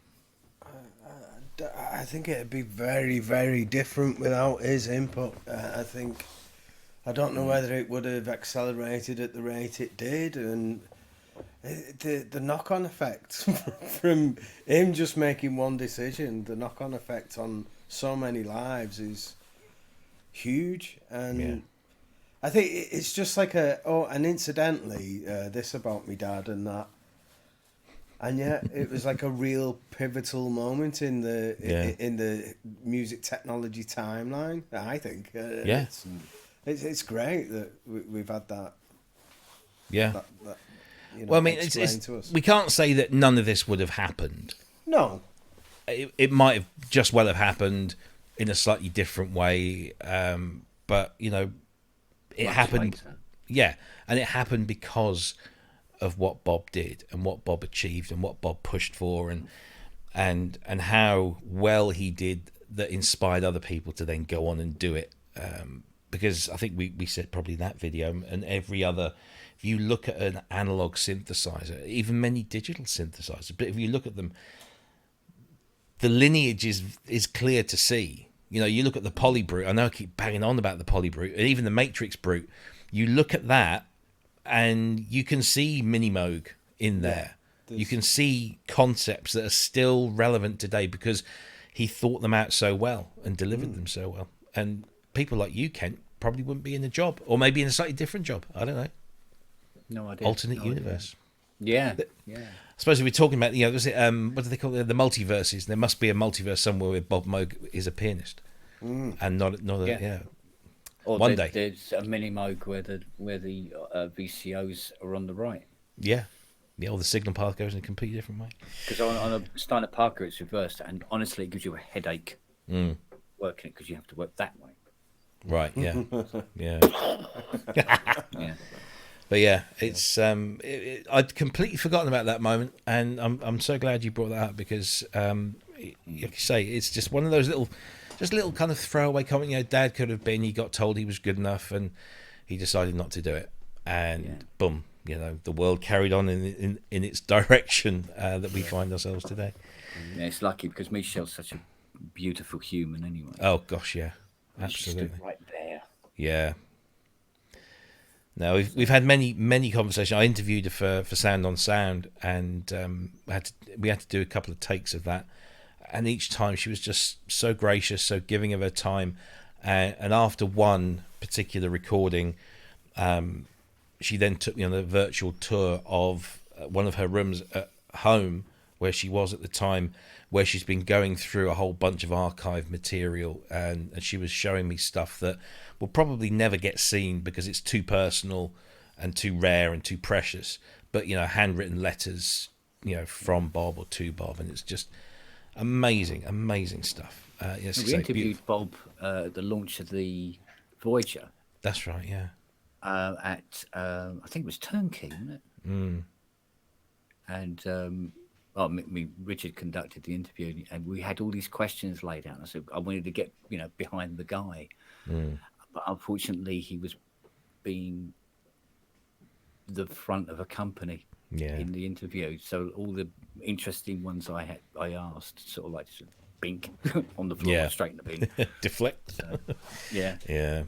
I think it'd be very, very different without his input. I don't know whether it would have accelerated at the rate it did, and the knock-on effect from him just making one decision, the knock-on effect on so many lives is huge. And I think it's just like and incidentally, this about me dad and that. And yet, it was like a real pivotal moment in the music technology timeline. I think. It's great that we've had that. Yeah. That, well, I mean, we can't say that none of this would have happened. No. It might have just well have happened in a slightly different way, but it happened. Later. Yeah, and it happened because of what Bob did and what Bob achieved and what Bob pushed for, and how well he did that inspired other people to then go on and do it. Because I think we said probably that video and every other. If you look at an analog synthesizer, even many digital synthesizers, but if you look at them, the lineage is clear to see. You look at the Polybrute. I know I keep banging on about the Polybrute, and even the Matrix Brute. You look at that, and you can see Mini Moog in there. You can see concepts that are still relevant today because he thought them out so well and delivered them so well. And people like you, Kent, probably wouldn't be in a job, or maybe in a slightly different job. I don't know. No idea. Alternate universe. Yeah. I suppose if we're talking about, was it what do they call it? The multiverses. There must be a multiverse somewhere where Bob Moog is a pianist, and not Or one day there's a Mini Moog where the VCOs are on the right. Yeah, or the signal path goes in a completely different way. Because on a Steiner Parker it's reversed, and honestly it gives you a headache working it because you have to work that way. Right. Yeah. Yeah. Yeah. But yeah, it's I'd completely forgotten about that moment, and I'm so glad you brought that up because, like you say, it's just one of those little kind of throwaway comment. Dad could have been. He got told he was good enough, and he decided not to do it, and boom, the world carried on in its direction that we find ourselves today. Yeah, it's lucky because Michel's such a beautiful human, anyway. Oh gosh, yeah, absolutely, stood right there. Yeah. Now we've had many conversations. I interviewed her for Sound on Sound, and we had to do a couple of takes of that. And each time she was just so gracious, so giving of her time. And after one particular recording, she then took me on a virtual tour of one of her rooms at home where she was at the time, where she's been going through a whole bunch of archive material, and she was showing me stuff that will probably never get seen because it's too personal and too rare and too precious. But handwritten letters, from Bob or to Bob, and it's just amazing stuff. We interviewed Bob at the launch of the Voyager. That's right, yeah. At I think it was Turnkey, wasn't it? And Richard conducted the interview, and we had all these questions laid out. I said I wanted to get behind the guy, but unfortunately he was being the front of a company in the interview. So all the interesting ones I asked sort of like just bink on the floor, straight in the bin, deflect. So, yeah.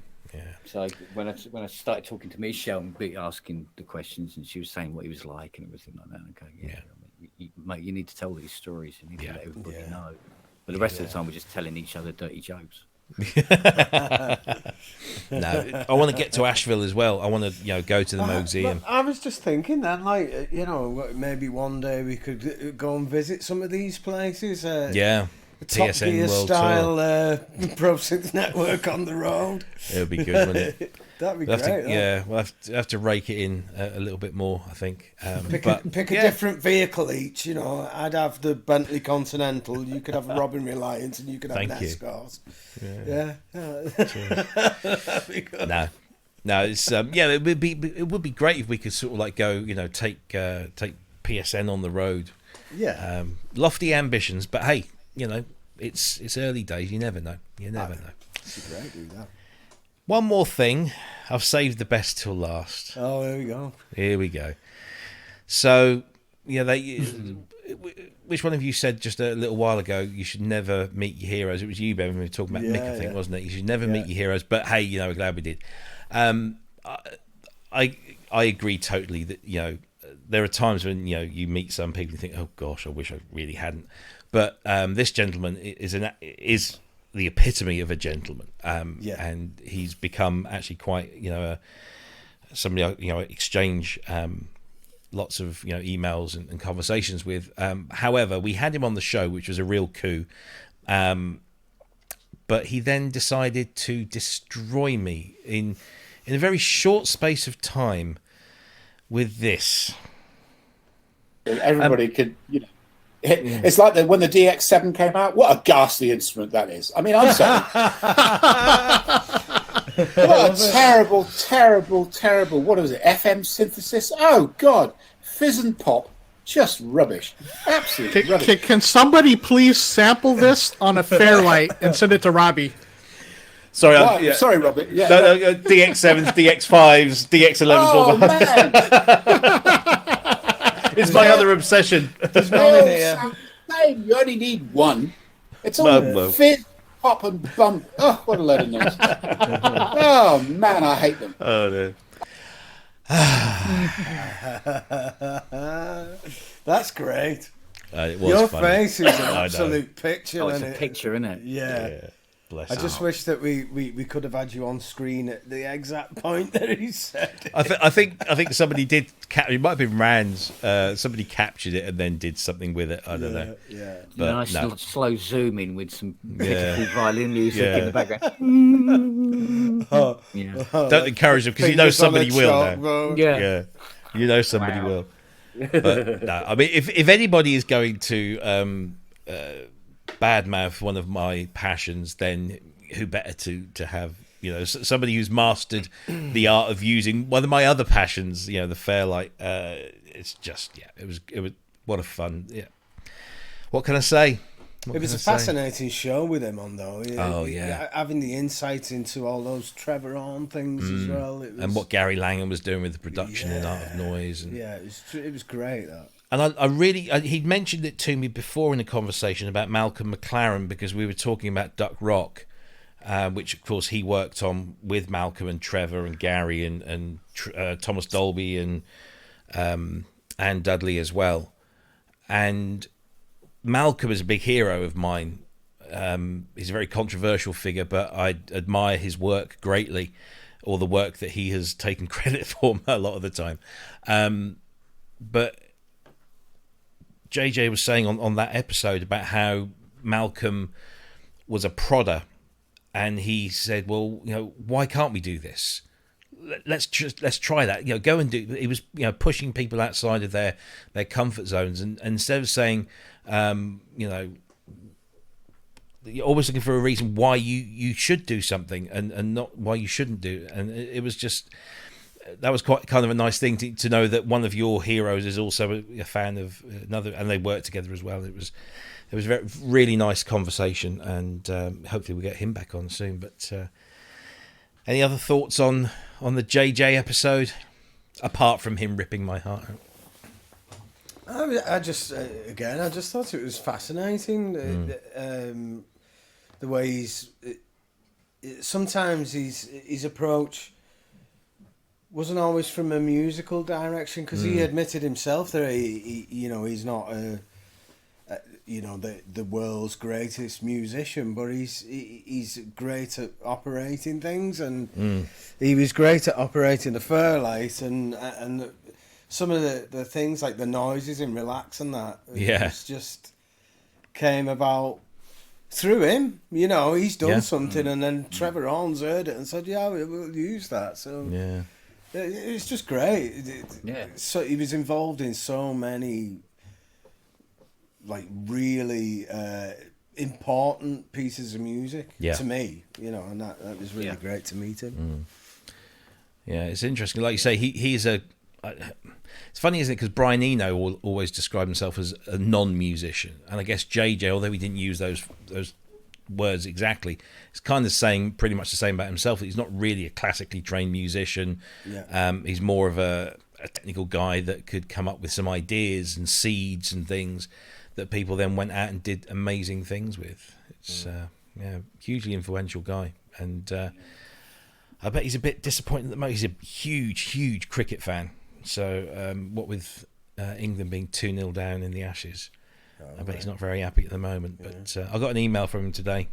So when I started talking to Michelle and asking the questions, and she was saying what he was like and everything like that, okay, mate, you need to tell these stories. You need to let everybody know. But the rest of the time, we're just telling each other dirty jokes. No, I want to get to Asheville as well. I want to, go to the Museum. I was just thinking then, like, maybe one day we could go and visit some of these places. Yeah. Top PSN Gear World style Pro Synth Network on the road. It would be good, wouldn't it? That'd be We'll great. yeah, we'll have to rake it in a little bit more, I think. Pick a different vehicle each. I'd have the Bentley Continental. You could have a Robin Reliance, and you could have an Escort. Yeah. That'd be good. No, it's it would be great if we could sort of like go, take PSN on the road. Yeah. Lofty ambitions, but hey, it's early days. You never know. Know. It's great, do that. One more thing. I've saved the best till last. Oh, there we go. Here we go. So, which one of you said just a little while ago you should never meet your heroes? It was you, Ben, when we were talking about Mick, I think, wasn't it? You should never meet your heroes. But hey, we're glad we did. I agree totally that there are times when you meet some people and think, oh gosh, I wish I really hadn't. But this gentleman is the epitome of a gentleman, and he's become actually quite somebody exchange lots of emails and conversations with. However, we had him on the show, which was a real coup, but he then decided to destroy me in a very short space of time with this. Everybody could, It's like when the DX7 came out. What a ghastly instrument that is. I mean, I'm sorry. What a terrible, terrible, terrible. What was it? FM synthesis? Oh, God. Fizz and pop. Just rubbish. Absolutely rubbish. Can somebody please sample this on a Fairlight and send it to Robbie? Sorry, sorry, Robert. Yeah, DX7s, DX5s, DX11s. Oh, man. It's my other obsession. You only need one. It's all fizz, pop, and bump. Oh, what a load of noise. Oh, man, I hate them. Oh, no. That's great. It was Your funny. face is an absolute picture. It's a picture, isn't it? Yeah. Bless I just wish that we could have had you on screen at the exact point that he said. I think somebody did. It might have been Rand's. Somebody captured it and then did something with it. I don't know. Yeah. But nice little slow zoom in with some Yeah. beautiful violin music in the background. Don't encourage them because somebody will now. Yeah. Somebody will. But no, I mean, if anybody is going to badmouth one of my passions, then who better to have somebody who's mastered the art of using one of my other passions, the Fairlight. It's just it was what a fun. What can I say? It was a fascinating show with him on, though. Oh, yeah. Having the insight into all those Trevor Horn things as well. And what Gary Langham was doing with the production in Art of Noise. And, it was great, that. And I really, he'd mentioned it to me before in a conversation about Malcolm McLaren, because we were talking about Duck Rock, which, of course, he worked on with Malcolm and Trevor and Gary and Thomas Dolby and Anne Dudley as well. And Malcolm is a big hero of mine. He's a very controversial figure, but I admire his work greatly, or the work that he has taken credit for a lot of the time. But JJ was saying on that episode about how Malcolm was a prodder, and he said, well, why can't we do this? Let's try that. Go and do. He was pushing people outside of their comfort zones, and instead of saying you're always looking for a reason why you should do something and not why you shouldn't do. And it was just, that was quite kind of a nice thing to know that one of your heroes is also a fan of another, and they work together as well. It was a very, really nice conversation, and hopefully we'll get him back on soon. But any other thoughts on the JJ episode, apart from him ripping my heart out? I just thought it was fascinating. The way sometimes his approach wasn't always from a musical direction, because he admitted himself that he's not the world's greatest musician, but he's great at operating things, and he was great at operating the Fairlight and some of the things like the noises in Relax and that. It's just came about through him. He's done something, and then Trevor Horns heard it and said, "Yeah, we'll use that." So it's just great. So he was involved in so many like really important pieces of music to me, and that was really great to meet him. Yeah, it's interesting. Like you say, he's a. It's funny, isn't it? Because Brian Eno always described himself as a non-musician, and I guess JJ, although he didn't use those words exactly, is kind of saying pretty much the same about himself. That he's not really a classically trained musician. He's more of a technical guy that could come up with some ideas and seeds and things that people then went out and did amazing things with. It's hugely influential guy, and I bet he's a bit disappointed at the moment. He's a huge cricket fan. So what with England being 2-0 down in the Ashes, I bet he's not very happy at the moment. But I got an email from him today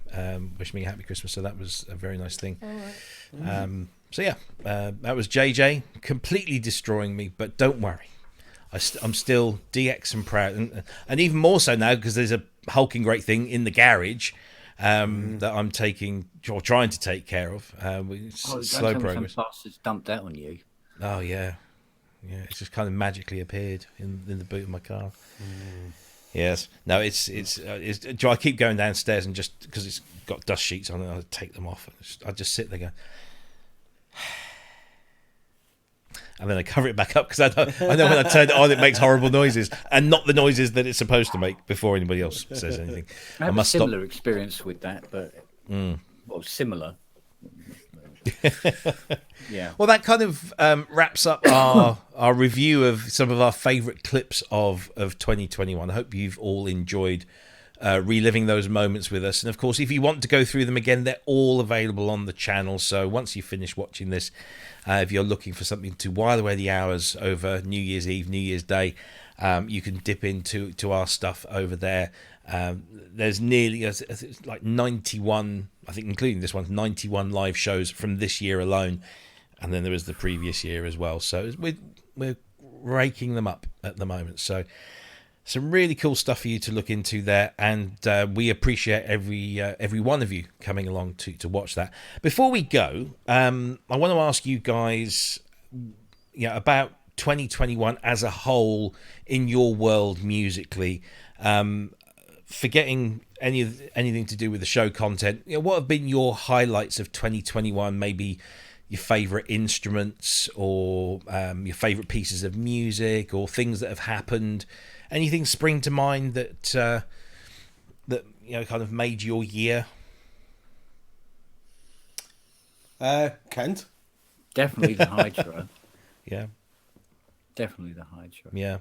wishing me a happy Christmas, so that was a very nice thing. That was JJ completely destroying me, but don't worry, I'm still DX and proud, and even more so now because there's a hulking great thing in the garage that I'm taking or trying to take care of. Slow progress. Bastards dumped that on you. Oh yeah, it's just kind of magically appeared in the boot of my car. Yes, no, it's I keep going downstairs and just because it's got dust sheets on it, I take them off. I just sit there going. And then I cover it back up because I know when I turn it on, it makes horrible noises, and not the noises that it's supposed to make before anybody else says anything. I have a similar experience with that, but similar. Yeah. Well, that kind of wraps up our review of some of our favourite clips of 2021. I hope you've all enjoyed reliving those moments with us. And of course, if you want to go through them again, they're all available on the channel. So once you finish watching this, if you're looking for something to while away the hours over New Year's Eve, New Year's Day, you can dip into our stuff over there. There's nearly like 91, I think, including this one, 91 live shows from this year alone, and then there was the previous year as well. So we're raking them up at the moment. So some really cool stuff for you to look into there, and we appreciate every one of you coming along to watch that. Before we go, I want to ask you guys, about 2021 as a whole in your world musically. Forgetting anything to do with the show content, what have been your highlights of 2021? Maybe your favourite instruments, or your favourite pieces of music, or things that have happened. Anything spring to mind that kind of made your year? Kent, definitely the Hydra. Yeah, definitely the Hydra. Yeah.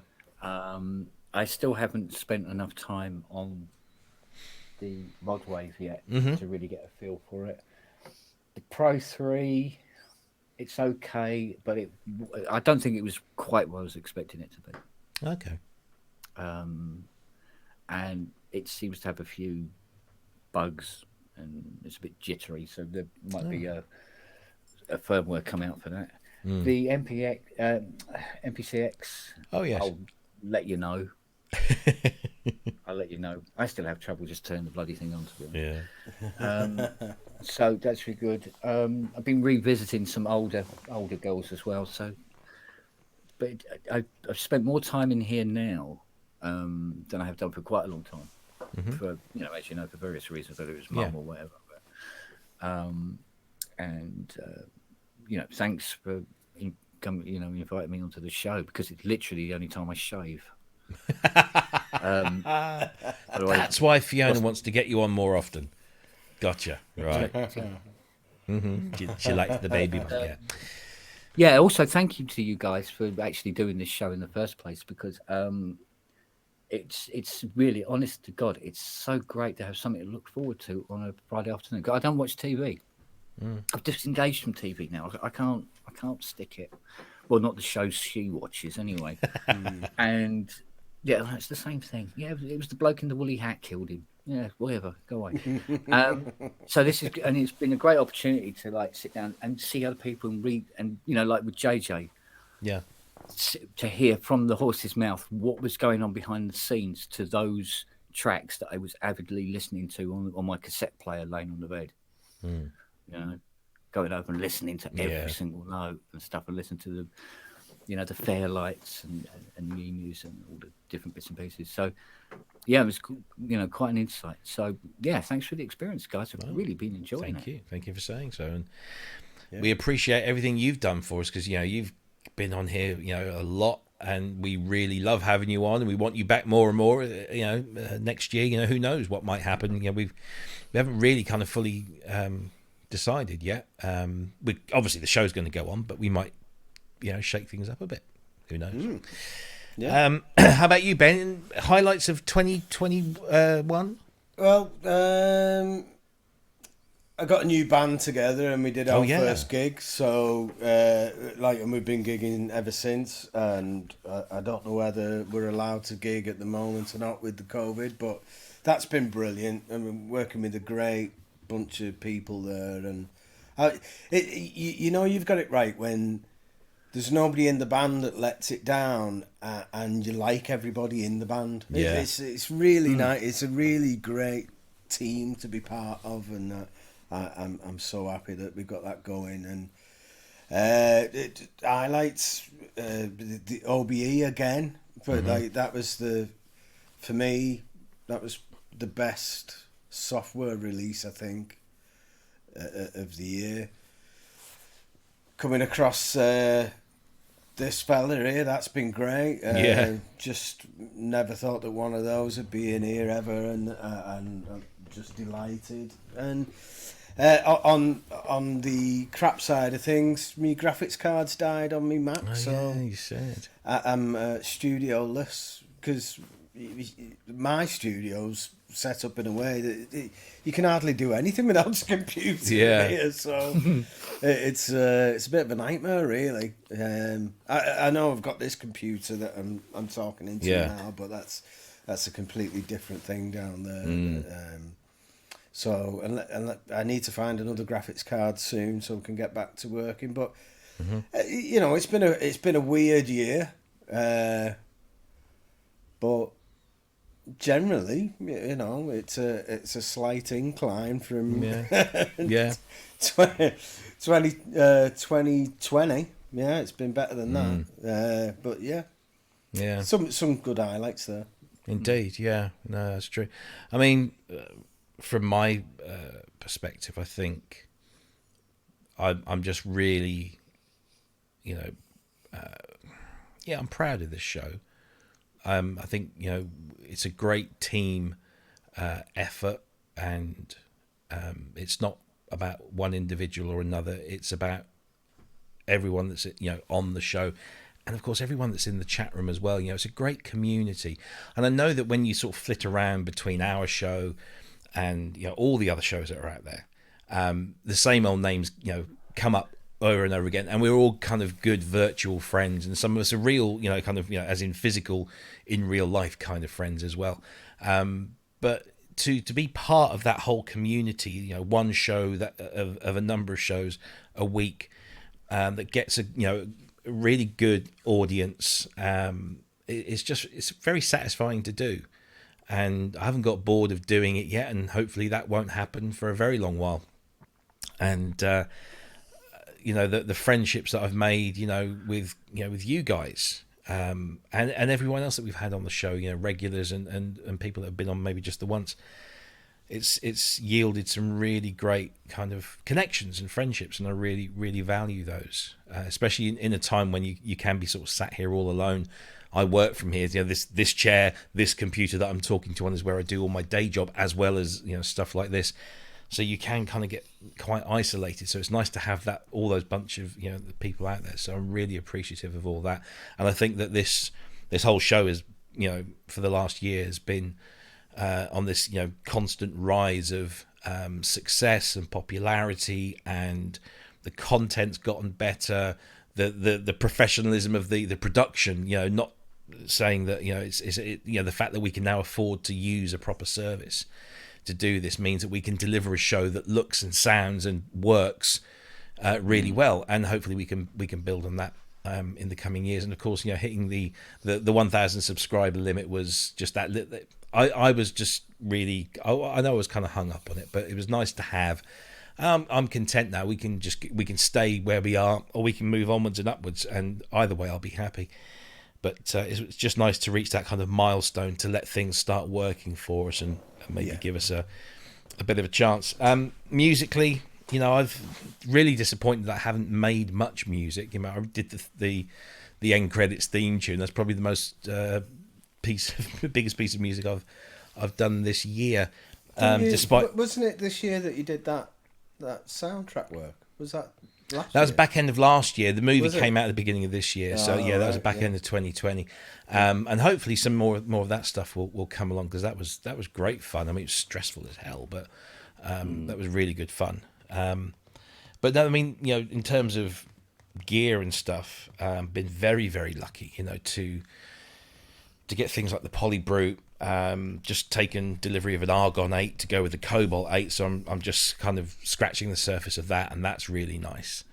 I still haven't spent enough time on the Rod Wave yet to really get a feel for it. The Pro 3, it's okay, but I don't think it was quite what I was expecting it to be. Okay. And it seems to have a few bugs, and it's a bit jittery, so there might be a firmware come out for that. The MPCX. Oh yes. I'll let you know. I'll let you know. I still have trouble just turning the bloody thing on, to be honest. Yeah. So that's really good. I've been revisiting some older girls as well. So, but I've spent more time in here now than I have done for quite a long time. For as you know, for various reasons, whether it was mum or whatever. But, thanks for inviting me onto the show, because it's literally the only time I shave. That's why Fiona wants to get you on more often. Gotcha. Right. She likes the baby. Yeah. Also, thank you to you guys for actually doing this show in the first place, because it's really, honest to God, it's so great to have something to look forward to on a Friday afternoon. I don't watch TV. I've disengaged from TV now. I can't stick it. Well, not the shows she watches anyway. And Yeah, it's the same thing. Yeah, it was the bloke in the woolly hat killed him. Yeah, whatever. Go away. So this is, and it's been a great opportunity to like sit down and see other people and read, and like with JJ, yeah, to hear from the horse's mouth what was going on behind the scenes to those tracks that I was avidly listening to on my cassette player laying on the bed. Going over and listening to every single note and stuff, and listen to the the Fairlights and the emus and all the different bits and pieces. So yeah, it was quite an insight. So yeah, thanks for the experience, guys. I've really been enjoying it. Thank you for saying so, and we appreciate everything you've done for us, because you've been on here a lot, and we really love having you on, and we want you back more and more. Next year, who knows what might happen. We haven't really kind of fully decided yet. Obviously the show's going to go on, but we might shake things up a bit. Who knows? How about you, Ben? Highlights of 2021? Well, I got a new band together and we did our first gig. So, and we've been gigging ever since. And I don't know whether we're allowed to gig at the moment or not with the COVID, but that's been brilliant. I mean, working with a great bunch of people there, and you've got it right when there's nobody in the band that lets it down, and you like everybody in the band. It's really nice. It's a really great team to be part of, and I'm so happy that we got that going. And highlights the OBE again, but that was for me that was the best software release, I think, of the year. Coming across this fella here, that's been great. Just never thought that one of those would be in here ever, and I'm just delighted. And on the crap side of things, my graphics cards died on me Mac, so you said I'm studioless, because my studio's set up in a way that you can hardly do anything without a computer here, so it's a bit of a nightmare, really. I know I've got this computer that I'm talking into now, but that's a completely different thing down there. So and I need to find another graphics card soon so we can get back to working. But it's been a weird year, but generally, it's a slight incline from 2020. Yeah, it's been better than that. But some good highlights there. Indeed, no, that's true. I mean, from my perspective, I think I'm just really, I'm proud of this show. I think it's a great team effort, and it's not about one individual or another. It's about everyone that's on the show, and of course everyone that's in the chat room as well. It's a great community, and I know that when you sort of flit around between our show and all the other shows that are out there, the same old names come up over and over again, and we're all kind of good virtual friends, and some of us are real, as in physical, in real life kind of friends as well. But to be part of that whole community, one show that of a number of shows a week, that gets a really good audience, it's very satisfying to do, and I haven't got bored of doing it yet, and hopefully that won't happen for a very long while. And the friendships that I've made, with you guys, and everyone else that we've had on the show, regulars and people that have been on maybe just the once, it's yielded some really great kind of connections and friendships, and I really, really value those, especially in a time when you can be sort of sat here all alone. I work from here, this chair, this computer that I'm talking to on is where I do all my day job, as well as stuff like this. So you can kind of get quite isolated. So it's nice to have all those bunch of the people out there. So I'm really appreciative of all that. And I think that this whole show is for the last year has been on this constant rise of success and popularity, and the content's gotten better. The professionalism of the production, not saying that the fact that we can now afford to use a proper service to do this means that we can deliver a show that looks and sounds and works really well, and hopefully we can build on that in the coming years. And of course, hitting the 1,000 subscriber limit was just that. I was just really, I know I was kind of hung up on it, but it was nice to have. I'm content now. We can stay where we are, or we can move onwards and upwards, and either way I'll be happy. But it's just nice to reach that kind of milestone to let things start working for us and maybe give us a bit of a chance. Musically, I've really disappointed that I haven't made much music. I did the end credits theme tune. That's probably the most biggest piece of music I've done this year. Despite, wasn't it this year that you did that soundtrack work? Was that last that was year? back end of last year. The movie came out at the beginning of this year, so that was the back end of 2020. And hopefully some more of that stuff will come along, because that was great fun. I mean, it was stressful as hell, but that was really good fun. But no, I mean, in terms of gear and stuff, been very, very lucky, to get things like the Poly Brute. Just taken delivery of an Argon 8 to go with the Cobalt 8, so I'm just kind of scratching the surface of that, and that's really nice.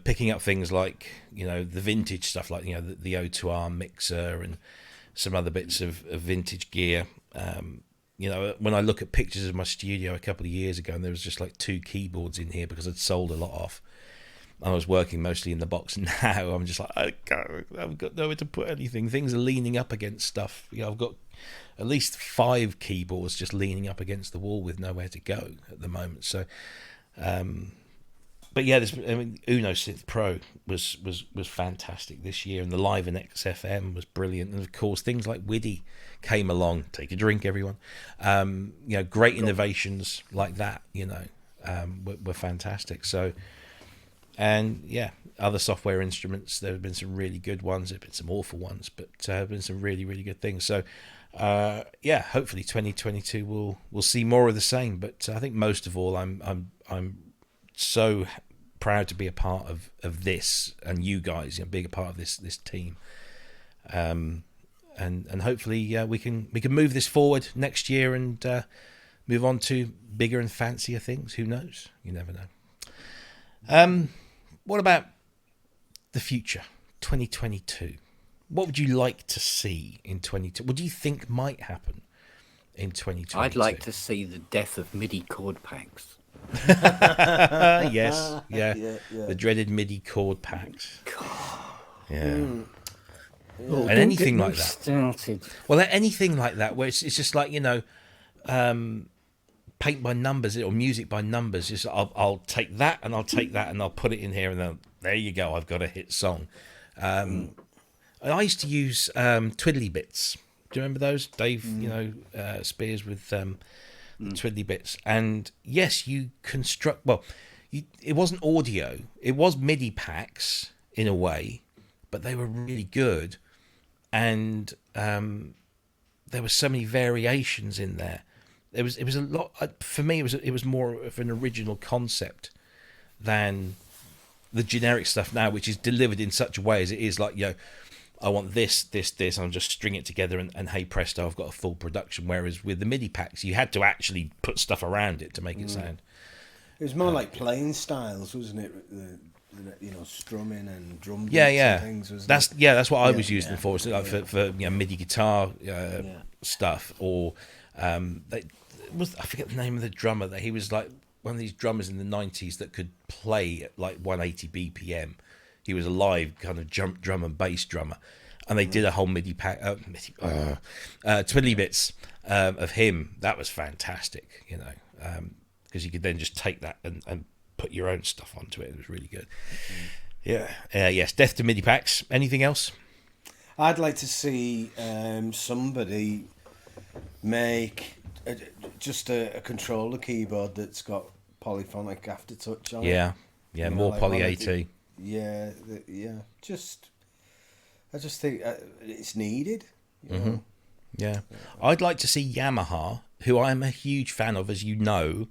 Picking up things like the vintage stuff, like the O2R mixer and some other bits of vintage gear. When I look at pictures of my studio a couple of years ago, and there was just like 2 keyboards in here because I'd sold a lot off. I was working mostly in the box. Now I'm just like, I've got nowhere to put anything. Things are leaning up against stuff. I've got at least 5 keyboards just leaning up against the wall with nowhere to go at the moment. So, but yeah, Uno Synth Pro was fantastic this year, and the Live and XFM was brilliant. And of course, things like WIDI came along. Take a drink, everyone. Great innovations like that. Were fantastic. So. And yeah, other software instruments, there have been some really good ones, there have been some awful ones, but there have been some really, really good things. So hopefully 2022 we'll see more of the same. But I think most of all, I'm so proud to be a part of this, and you guys, being a part of this team. And hopefully we can move this forward next year and move on to bigger and fancier things. Who knows? You never know. What about the future, 2022? What would you like to see in 2022? What do you think might happen in 2022? I'd like to see the death of MIDI chord packs. Yes, yeah. The dreaded MIDI chord packs. Yeah. And anything like that. Started. Well, anything like that, where it's just like, paint by numbers or music by numbers. Just I'll take that and I'll take that and I'll put it in here, and then there you go, I've got a hit song. And I used to use twiddly bits. Do you remember those, Dave? Spears with twiddly bits. And yes, you construct. Well, it wasn't audio. It was MIDI packs in a way, but they were really good, and there were so many variations in there. It was a lot for me. It was more of an original concept than the generic stuff now, which is delivered in such a way as it is like, I want this, I'll just string it together and hey presto, I've got a full production. Whereas with the MIDI packs, you had to actually put stuff around it to make it sound. It was more like playing styles, wasn't it? Strumming and drum beats and things. Wasn't that's what I was using them for. So like for MIDI guitar stuff, or I forget the name of the drummer. That he was like one of these drummers in the 90s that could play at like 180 BPM. He was a live kind of drum and bass drummer, and they did a whole MIDI pack, twiddly bits of him. That was fantastic, because you could then just take that and put your own stuff onto it. It was really good. Yes, death to MIDI packs. Anything else? I'd like to see somebody make just a controller keyboard that's got polyphonic aftertouch on it. Yeah, more like poly AT. I just think it's needed. Yeah, I'd like to see Yamaha, who I am a huge fan of, as you know,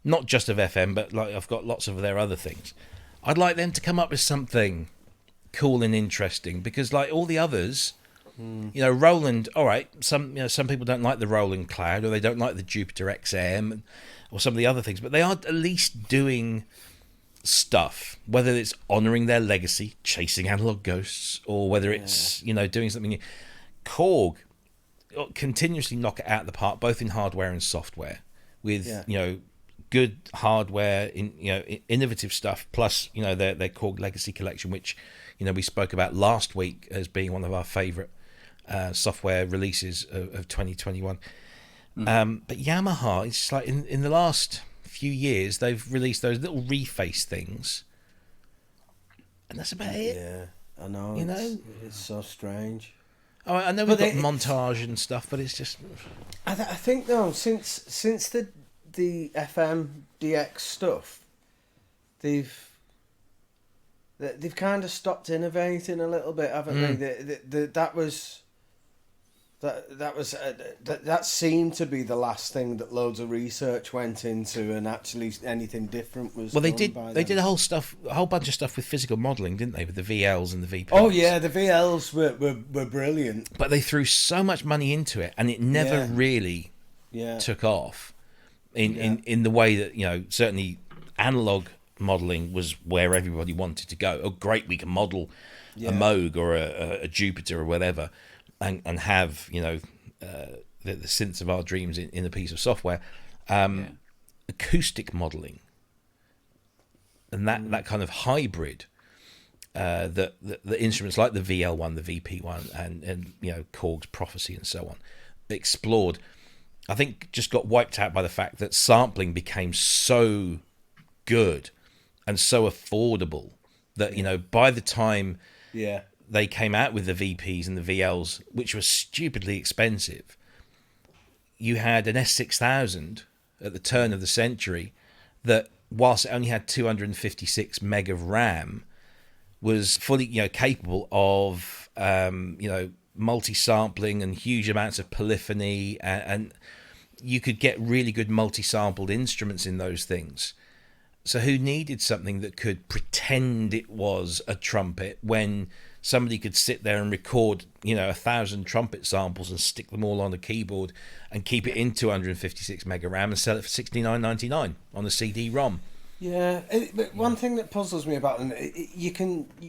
not just of FM, but like I've got lots of their other things. I'd like them to come up with something cool and interesting, because like all the others, you know, Roland, all right, some people don't like the Roland Cloud, or they don't like the Jupiter XM, or some of the other things, but they are at least doing stuff, whether it's honoring their legacy, chasing analog ghosts, or whether it's you know, doing something new. Korg continuously knock it out of the park, both in hardware and software, with you know, good hardware, in you know, innovative stuff, plus you know, their Korg Legacy collection, which you know, we spoke about last week as being one of our favorite software releases of 2021. But Yamaha, it's just like in the last few years they've released those little reface things, and that's about it. I know, you know, it's so strange. Oh, I know we've got montage and stuff, but it's just I think though, since the FM DX stuff, they've kind of stopped innovating a little bit, haven't they? That seemed to be the last thing that loads of research went into, and actually anything different was. Well, they did a whole bunch of stuff with physical modelling, didn't they? With the VLs and the VPs. Oh yeah, the VLs were brilliant. But they threw so much money into it, and it never really took off. In the way that, you know, certainly analog modelling was where everybody wanted to go. Oh, great, we can model a Moog or a Jupiter or whatever. And have, you know, the synths of our dreams in a piece of software, acoustic modelling, and that kind of hybrid, that the instruments like the VL1, the VP1, and you know, Korg's Prophecy and so on, explored, I think just got wiped out by the fact that sampling became so good and so affordable that, you know, by the time they came out with the VPs and the VLs, which were stupidly expensive, you had an S6000 at the turn of the century that, whilst it only had 256 meg of RAM, was fully, you know, capable of, you know, multi-sampling and huge amounts of polyphony, and you could get really good multi-sampled instruments in those things. So who needed something that could pretend it was a trumpet when somebody could sit there and record, you know, 1,000 trumpet samples and stick them all on a keyboard and keep it in 256 mega RAM and sell it for $69.99 on a CD-ROM? Yeah, but one thing that puzzles me about them,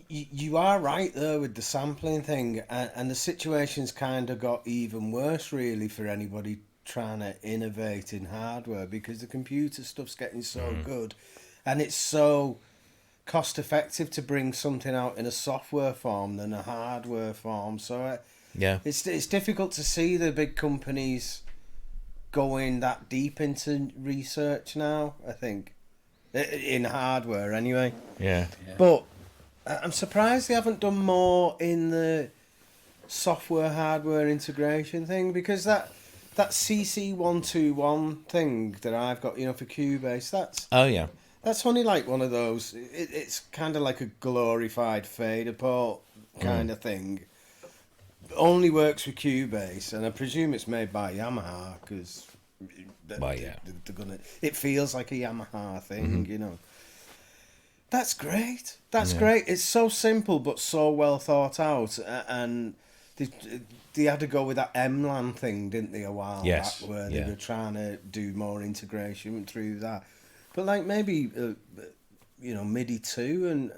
you are right there with the sampling thing, and the situation's kind of got even worse really for anybody trying to innovate in hardware, because the computer stuff's getting so good, and it's so cost effective to bring something out in a software form than a hardware form. So it's difficult to see the big companies going that deep into research now, I think, in hardware anyway. But I'm surprised they haven't done more in the software hardware integration thing, because that CC121 thing that I've got, you know, for Cubase, that's only like one of those. It's kind of like a glorified fader port kind of thing. Only works with Cubase, and I presume it's made by Yamaha, because they're gonna. It feels like a Yamaha thing, you know. That's great. That's great. It's so simple but so well thought out, and they had to go with that MLAN thing, didn't they, a while back, where they were trying to do more integration through that. But like maybe, you know, MIDI too, and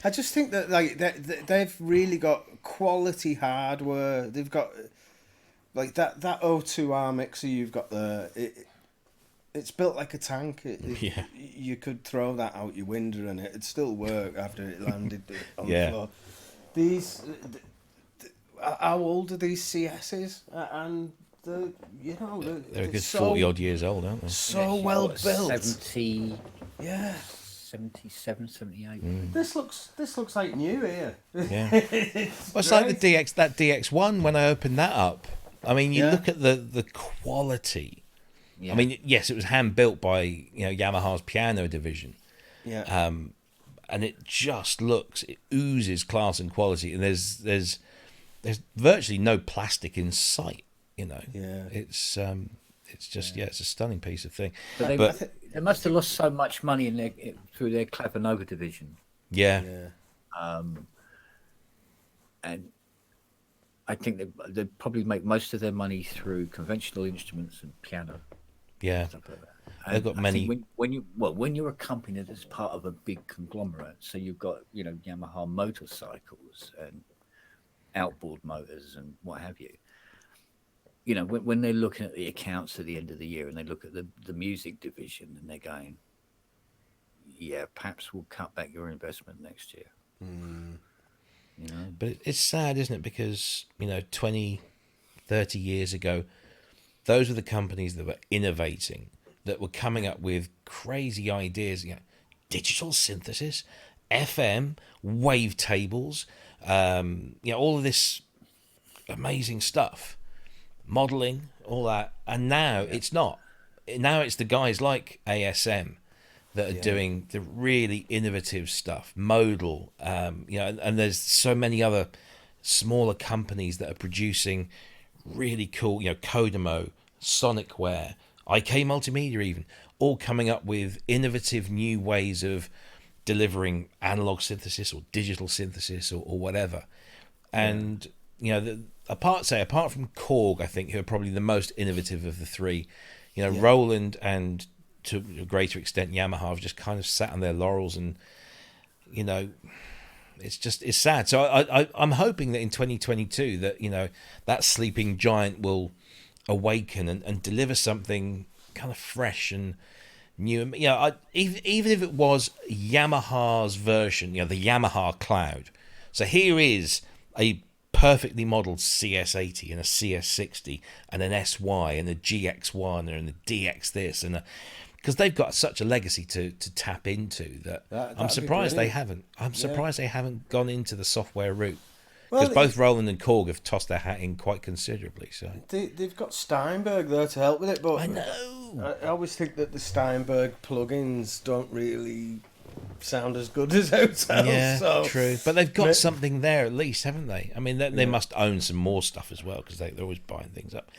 I just think that like they've really got quality hardware. They've got like that O2R mixer you've got there. It's built like a tank. You could throw that out your window and it'd still work after it landed on the floor. These, how old are these CSs? And they're a good 40 odd years old, aren't they? So well built. 70. Yeah. 77, 78. This looks like new here. Yeah. It's like the DX1 when I opened that up. I mean, you look at the quality. I mean, yes, it was hand built by, you know, Yamaha's piano division. Yeah. And it just looks, it oozes class and quality, and there's virtually no plastic in sight. You know, it's just it's a stunning piece of thing. But they must have lost so much money through their Clever Nova division. and I think they probably make most of their money through conventional instruments and piano. Yeah, stuff like that. they've got many. When you're a company that's part of a big conglomerate, so you've got Yamaha motorcycles and outboard motors and what have you. When they're looking at the accounts at the end of the year and they look at the music division and they're going, yeah, perhaps we'll cut back your investment next year. But it's sad, isn't it? Because 20, 30 years ago, those were the companies that were innovating, that were coming up with crazy ideas. Digital synthesis, FM, wavetables, all of this amazing stuff, modeling, all that. And now it's not. Now it's the guys like ASM that are doing the really innovative stuff, modal, and there's so many other smaller companies that are producing really cool, Kodamo, Sonicware, IK Multimedia even, all coming up with innovative new ways of delivering analog synthesis or digital synthesis or whatever. And, apart from Korg, I think, who are probably the most innovative of the three, Roland and to a greater extent Yamaha have just kind of sat on their laurels, and it's sad. So I'm hoping that in 2022 that that sleeping giant will awaken and deliver something kind of fresh and new. Even if it was Yamaha's version, the Yamaha Cloud. So here is a perfectly modeled CS80 and a CS60 and an SY and a GX1 and a DX this and because they've got such a legacy to tap into that I'm surprised they haven't. I'm surprised they haven't gone into the software route, because both Roland and Korg have tossed their hat in quite considerably. So they've got Steinberg there to help with it, but I know. I always think that the Steinberg plugins don't really sound as good as ourselves. Yeah, so. True. But they've got something there at least, haven't they? I mean, they must own some more stuff as well, because they're always buying things up.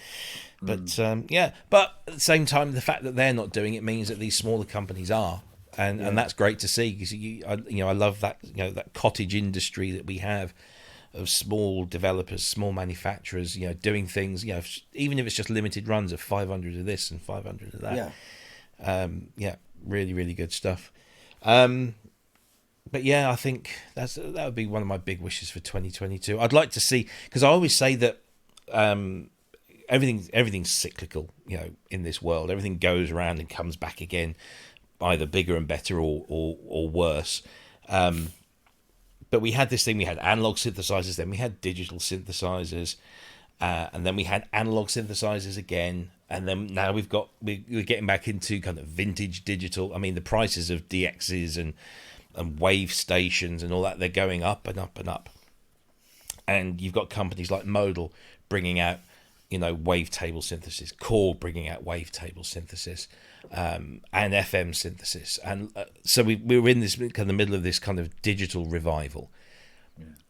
But but at the same time, the fact that they're not doing it means that these smaller companies are, and that's great to see, because I love that that cottage industry that we have of small developers, small manufacturers, doing things, even if it's just limited runs of 500 of this and 500 of that. Really, really good stuff. But I think that would be one of my big wishes for 2022. I'd like to see, because I always say that everything's cyclical, in this world. Everything goes around and comes back again, either bigger and better or worse. But we had this thing, we had analog synthesizers, then we had digital synthesizers, and then we had analog synthesizers again, and then now we're getting back into kind of vintage digital. I mean, the prices of DXs and wave stations and all that, they're going up and up and up. And you've got companies like Modal bringing out, wavetable synthesis, Korg bringing out wavetable synthesis, and FM synthesis. And so we were in this kind of the middle of this kind of digital revival.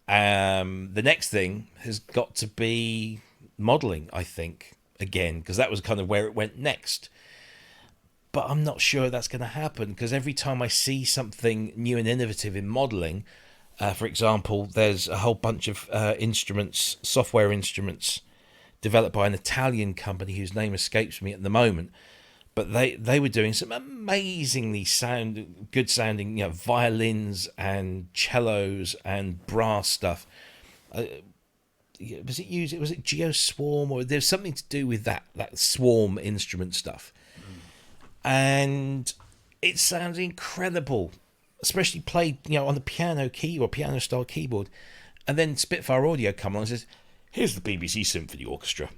The next thing has got to be modeling, I think, again, because that was kind of where it went next. But I'm not sure that's going to happen, because every time I see something new and innovative in modeling, for example, there's a whole bunch of instruments, software instruments, developed by an Italian company whose name escapes me at the moment, but they were doing some amazingly good sounding violins and cellos and brass stuff. Was it Geoswarm, or there's something to do with that swarm instrument stuff, and it sounds incredible, especially played on the piano key or piano style keyboard. And then Spitfire Audio come on and says, here's the BBC Symphony Orchestra.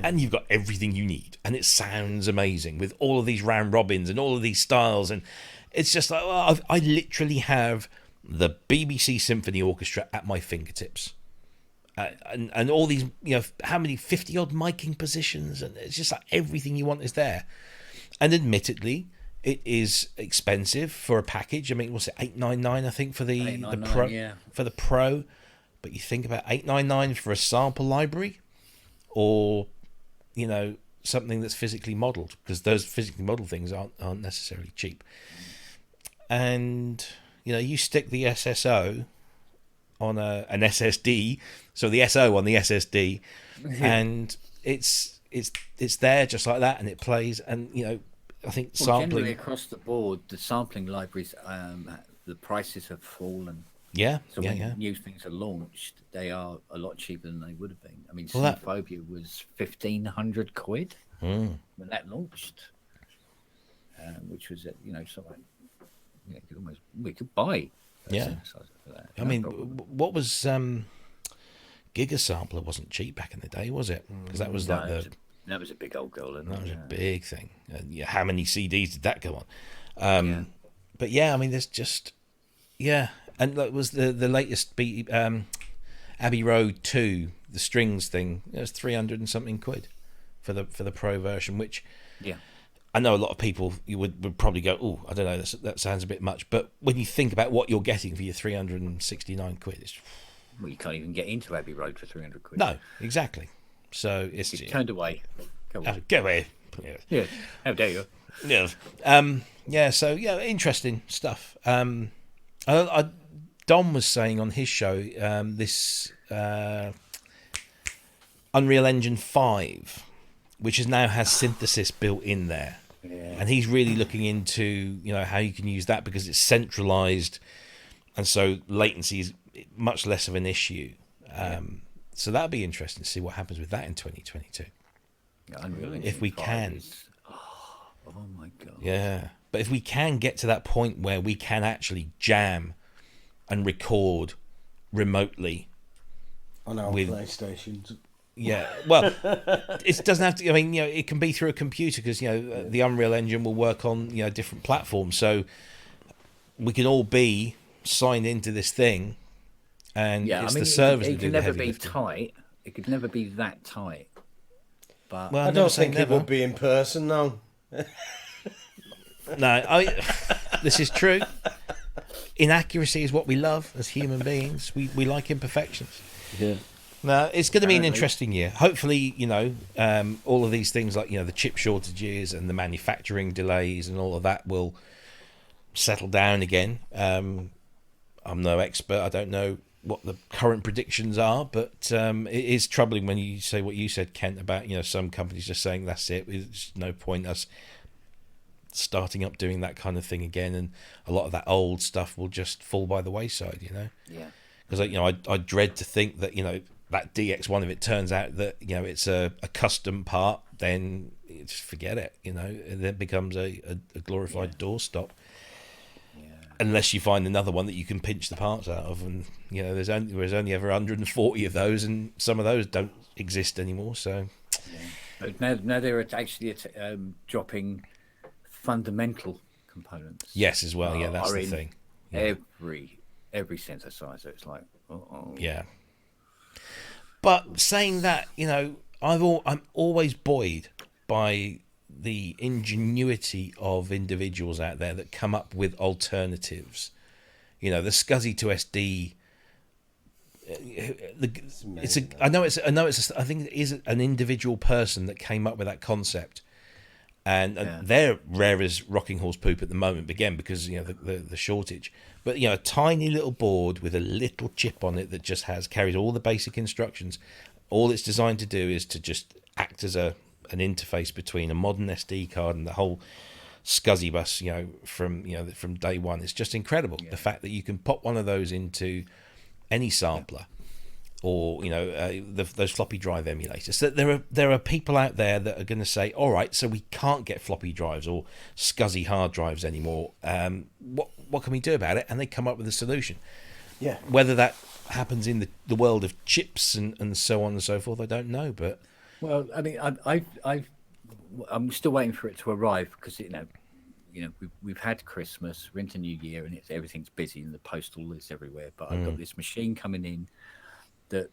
And you've got everything you need. And it sounds amazing with all of these round robins and all of these styles. And it's just like, I literally have the BBC Symphony Orchestra at my fingertips. And all these, how many 50-odd miking positions. And it's just like everything you want is there. And admittedly, it is expensive for a package. I mean, what's it, $899, I think, for the Pro? For the Pro. But you think about $899 for a sample library, or something that's physically modeled, because those physically modeled things aren't necessarily cheap. And you stick the SSO on an SSD, so the SO on the SSD, and it's there just like that, and it plays, and I think sampling generally across the board, the sampling libraries, the prices have fallen. Yeah, so when new things are launched, they are a lot cheaper than they would have been. I mean, Synthphobia was 1,500 quid when that launched, which was we could buy. For that. I mean, what was Giga Sampler wasn't cheap back in the day, was it? Because that was that was a big old goal. That was a big thing. How many CDs did that go on? But I mean, there's just and that was the latest Abbey Road 2, the strings thing. It was 300 and something quid for the pro version, which I know a lot of people would probably go, oh, I don't know, that sounds a bit much. But when you think about what you're getting for your 369 quid, it's... Well, you can't even get into Abbey Road for 300 quid. No, exactly. So it's... turned away. Get away. Yeah, how dare you? So interesting stuff. Dom was saying on his show, this Unreal Engine 5, which now has synthesis built in there. And he's really looking into how you can use that because it's centralized, and so latency is much less of an issue. So that'll be interesting to see what happens with that in 2022. If we can. Oh my god. Yeah, but if we can get to that point where we can actually jam and record remotely on our PlayStations. Yeah, well, it doesn't have to. I mean, it can be through a computer because the Unreal Engine will work on different platforms. So we can all be signed into this thing, and it's the servers. It can never be tight. It could never be that tight. But I don't think it would be in person now. No, this is true. Inaccuracy is what we love as human beings. We like imperfections. Yeah. No, it's going to be an interesting year. Hopefully, all of these things like the chip shortages and the manufacturing delays and all of that will settle down again. I'm no expert. I don't know what the current predictions are, but it is troubling when you say what you said, Kent, about some companies just saying that's it. There's no point us starting up doing that kind of thing again, and a lot of that old stuff will just fall by the wayside. Yeah. Because I dread to think that that DX1, if it turns out that it's a custom part, then just forget it. And then it becomes a glorified doorstop. Unless you find another one that you can pinch the parts out of, and there's only ever 140 of those, and some of those don't exist anymore. So but now they're actually dropping fundamental components. Yes, as well. Yeah, that's the thing. Every synthesizer, it's like, yeah. But saying that, I'm always buoyed by the ingenuity of individuals out there that come up with alternatives. The SCSI to SD. I think it is an individual person that came up with that concept, and they're rare as rocking horse poop at the moment. Again, because the shortage. But a tiny little board with a little chip on it that just carries all the basic instructions. All it's designed to do is to just act as an interface between a modern SD card and the whole SCSI bus. From day one, it's just incredible. The fact that you can pop one of those into any sampler, or those floppy drive emulators. So there are people out there that are going to say, all right, so we can't get floppy drives or SCSI hard drives anymore. What can we do about it? And they come up with a solution. Yeah. Whether that happens in the world of chips and so on and so forth, I don't know. But I mean, I'm still waiting for it to arrive because we've had Christmas, we're into New Year, and everything's busy and the postal list everywhere. But I've got this machine coming in that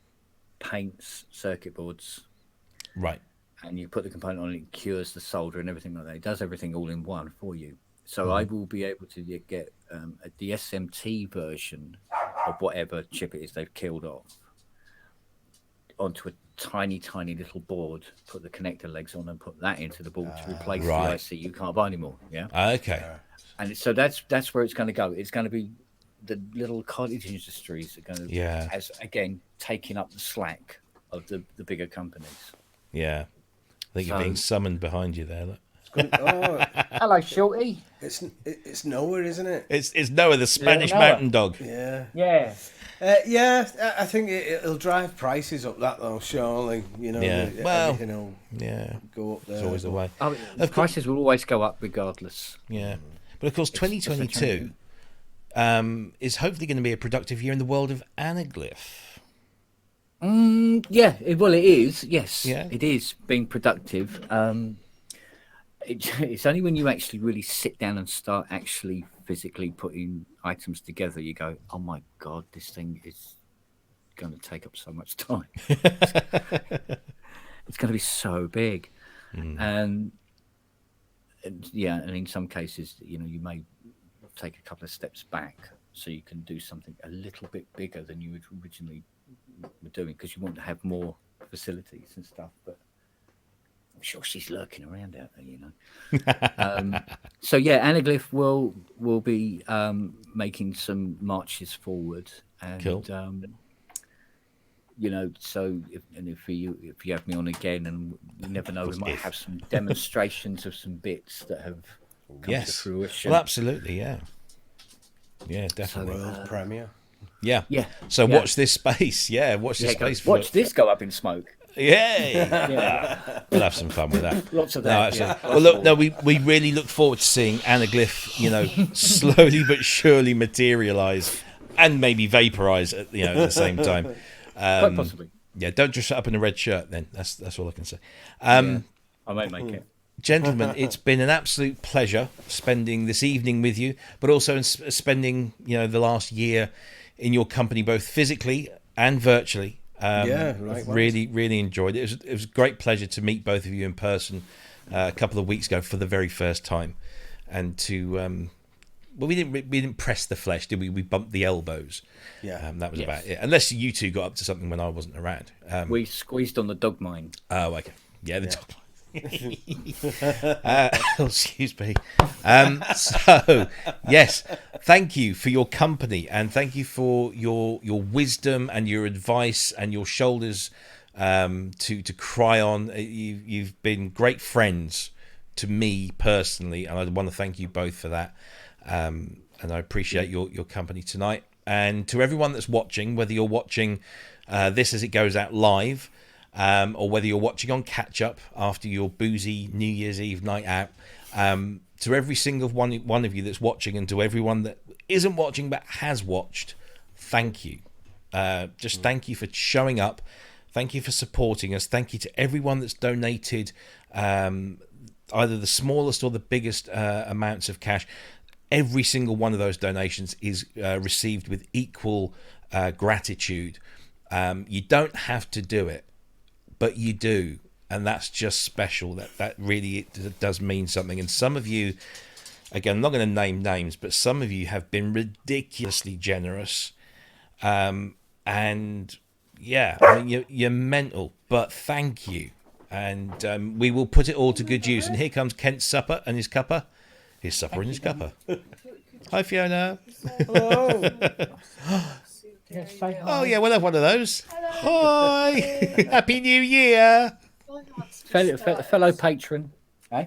paints circuit boards. Right. And you put the component on, it cures the solder and everything like that. It does everything all in one for you. So I will be able to get the SMT version of whatever chip it is they've killed off onto a tiny little board, put the connector legs on and put that into the board to replace the IC you can't buy anymore. Yeah. Okay. And so that's where it's going to go. It's going to be the little cottage industries are going to, Yeah. as again, taking up the slack of the bigger companies. Yeah. I think you're being summoned behind you there. Look. Hello, Shorty. It's Noah, isn't it? It's Noah, the Spanish Noah. mountain dog. Yeah. Yeah. I think it'll drive prices up that though, surely. You know, Yeah. Well, everything will go up there. It's always the way. The prices will always go up regardless. Yeah. But of course, 2022 is hopefully going to be a productive year in the world of anaglyph. Yeah, well, it is. Yes, Yeah. it is being productive. It's only when you actually really sit down and start actually physically putting items together, you go, "Oh my god, this thing is going to take up so much time. It's going to be so big." And yeah, and in some cases, you know, you may take a couple of steps back so you can do something a little bit bigger than you originally were doing, because you want to have more facilities and stuff. But I'm sure she's lurking around out there, you know. So yeah, anaglyph will be making some marches forward, and Cool. You know, so if you have me on again, and you never know, we might have some demonstrations of some bits that have come to fruition. Well, absolutely, yeah. Yeah, definitely. World premiere. Yeah. Yeah. So Yeah. watch this space. Yeah, watch this space. Watch this go up in smoke. Yay! Yeah. We'll have some fun with that. Lots of No, that. absolutely. Yeah. Well, look, no, we really look forward to seeing anaglyph, you know, slowly but surely materialise and maybe vaporise at the same time. Quite possibly. Yeah, don't dress up in a red shirt then. That's all I can say. I might make it. Gentlemen, it's been an absolute pleasure spending this evening with you, but also spending the last year in your company, both physically and virtually. Likewise. Really enjoyed it. It was a great pleasure to meet both of you in person a couple of weeks ago for the very first time, and to we didn't press the flesh, did we? We bumped the elbows. Yeah, that was about it. Unless you two got up to something when I wasn't around. We squeezed on the dog mine. Oh, okay. Yeah, the dog mine. Excuse me. So yes, thank you for your company, and thank you for your wisdom and your advice and your shoulders to cry on. You've been great friends to me personally, and I want to thank you both for that. And I appreciate your company tonight. And to everyone that's watching, whether you're watching this as it goes out live, or whether you're watching on catch up after your boozy New Year's Eve night out, to every single one of you that's watching, and to everyone that isn't watching but has watched, thank you. Just thank you for showing up. Thank you for supporting us. Thank you to everyone that's donated either the smallest or the biggest amounts of cash. Every single one of those donations is received with equal gratitude. You don't have to do it, but you do, and that's just special. That really does mean something. And some of you, again, I'm not going to name names, but some of you have been ridiculously generous. And yeah, I mean, you're mental, but thank you. And we will put it all to good use. And here comes Kent's supper and his cuppa. His supper and his cuppa. Hi, Fiona. Hello. Oh, yeah, we'll have one of those. Hi. Happy New Year. Fellow patron. Eh?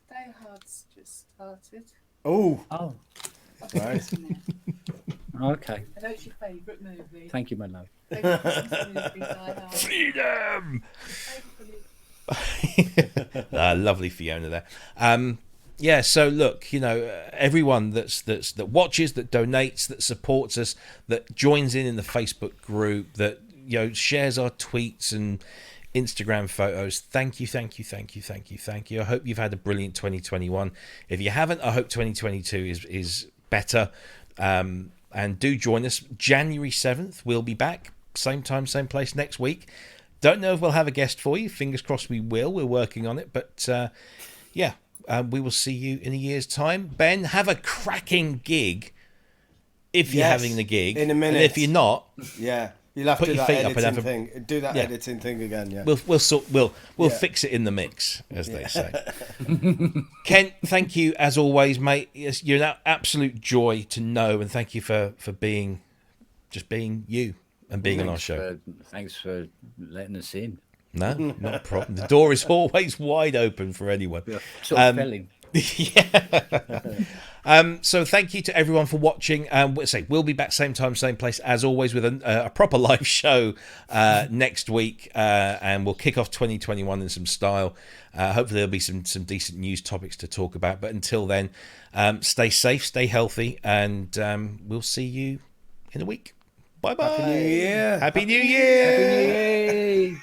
Die Hard's just started. Oh. Right. Okay. I know it's your favourite movie. Thank you, my love. Favourite Christmas movie, Die Hard. Freedom. Lovely Fiona there. Yeah, so look, everyone that watches, that donates, that supports us, that joins in the Facebook group, that shares our tweets and Instagram photos. Thank you. I hope you've had a brilliant 2021. If you haven't, I hope 2022 is better. And do join us. January 7th, we'll be back. Same time, same place next week. Don't know if we'll have a guest for you. Fingers crossed we will. We're working on it. But yeah. We will see you in a year's time. Ben, have a cracking gig if you're having the gig. In a minute. And if you're not, You'll have put to do your that feet up and editing have a, thing. Do that yeah. editing thing again. Yeah. We'll Yeah. fix it in the mix, as they say. Kent, thank you as always, mate. You're an absolute joy to know, and thank you for being you and being on our show. Thanks for letting us in. No, not a problem. The door is always wide open for anyone. Sort of spelling. So thank you to everyone for watching. We'll be back same time, same place as always with a proper live show next week, and we'll kick off 2021 in some style. Hopefully there'll be some decent news topics to talk about. But until then, stay safe, stay healthy, and we'll see you in a week. Bye bye. Happy New Year. Happy New Year. Happy New Year.